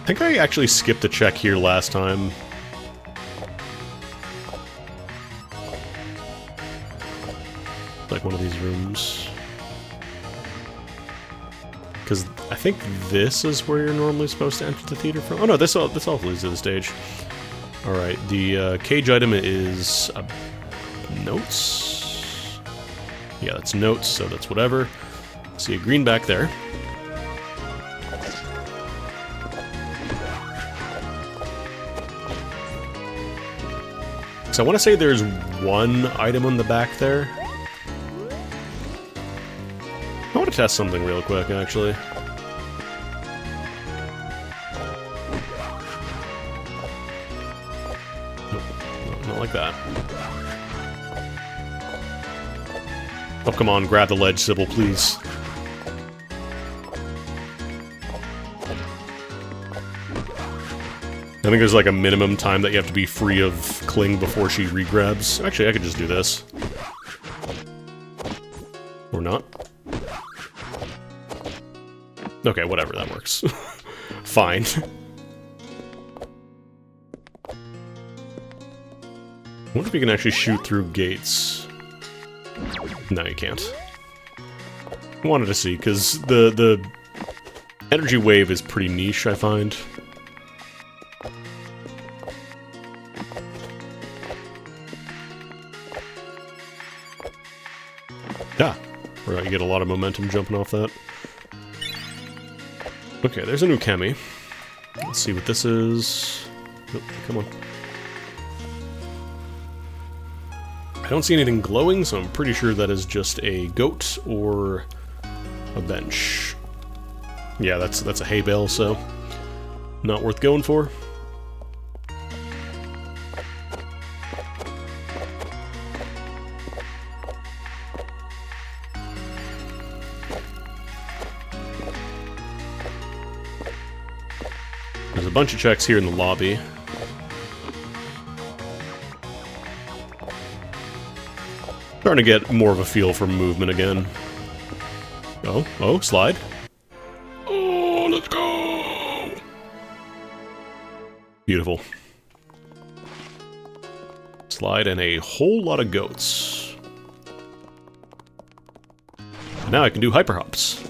I think I actually skipped a check here last time. Like one of these rooms. Because I think this is where you're normally supposed to enter the theater from. Oh no, this all leads to the stage. Alright, the cage item is notes? Yeah, that's notes, so that's whatever. See a green back there. So I want to say there's one item on the back there. I want to test something real quick, actually. Nope, not like that. Oh, come on, grab the ledge, Sybil, please. I think there's like a minimum time that you have to be free of Cling before she regrabs. Actually, I could just do this. Or not. Okay, whatever, that works. Fine. I wonder if you can actually shoot through gates. No, you can't. I wanted to see, because the energy wave is pretty niche, I find. Yeah, where you get a lot of momentum jumping off that. Okay, there's a new Chemi. Let's see what this is. Oh, come on. I don't see anything glowing, so I'm pretty sure that is just a goat or a bench. Yeah, that's a hay bale, so Not worth going for. There's a bunch of checks here in the lobby. Starting to get more of a feel for movement again. Oh, slide. Oh, let's go! Beautiful. Slide and a whole lot of goats. And now I can do hyper hops.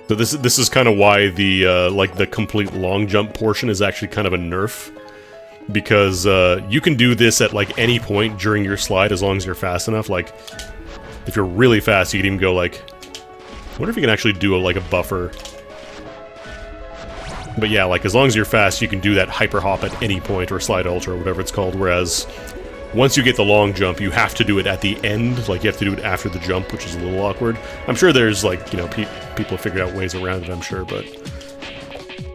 So this is kind of why the like the complete long jump portion is actually kind of a nerf, because you can do this at like any point during your slide as long as you're fast enough. Like if you're really fast, you can even go like, I wonder if you can actually do like a buffer. But yeah, like as long as you're fast, you can do that hyper hop at any point, or slide ultra, or whatever it's called. Whereas once you get the long jump, you have to do it at the end. Like, you have to do it after the jump, which is a little awkward. I'm sure there's, like, you know, people have figured out ways around it, I'm sure, but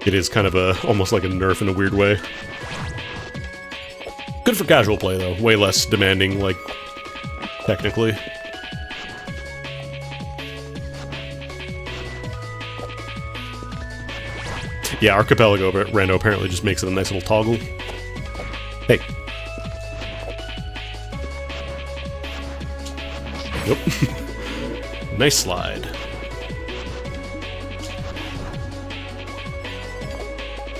it is kind of almost like a nerf in a weird way. Good for casual play, though. Way less demanding, like, technically. Yeah, Archipelago Rando apparently just makes it a nice little toggle. Hey. Yep. Nice slide.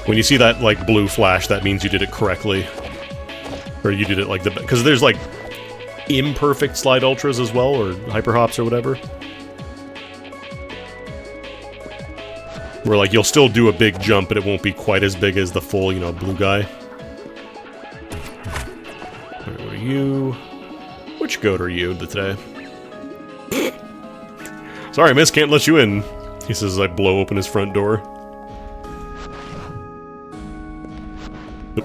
When you see that, like, blue flash, that means you did it correctly. Or you did it like the... Because there's, like, imperfect slide ultras as well, or hyper hops or whatever. Where, like, you'll still do a big jump, but it won't be quite as big as the full, you know, blue guy. Alright, what are you? Which goat are you today? Sorry, miss, can't let you in. He says as I blow open his front door. Oop.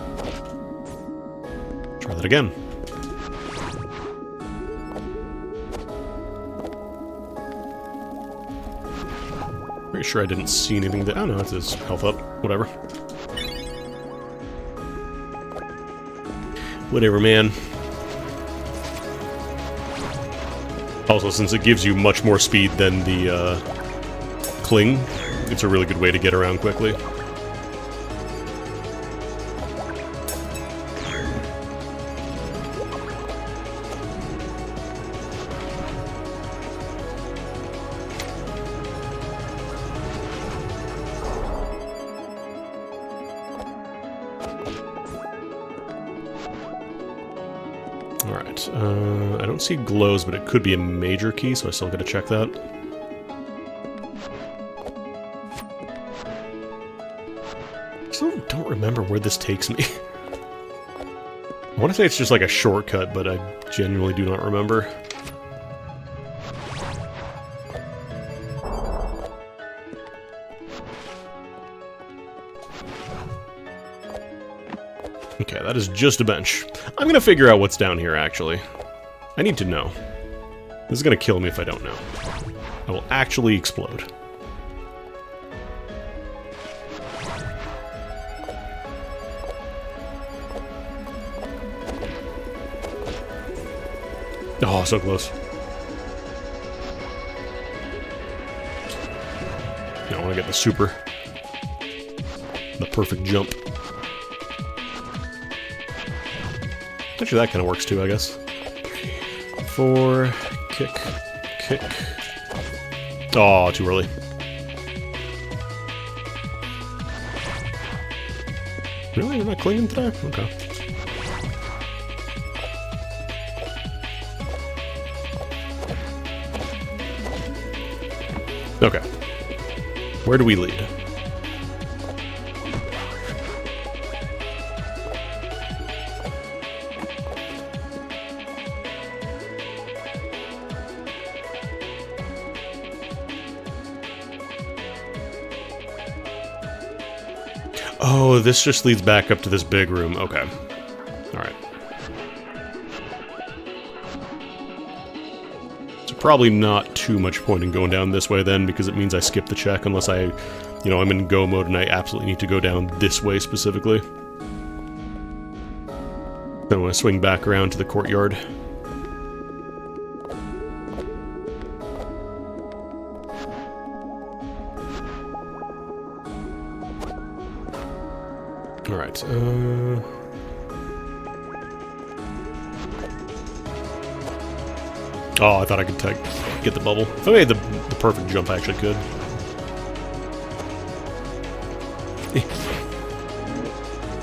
Try that again. Pretty sure I didn't see anything that... Oh no, that's his health up. Whatever. Whatever, man. Also, since it gives you much more speed than the cling, it's a really good way to get around quickly. Alright, I don't see glows, but it could be a major key, so I still gotta check that. I still don't remember where this takes me. I want to say it's just like a shortcut, but I genuinely do not remember. Okay, that is just a bench. I'm gonna figure out what's down here, actually. I need to know. This is gonna kill me if I don't know. I will actually explode. Oh, so close. I want to get the super. The perfect jump. Actually, that kind of works too, I guess. 4, kick, kick. Oh, too early. Really? You're not clinging today? Okay. Okay. Where do we lead? Oh, this just leads back up to this big room. Okay. Alright. Probably not too much point in going down this way then, because it means I skip the check unless I, you know, I'm in go mode and I absolutely need to go down this way specifically. Then I'm going to swing back around to the courtyard. Alright, oh, I thought I could get the bubble. If I made the perfect jump, I actually could.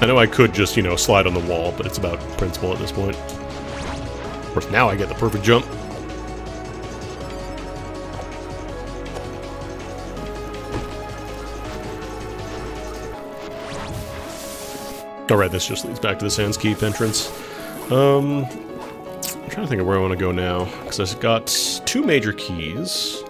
I know I could just, you know, slide on the wall, but it's about principle at this point. Of course, now I get the perfect jump. Alright, this just leads back to the Sands Keep entrance. I'm trying to think of where I want to go now, because I've got 2 major keys.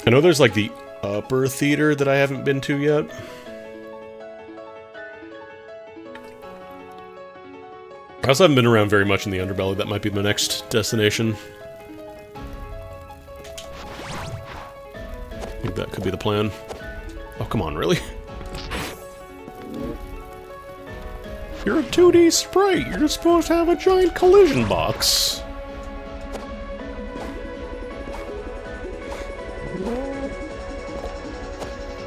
I know there's like the upper theater that I haven't been to yet. I also haven't been around very much in the Underbelly. That might be my next destination. I think that could be the plan. Oh, come on, really? You're a 2D sprite! You're supposed to have a giant collision box!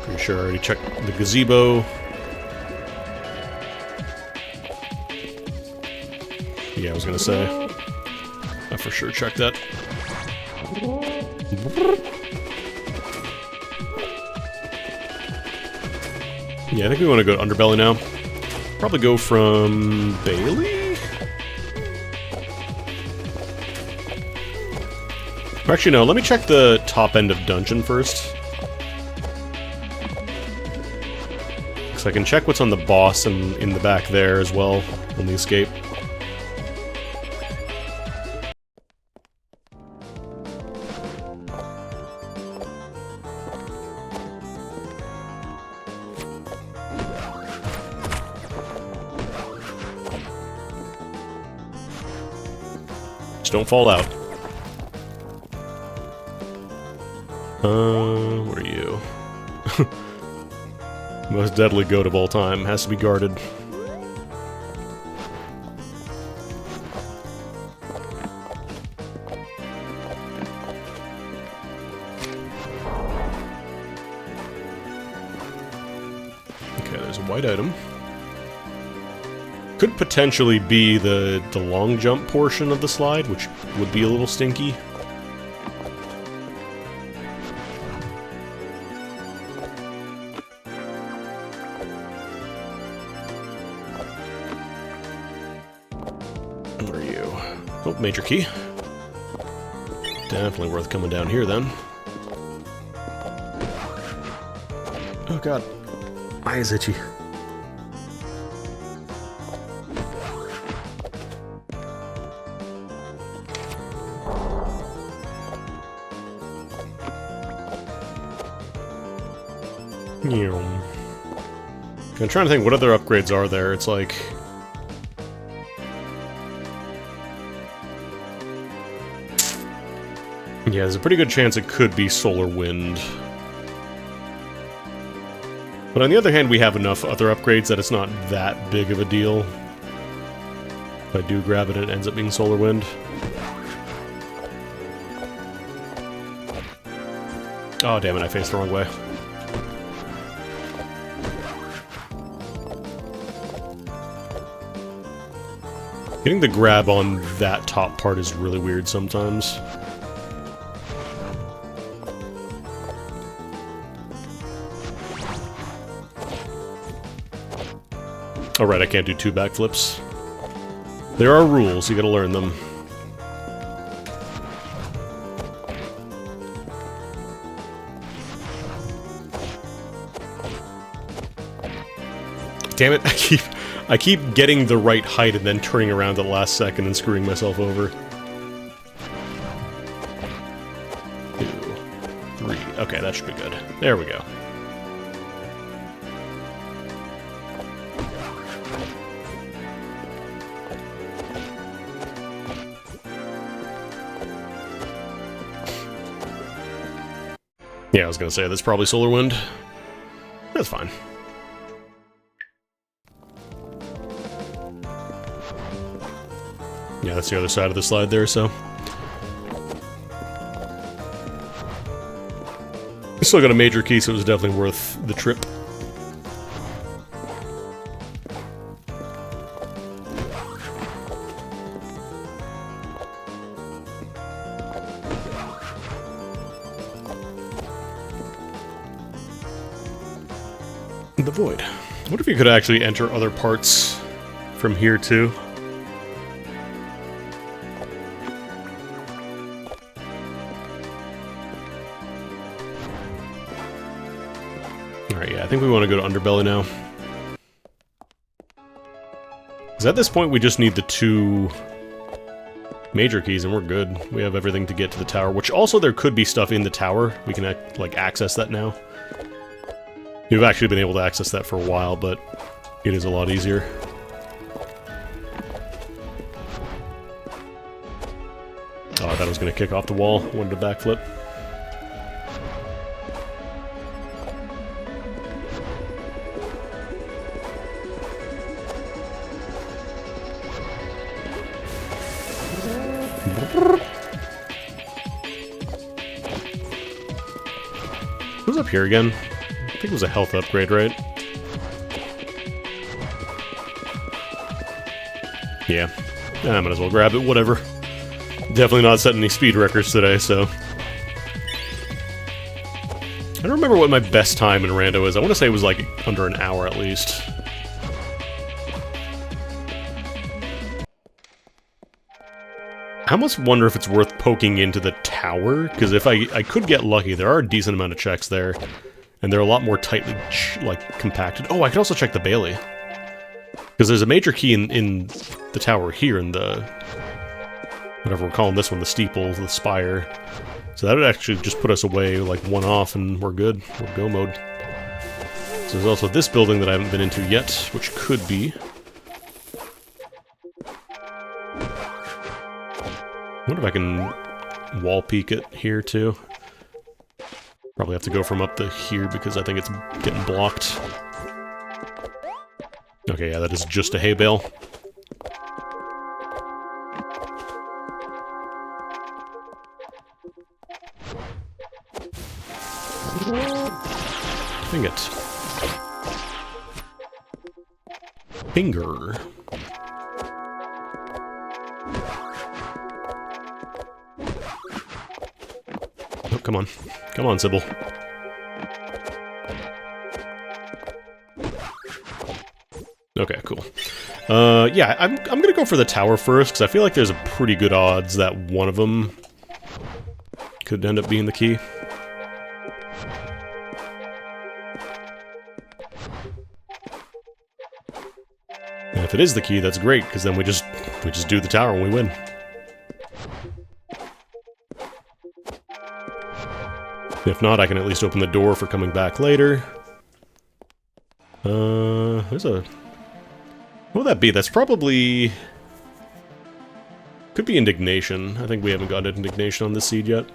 Pretty sure I already checked the gazebo. Yeah, I was gonna say. I for sure checked that. Yeah, I think we want to go to Underbelly now. Probably go from Bailey? Actually, no, let me check the top end of dungeon first. Because I can check what's on the boss and in the back there as well on the escape. Just don't fall out. Where are you? Most deadly goat of all time. Has to be guarded. Okay, there's a white item. Could potentially be the long jump portion of the slide, which would be a little stinky. Where are you? Oh, major key. Definitely worth coming down here then. Oh god. My eye is itchy. I'm trying to think what other upgrades are there. It's like... yeah, there's a pretty good chance it could be Solar Wind. But on the other hand, we have enough other upgrades that it's not that big of a deal. If I do grab it, it ends up being Solar Wind. Oh, damn it, I faced the wrong way. Getting the grab on that top part is really weird sometimes. Alright, I can't do 2 backflips. There are rules, you gotta learn them. Damn it, I keep getting the right height and then turning around at the last second and screwing myself over. 2, 3. 3. Okay, that should be good. There we go. Yeah, I was gonna say, that's probably Solar Wind. That's fine. Yeah, that's the other side of the slide there, so... We still got a major key, so it was definitely worth the trip. The void. What if you could actually enter other parts from here too? Alright, yeah, I think we want to go to Underbelly now. Because at this point we just need the 2 major keys and we're good. We have everything to get to the tower, which also there could be stuff in the tower. We can, like, access that now. We've actually been able to access that for a while, but it is a lot easier. Oh, I thought I was going to kick off the wall. Wanted to backflip. Who's up here again? I think it was a health upgrade, right? Yeah. I might as well grab it, whatever. Definitely not setting any speed records today, so... I don't remember what my best time in Rando is. I want to say it was like under an hour at least. I almost wonder if it's worth poking into the tower, because if I could get lucky, there are a decent amount of checks there. And they're a lot more tightly, like, compacted. Oh, I could also check the Bailey. Because there's a major key in the tower here, in the... whatever we're calling this one, the steeple, the spire. So that would actually just put us away, like, one off, and we're good. We're go mode. So there's also this building that I haven't been into yet, which could be... I wonder if I can wall peek it here, too. Probably have to go from up to here because I think it's getting blocked. Okay, yeah, that is just a hay bale. Dang it. Finger. Oh, come on. Come on, Sybil. Okay, cool. Yeah, I'm gonna go for the tower first, because I feel like there's a pretty good odds that one of them could end up being the key. And if it is the key, that's great, because then we just do the tower and we win. If not, I can at least open the door for coming back later. There's a... What would that be? That's probably... Could be Indignation. I think we haven't gotten Indignation on this seed yet.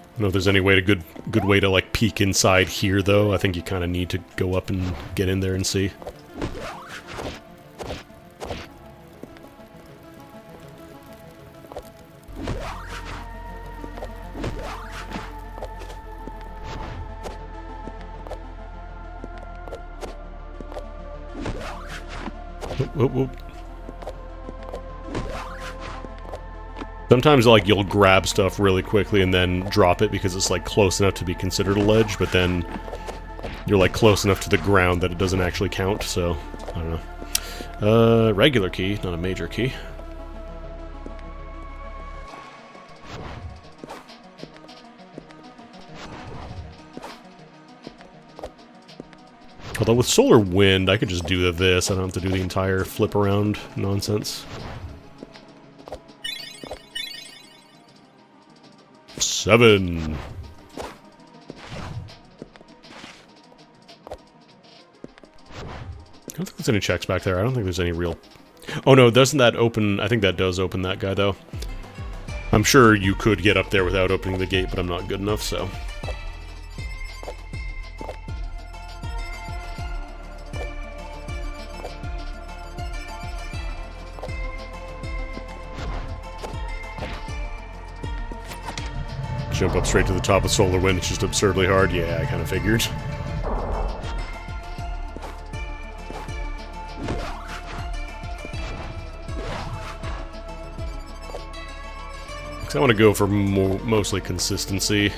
I don't know if there's any way good way to, like, peek inside here, though. I think you kind of need to go up and get in there and see. Whoop, whoop. Sometimes, like, you'll grab stuff really quickly and then drop it because it's, like, close enough to be considered a ledge, but then you're, like, close enough to the ground that it doesn't actually count, so, I don't know. Regular key, not a major key. Although with Solar Wind, I could just do this. I don't have to do the entire flip around nonsense. 7. I don't think there's any checks back there. I don't think there's any real... Oh no, doesn't that open... I think that does open that guy, though. I'm sure you could get up there without opening the gate, but I'm not good enough, so... Jump up straight to the top of Solar Wind, it's just absurdly hard. Yeah, I kind of figured. I want to go for mostly consistency.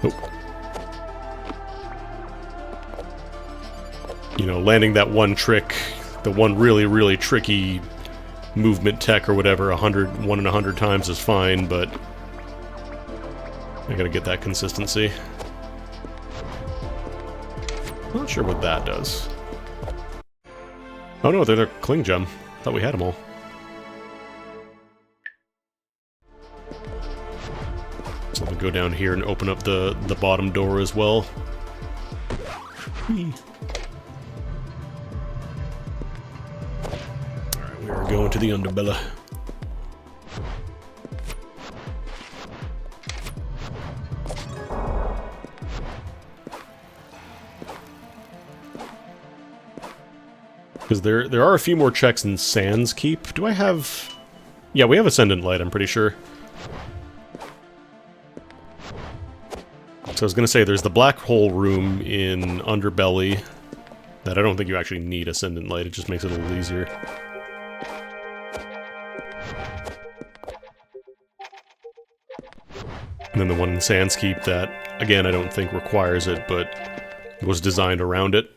Oh. You know, landing that one trick, the one really, really tricky movement tech or whatever, 1 in 100 times is fine, but I gotta get that consistency. Not sure what that does. Oh no, they're Kling Gem. Thought we had them all. So we'll go down here and open up the bottom door as well. Alright, we are going to the underbelly. Because there are a few more checks in Sans Keep. Do I have... Yeah, we have Ascendant Light, I'm pretty sure. So I was going to say, there's the Black Hole room in Underbelly that I don't think you actually need Ascendant Light, it just makes it a little easier. And then the one in Sans Keep that, again, I don't think requires it, but was designed around it.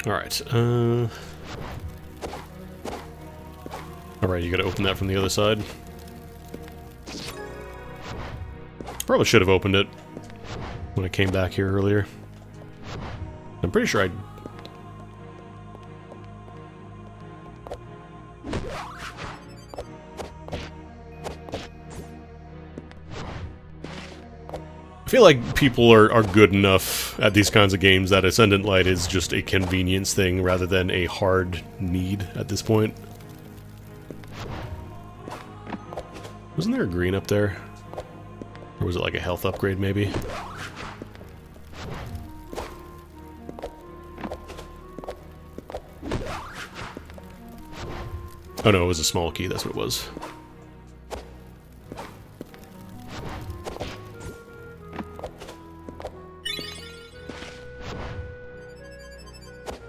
Alright, Alright, you gotta open that from the other side. Probably should have opened it when I came back here earlier. I'm pretty sure I... I feel like people are good enough at these kinds of games that Ascendant Light is just a convenience thing rather than a hard need at this point. Wasn't there a green up there? Or was it like a health upgrade, maybe? Oh no, it was a small key, that's what it was.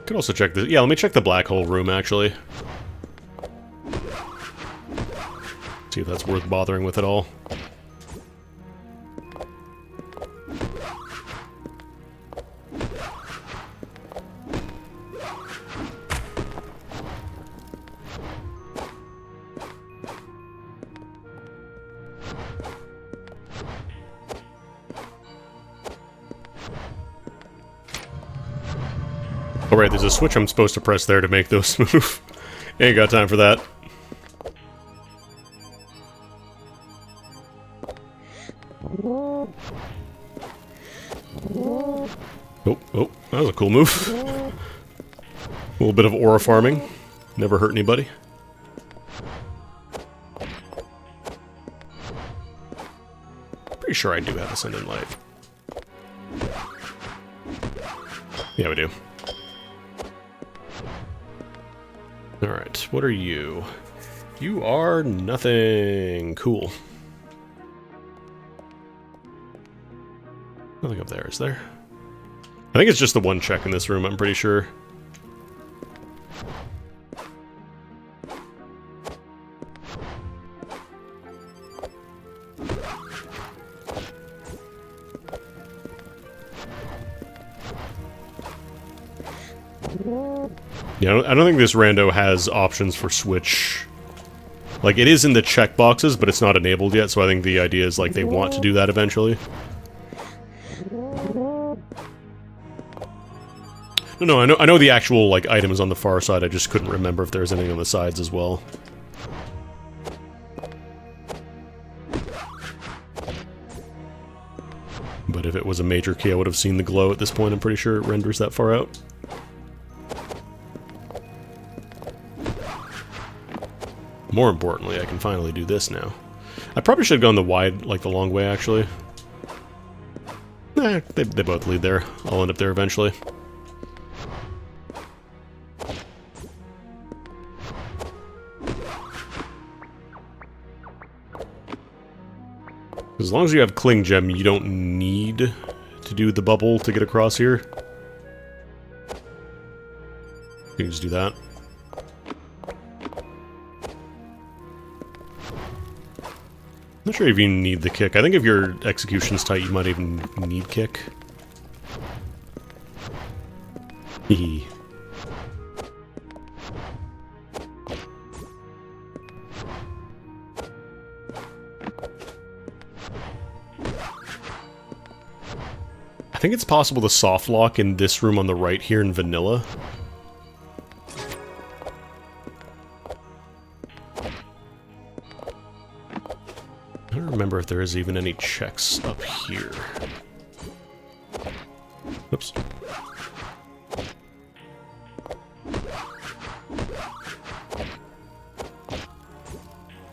Could also check the... Yeah, let me check the Black Hole room, actually. See if that's worth bothering with at all. Alright, there's a switch I'm supposed to press there to make those move. Ain't got time for that. Oh, oh, that was a cool move. A little bit of aura farming. Never hurt anybody. Pretty sure I do have Ascendant Light. Yeah, we do. Alright, what are you? You are nothing. Cool. Nothing up there, is there? I think it's just the one check in this room, I'm pretty sure. Yeah, I don't think this rando has options for switch, Like, it is in the checkboxes, but it's not enabled yet, so I think the idea is, like, they want to do that eventually. No, I know the actual, like, item is on the far side, I just couldn't remember if there was anything on the sides as well. But if it was a major key, I would have seen the glow at this point. I'm pretty sure it renders that far out. More importantly, I can finally do this now. I probably should have gone the wide, like the long way, actually. Nah, they both lead there. I'll end up there eventually. As long as you have Cling Gem, you don't need to do the bubble to get across here. You can just do that. Not sure if you need the kick. I think if your execution's tight, you might even need kick. Hehe. I think it's possible to soft lock in this room on the right here in vanilla. I don't remember if there is even any checks up here. Oops.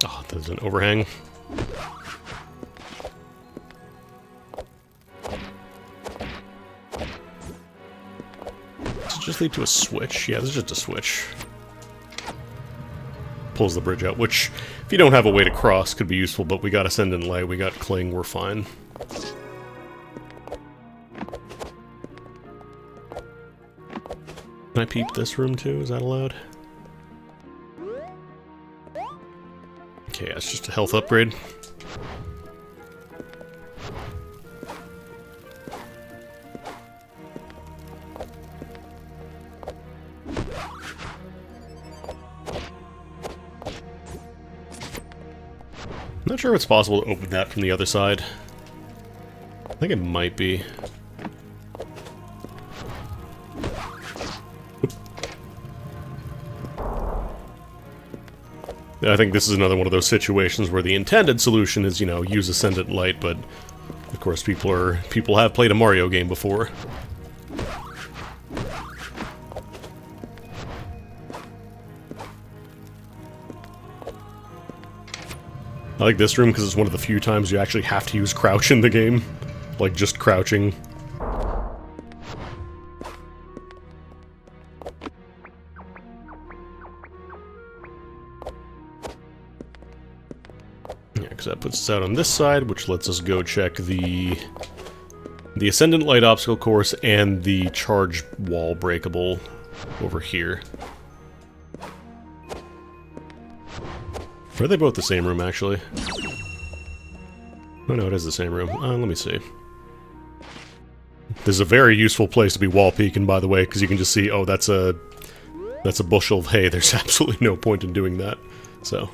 Oh, there's an overhang. Does it just lead to a switch? Yeah, this is just a switch. Pulls the bridge out, which, if you don't have a way to cross, could be useful, but we got Ascendant Light, we got Cling, we're fine. Can I peep this room too? Is that allowed? Okay, yeah, it's just a health upgrade. Not sure if it's possible to open that from the other side. I think it might be. I think this is another one of those situations where the intended solution is, you know, use Ascendant Light, but of course people have played a Mario game before. I like this room because it's one of the few times you actually have to use crouch in the game. Like, just crouching. Yeah, because that puts us out on this side, which lets us go check the Ascendant Light obstacle course and the charge wall breakable over here. Are they both the same room, actually? Oh no, it is the same room. Let me see. This is a very useful place to be wall peeking, by the way, because you can just see, oh, that's a bushel of hay. There's absolutely no point in doing that. So.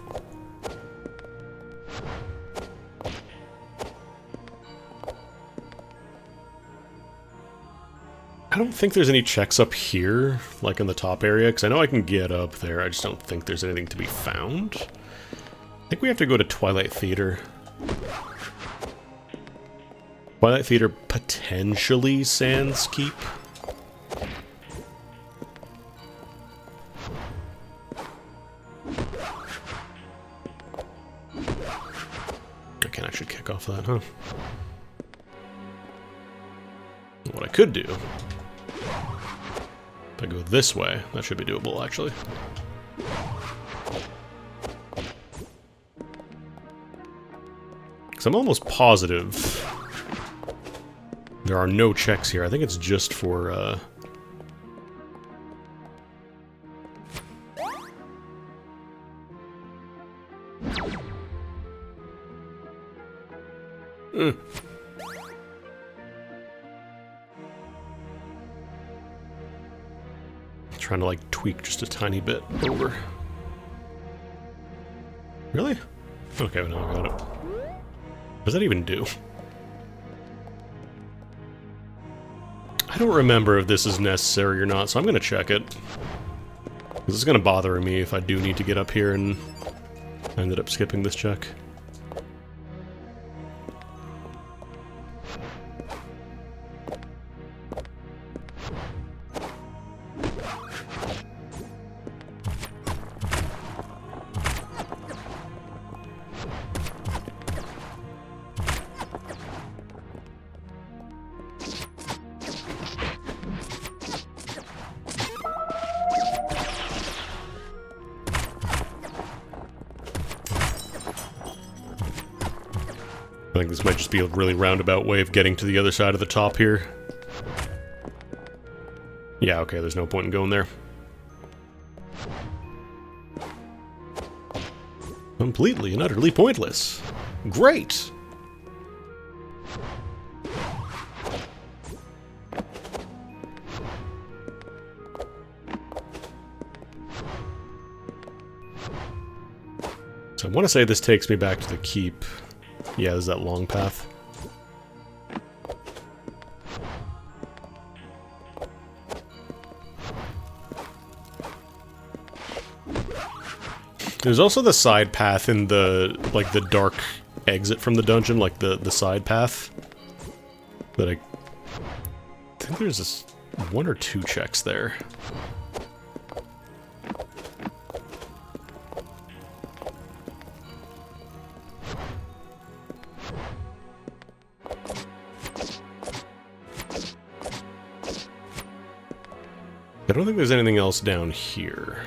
I don't think there's any checks up here, like in the top area, because I know I can get up there. I just don't think there's anything to be found. I think we have to go to Twilight Theater. Twilight Theater, potentially Sans Keep. I can actually kick off that, huh? What I could do, if I go this way, that should be doable, actually. Because I'm almost positive there are no checks here. I think it's just for, Trying to, like, tweak just a tiny bit over. Really? Okay, now I got it. What does that even do? I don't remember if this is necessary or not, so I'm gonna check it. This is gonna bother me if I do need to get up here and I ended up skipping this check. I think this might just be a really roundabout way of getting to the other side of the top here. Yeah, okay, there's no point in going there. Completely and utterly pointless. Great! So I want to say this takes me back to the keep. Yeah, there's that long path. There's also the side path in the, like, the dark exit from the dungeon, like the side path. That I think there's this 1 or 2 checks there. I don't think there's anything else down here.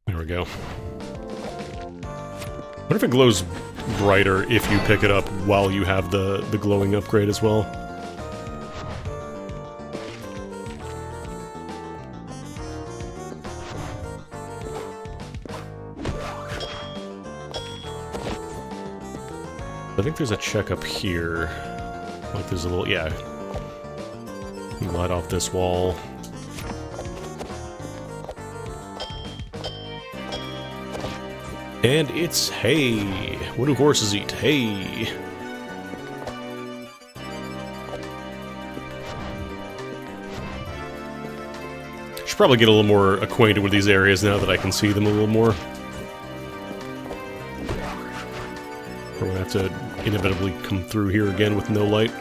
There we go. What if it glows brighter if you pick it up while you have the glowing upgrade as well? I think there's a check up here. Like there's a little, yeah. You light off this wall. And it's hay. What do horses eat? Hay. Should probably get a little more acquainted with these areas now that I can see them a little more. We're gonna have to inevitably come through here again with no light.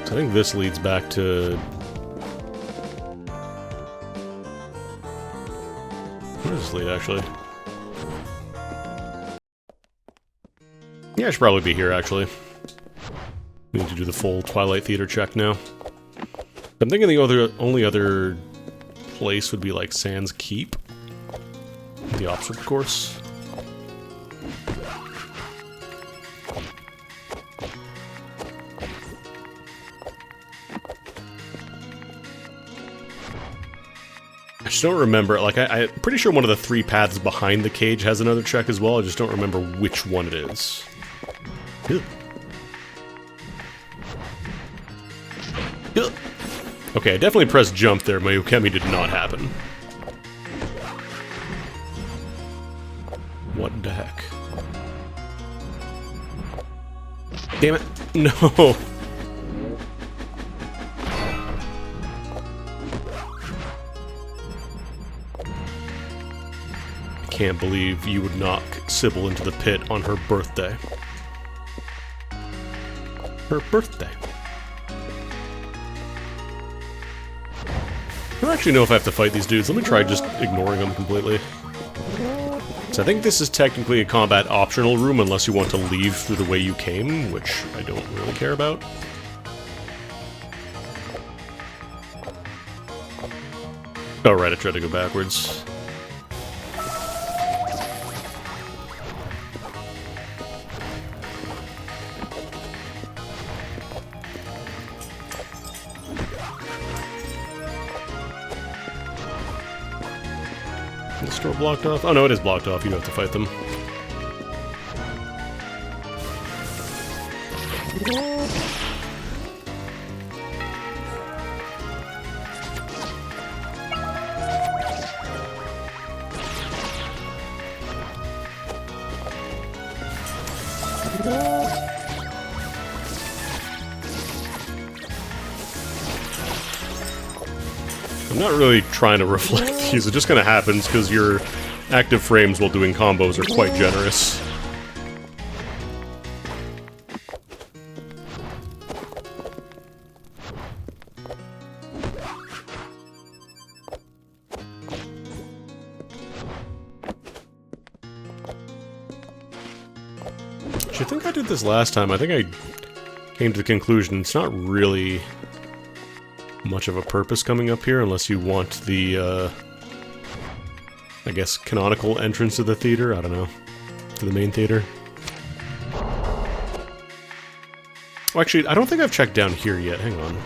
So I think this leads back to... Where does this lead, actually? Yeah, I should probably be here, actually. We need to do the full Twilight Theater check now. I'm thinking the only other place would be, like, Sans Keep. The opposite, of course. I just don't remember, like, I'm pretty sure one of the 3 paths behind the cage has another check as well, I just don't remember which one it is. Ugh. Ugh. Okay, I definitely pressed jump there, my Ukemi did not happen. What the heck? Damn it, no! Can't believe you would knock Sybil into the pit on her birthday. Her birthday. I don't actually know if I have to fight these dudes. Let me try just ignoring them completely. So I think this is technically a combat optional room unless you want to leave through the way you came, which I don't really care about. Oh right, I tried to go backwards. this door blocked off? Oh no, it is blocked off. You don't have to fight them. I'm not really trying to reflect these, it just kind of happens because your active frames while doing combos are quite generous. I think I did this last time. I think I came to the conclusion it's not really much of a purpose coming up here unless you want the, I guess, canonical entrance to the theater? I don't know. To the main theater? Well, actually, I don't think I've checked down here yet. Hang on.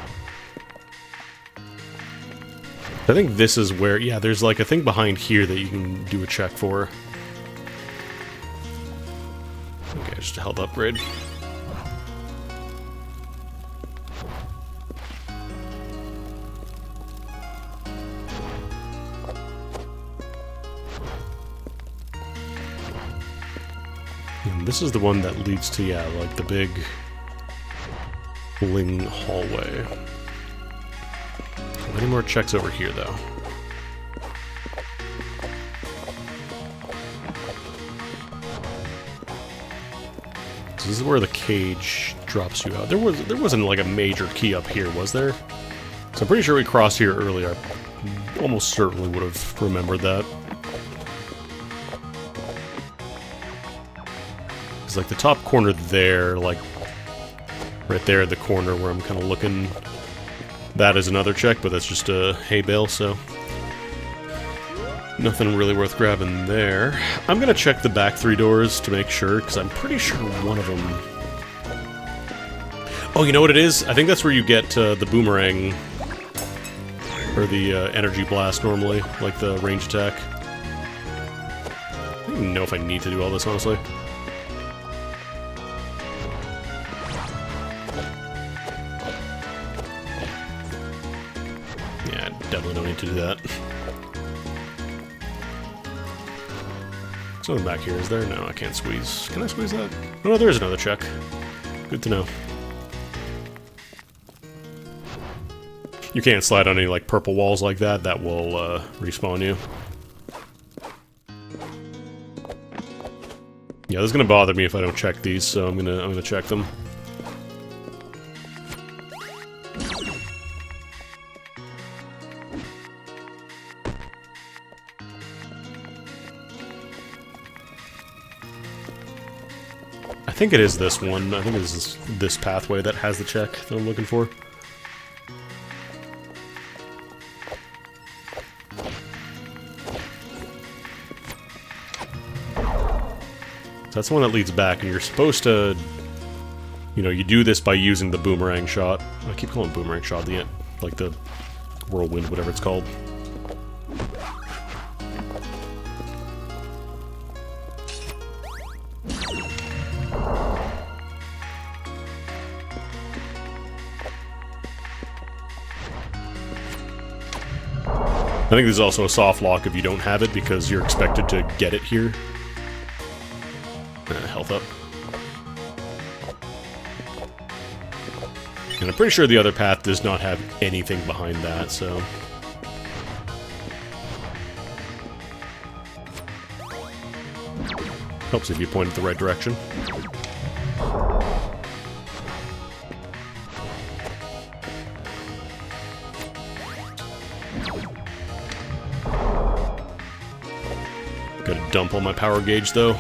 I think this is where... Yeah, there's like a thing behind here that you can do a check for. Okay, just a health upgrade. And this is the one that leads to, yeah, like the big bling hallway. Any more checks over here, though? So this is where the cage drops you out. There wasn't like a major key up here, was there? So I'm pretty sure we crossed here earlier. I almost certainly would have remembered that. It's like the top corner there, like right there at the corner where I'm kind of looking. That is another check, but that's just a hay bale, so nothing really worth grabbing there. I'm gonna check the back 3 doors to make sure, because I'm pretty sure one of them... Oh, you know what it is? I think that's where you get the boomerang, or the energy blast normally, like the range attack. I don't even know if I need to do all this, honestly. Yeah, definitely don't need to do that. Something back here, is there? No, I can't squeeze. Can I squeeze that? Oh, no, there is another check. Good to know. You can't slide on any, like, purple walls like that. That will, respawn you. Yeah, this is gonna bother me if I don't check these, so I'm gonna check them. I think it is this one. I think it is this pathway that has the check that I'm looking for. So that's the one that leads back, and you're supposed to... You know, you do this by using the boomerang shot. I keep calling it boomerang shot, the like the whirlwind, whatever it's called. I think there's also a soft lock if you don't have it, because you're expected to get it here. Health up. And I'm pretty sure the other path does not have anything behind that, so... Helps if you point it the right direction. Gotta dump on my power gauge, though.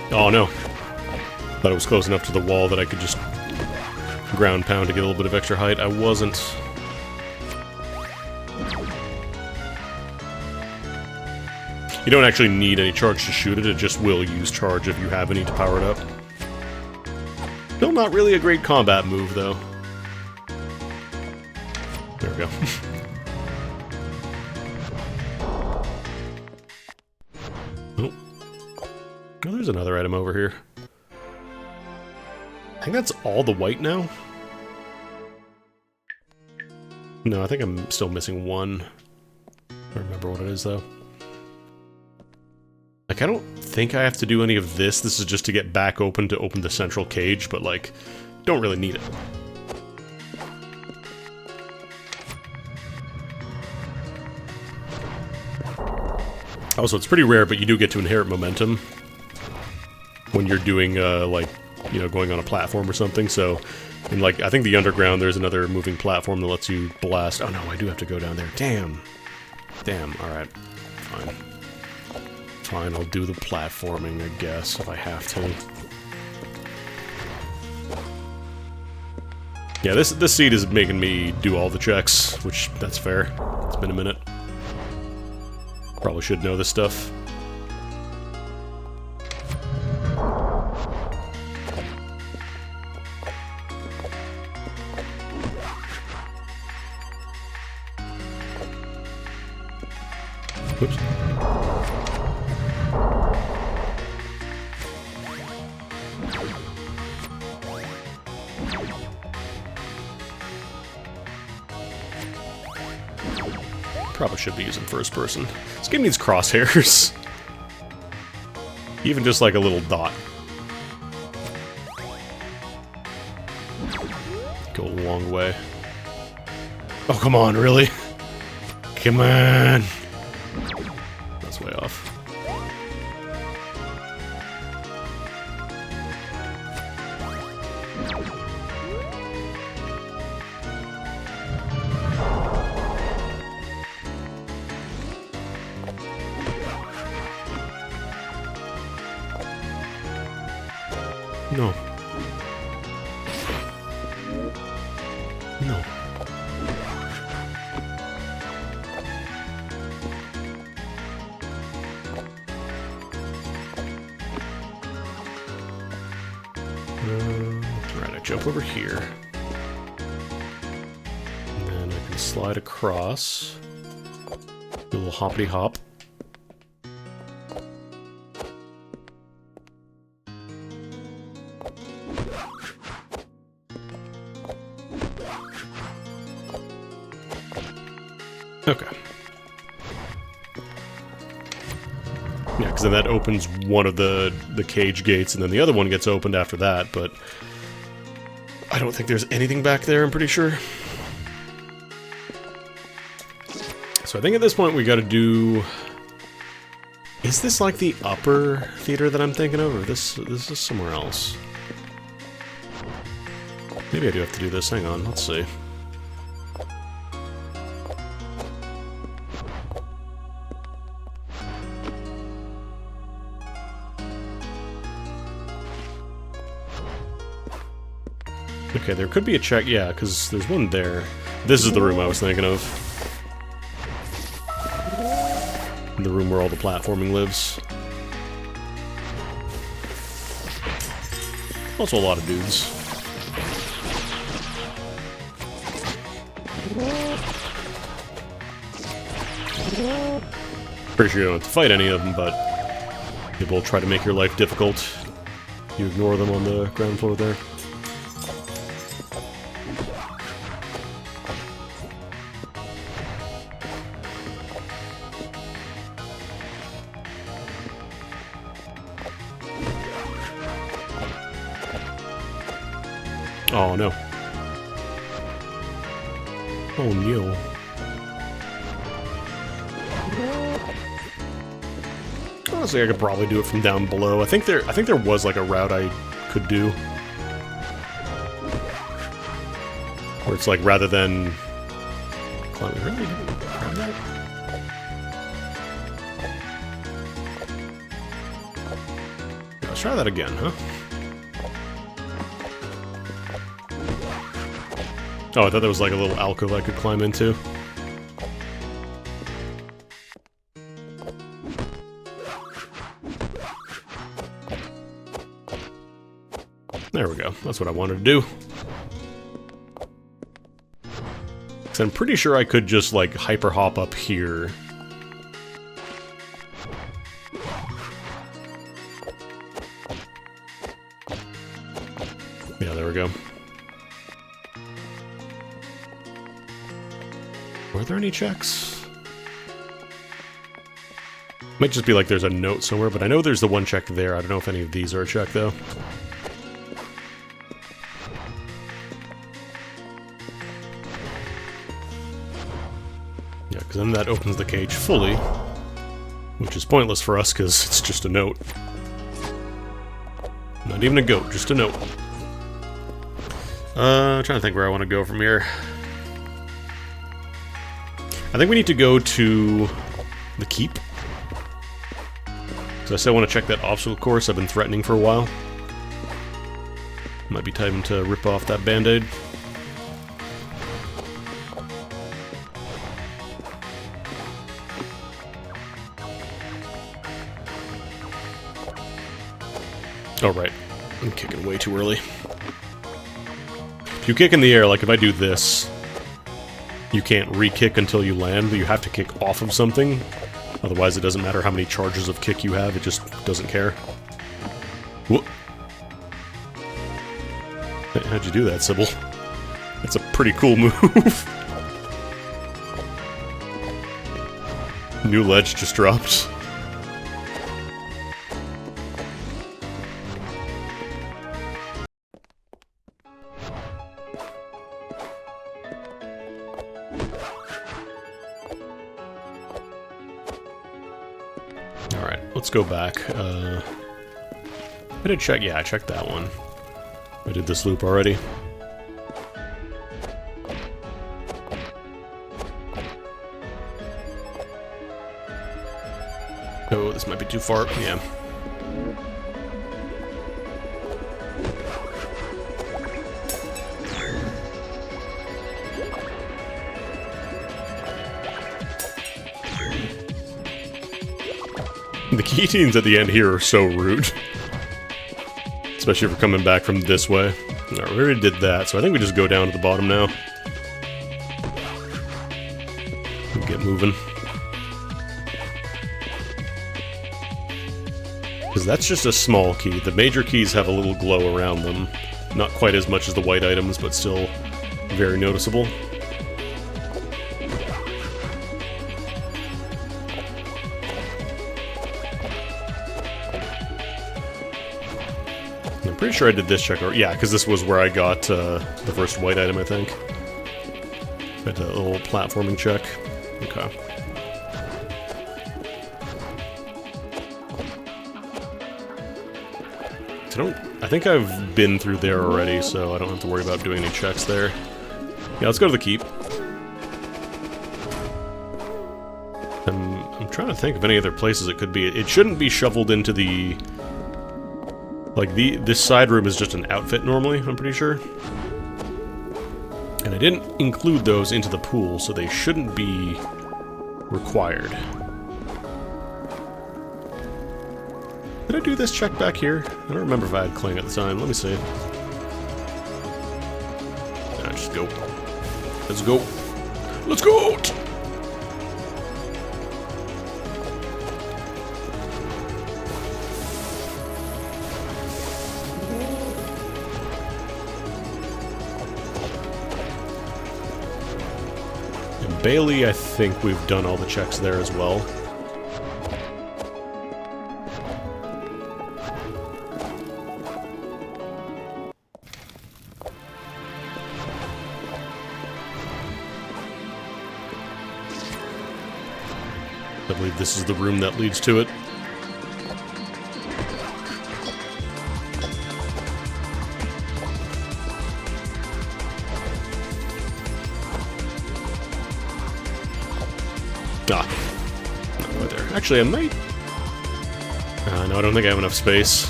Oh no. Thought it was close enough to the wall that I could just ground pound to get a little bit of extra height. I wasn't. You don't actually need any charge to shoot it, it just will use charge if you have any to power it up. not really a great combat move, though. There we go. Oh. Oh, there's another item over here. I think that's all the white now? No, I think I'm still missing one. I don't remember what it is, though. Like, I don't think I have to do any of this. This is just to get back open to open the central cage, but, like, don't really need it. Also, it's pretty rare, but you do get to inherit momentum when you're doing, like, you know, going on a platform or something, so... And, like, I think the underground, there's another moving platform that lets you blast... Oh, no, I do have to go down there. Damn. Damn, alright. Fine. Fine, I'll do the platforming, I guess, if I have to. Yeah, this seed is making me do all the checks, which, that's fair. It's been a minute. Probably should know this stuff. Oops. Probably should be using first person. This game needs crosshairs. Even just like a little dot. Go a long way. Oh, come on, really? Come on! That's way off. No. No. Alright, I jump over here. And then I can slide across. Do a little hoppity hop. Okay. Yeah, because then that opens one of the cage gates, and then the other one gets opened after that, but I don't think there's anything back there, I'm pretty sure. So I think at this point we gotta do... Is this like the upper theater that I'm thinking of, or this is somewhere else? Maybe I do have to do this, hang on, let's see. Okay, there could be a check, yeah, because there's one there. This is the room I was thinking of. The room where all the platforming lives. Also a lot of dudes. Pretty sure you don't have to fight any of them, but they will try to make your life difficult. You ignore them on the ground floor there. Oh no. Oh no. Honestly, I could probably do it from down below. I think there was like a route I could do. Where it's like rather than climbing, really? Grab that? Yeah, let's try that again, huh? Oh, I thought there was like a little alcove I could climb into. There we go. go. That's what I wanted to do. So I'm pretty sure I could just, like, hyper hop up here. Yeah, there we go. Were there any checks? Might just be like there's a note somewhere, but I know there's the one check there. I don't know if any of these are a check, though. Yeah, because then that opens the cage fully, which is pointless for us because it's just a note. Not even a goat, just a note. Trying to think where I want to go from here. I think we need to go to the keep. So I still want to check that obstacle course I've been threatening for a while. Might be time to rip off that band-aid. Oh, right. I'm kicking way too early. If you kick in the air, like if I do this, you can't re-kick until you land. You have to kick off of something. Otherwise, it doesn't matter how many charges of kick you have. It just doesn't care. Whoop. How'd you do that, Sybil? That's a pretty cool move. New ledge just dropped. Alright, let's go back. I did check, yeah, I checked that one. I did this loop already. Oh, this might be too far. Yeah. The guillotines at the end here are so rude. Especially if we're coming back from this way. Alright, we already did that, so I think we just go down to the bottom now. And get moving. Because that's just a small key. The major keys have a little glow around them. Not quite as much as the white items, but still very noticeable. I'm pretty sure I did this check, or yeah, because this was where I got the first white item, I think. Got a little platforming check. Okay. I think I've been through there already, so I don't have to worry about doing any checks there. Yeah, let's go to the keep. I'm trying to think of any other places it could be. It shouldn't be shoveled into the... Like, this side room is just an outfit normally, I'm pretty sure. And I didn't include those into the pool, so they shouldn't be required. Did I do this check back here? I don't remember if I had Clang at the time. Let me see. Nah, just go. Let's go. Let's go! And Bailey, I think we've done all the checks there as well. I believe this is the room that leads to it. Ah. Not quite there. Actually, I might... no, I don't think I have enough space.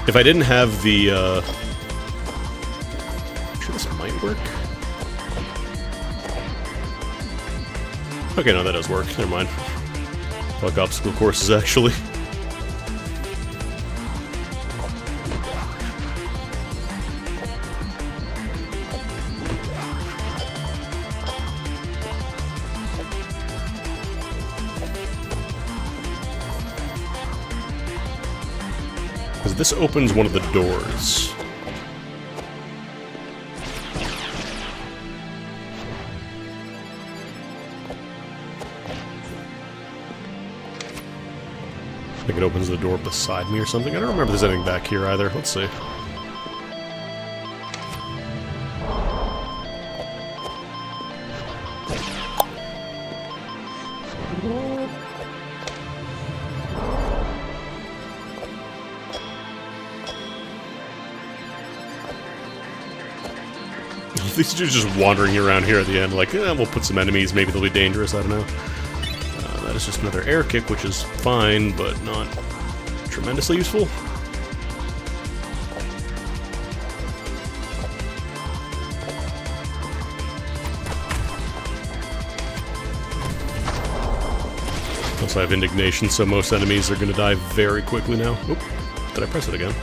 If I didn't have the, I'm sure this might work. Okay, no, that does work. Never mind. Fuck obstacle courses, actually. this opens one of the doors. I think it opens the door beside me or something. I don't remember if there's anything back here either. Let's see. These dudes just wandering around here at the end, like, we'll put some enemies, maybe they'll be dangerous, I don't know. That is just another air kick, which is fine, but not tremendously useful. Plus I have indignation, so most enemies are going to die very quickly now. Oop, did I press it again?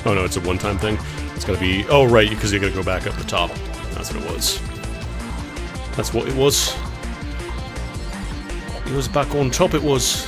Oh no, it's a one-time thing. It's gotta be... Oh, right, because you're gonna go back up the top. That's what it was. That's what it was. It was back on top, it was.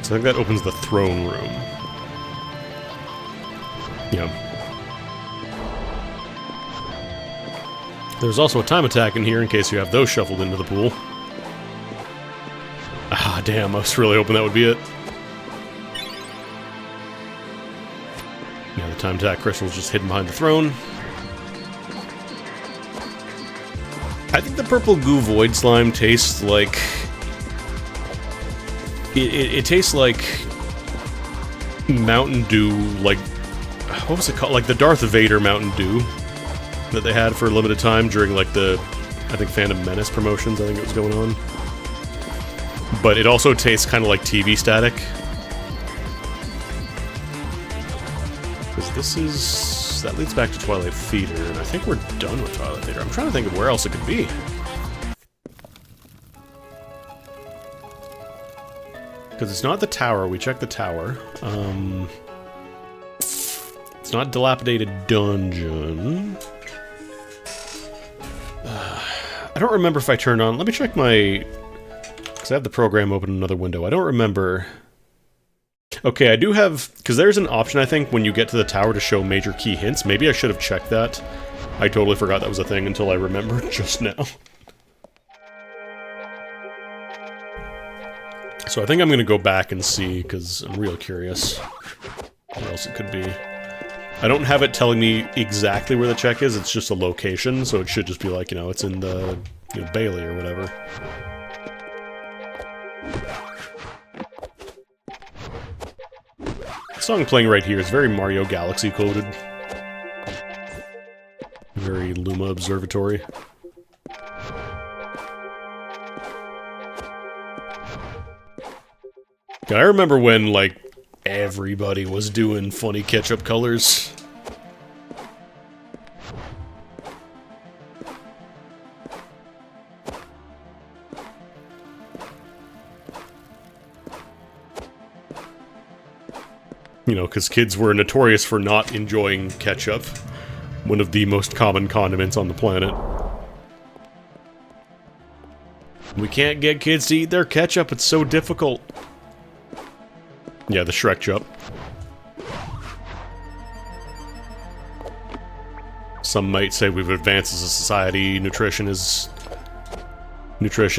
So I think that opens the throne room. Yeah. There's also a time attack in here in case you have those shuffled into the pool. Ah, damn, I was really hoping that would be it. Yeah, the time attack crystal's just hidden behind the throne. I think the purple goo void slime tastes like... It tastes like Mountain Dew, like, what was it called? Like the Darth Vader Mountain Dew that they had for a limited time during, like, the, I think, Phantom Menace promotions, I think it was going on. But it also tastes kind of like TV static. Because this is... that leads back to Twilight Theater, and I think we're done with Twilight Theater. I'm trying to think of where else it could be. Because it's not the tower. We checked the tower. It's not Dilapidated Dungeon. I don't remember if I turned on... Let me check my... Because I have the program open in another window. I don't remember... Okay, I do have... Because there's an option, I think, when you get to the tower to show major key hints. Maybe I should have checked that. I totally forgot that was a thing until I remembered just now. So I think I'm gonna go back and see, because I'm real curious what else it could be. I don't have it telling me exactly where the check is, it's just a location, so it should just be like, you know, it's in the, you know, Bailey or whatever. The song playing right here is very Mario Galaxy coded. Very Luma Observatory. I remember when, like, everybody was doing funny ketchup colors. You know, because kids were notorious for not enjoying ketchup. One of the most common condiments on the planet. We can't get kids to eat their ketchup, it's so difficult. Yeah, the Shrek jump. Some might say we've advanced as a society. Nutrition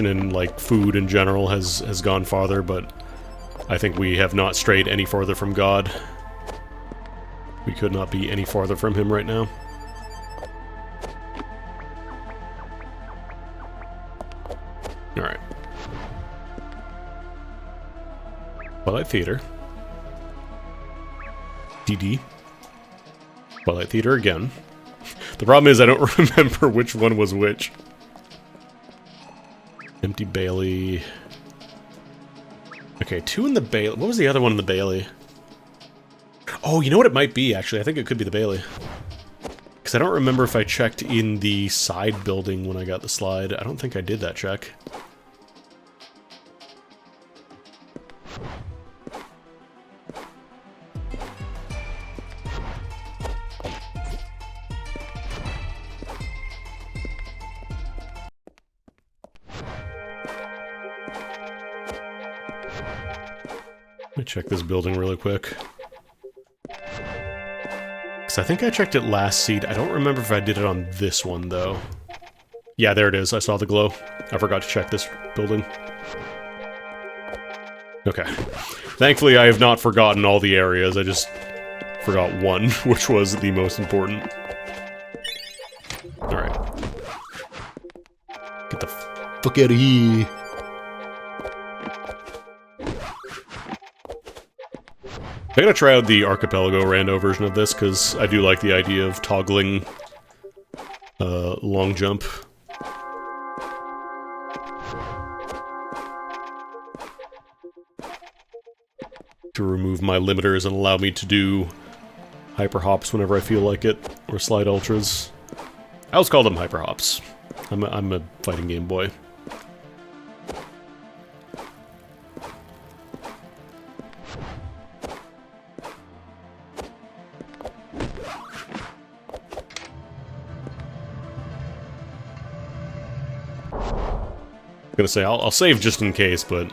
and, like, food in general has gone farther, but I think we have not strayed any farther from God. We could not be any farther from him right now. Alright. Twilight Theater. DD. Twilight Theater again. The problem is I don't remember which one was which. Empty Bailey. Okay, 2 in the Bailey. What was the other one in the Bailey? Oh, you know what it might be, actually. I think it could be the Bailey. Because Because I don't remember if I checked in the side building when I got the slide. I don't think I did that check. Let me check this building really quick. Because I think I checked it last seed. I don't remember if I did it on this one, though. Yeah, there it is. I saw the glow. I forgot to check this building. Okay. Thankfully, I have not forgotten all the areas. I just forgot one, which was the most important. Alright. Get the fuck out of here. I gotta try out the Archipelago rando version of this, because I do like the idea of toggling long jump. To remove my limiters and allow me to do hyper hops whenever I feel like it, or slide ultras. I always call them hyper hops. I'm a fighting game boy. I'm gonna say, I'll save just in case, but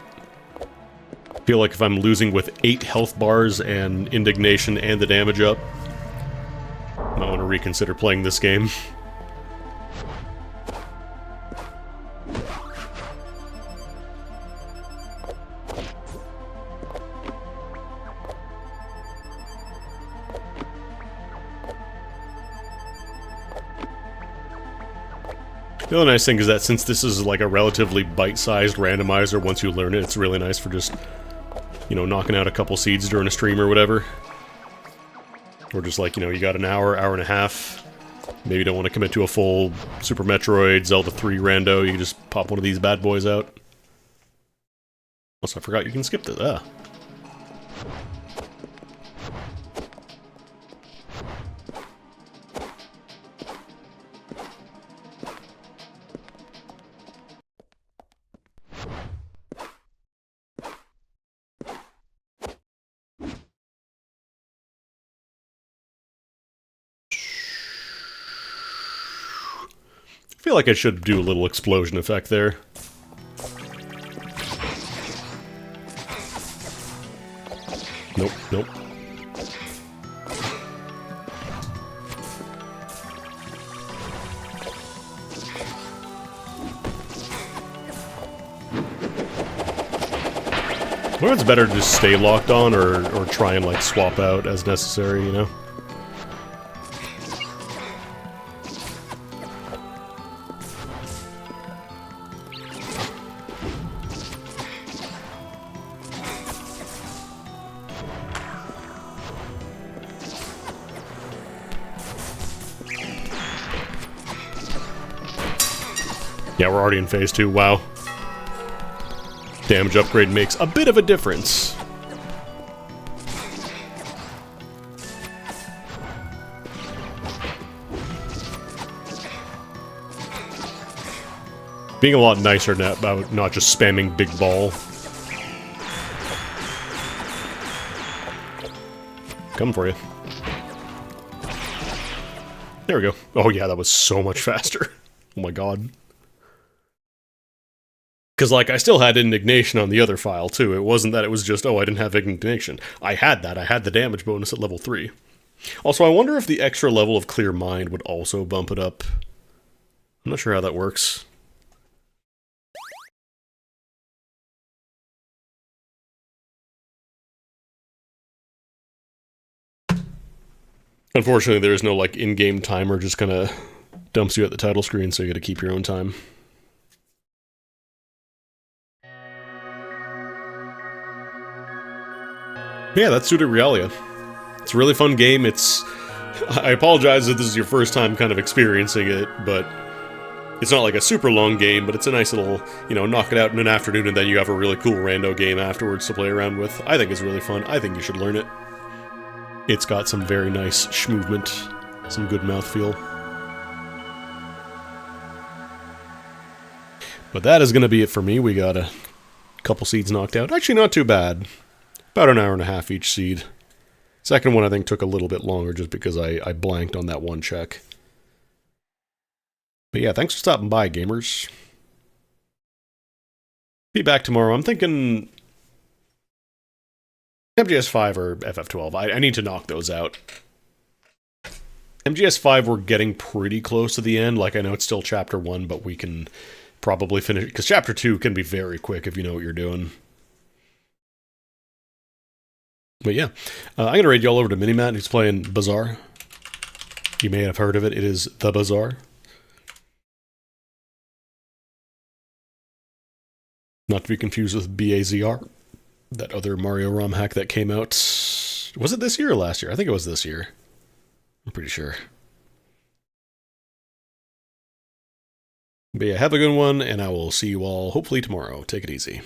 I feel like if I'm losing with 8 health bars and indignation and the damage up, I might want to reconsider playing this game. The other nice thing is that since this is like a relatively bite-sized randomizer, once you learn it, it's really nice for just, you know, knocking out a couple seeds during a stream or whatever. Or just like, you know, you got an hour, hour and a half. Maybe you don't want to commit to a full Super Metroid, Zelda 3 rando, you can just pop one of these bad boys out. Also, I forgot you can skip this. Ah. I feel like I should do a little explosion effect there. Nope, nope. Well, it's better to just stay locked on or try and like swap out as necessary, you know? Yeah, we're already in phase 2, wow. Damage upgrade makes a bit of a difference. Being a lot nicer now about not just spamming big ball. Coming for you. There we go. Oh yeah, that was so much faster. Oh my god. Because, like, I still had indignation on the other file, too. It wasn't that it was just, oh, I didn't have indignation. I had that. I had the damage bonus at level 3. Also, I wonder if the extra level of Clear Mind would also bump it up. I'm not sure how that works. Unfortunately, there is no, like, in-game timer, just kind of dumps you at the title screen, so you gotta keep your own time. Yeah, that's Pseudo Realia. It's a really fun game. I apologize if this is your first time kind of experiencing it, but it's not like a super long game, but it's a nice little, you know, knock it out in an afternoon and then you have a really cool rando game afterwards to play around with. I think it's really fun. I think you should learn it. It's got some very nice schmovement, some good mouthfeel. But that is going to be it for me. We got a couple seeds knocked out. Actually, not too bad. About an hour and a half each seed. Second one, I think, took a little bit longer just because I blanked on that one check. But yeah, thanks for stopping by, gamers. Be back tomorrow. I'm thinking MGS5 or FF12. I need to knock those out. MGS5, we're getting pretty close to the end. Like, I know it's still Chapter 1, but we can probably finish... Because Chapter 2 can be very quick if you know what you're doing. But yeah, I'm going to raid you all over to Minimat, who's playing Bazaar. You may have heard of it. It is The Bazaar. Not to be confused with BAZR. That other Mario ROM hack that came out. Was it this year or last year? I think it was this year. I'm pretty sure. But yeah, have a good one, and I will see you all hopefully tomorrow. Take it easy.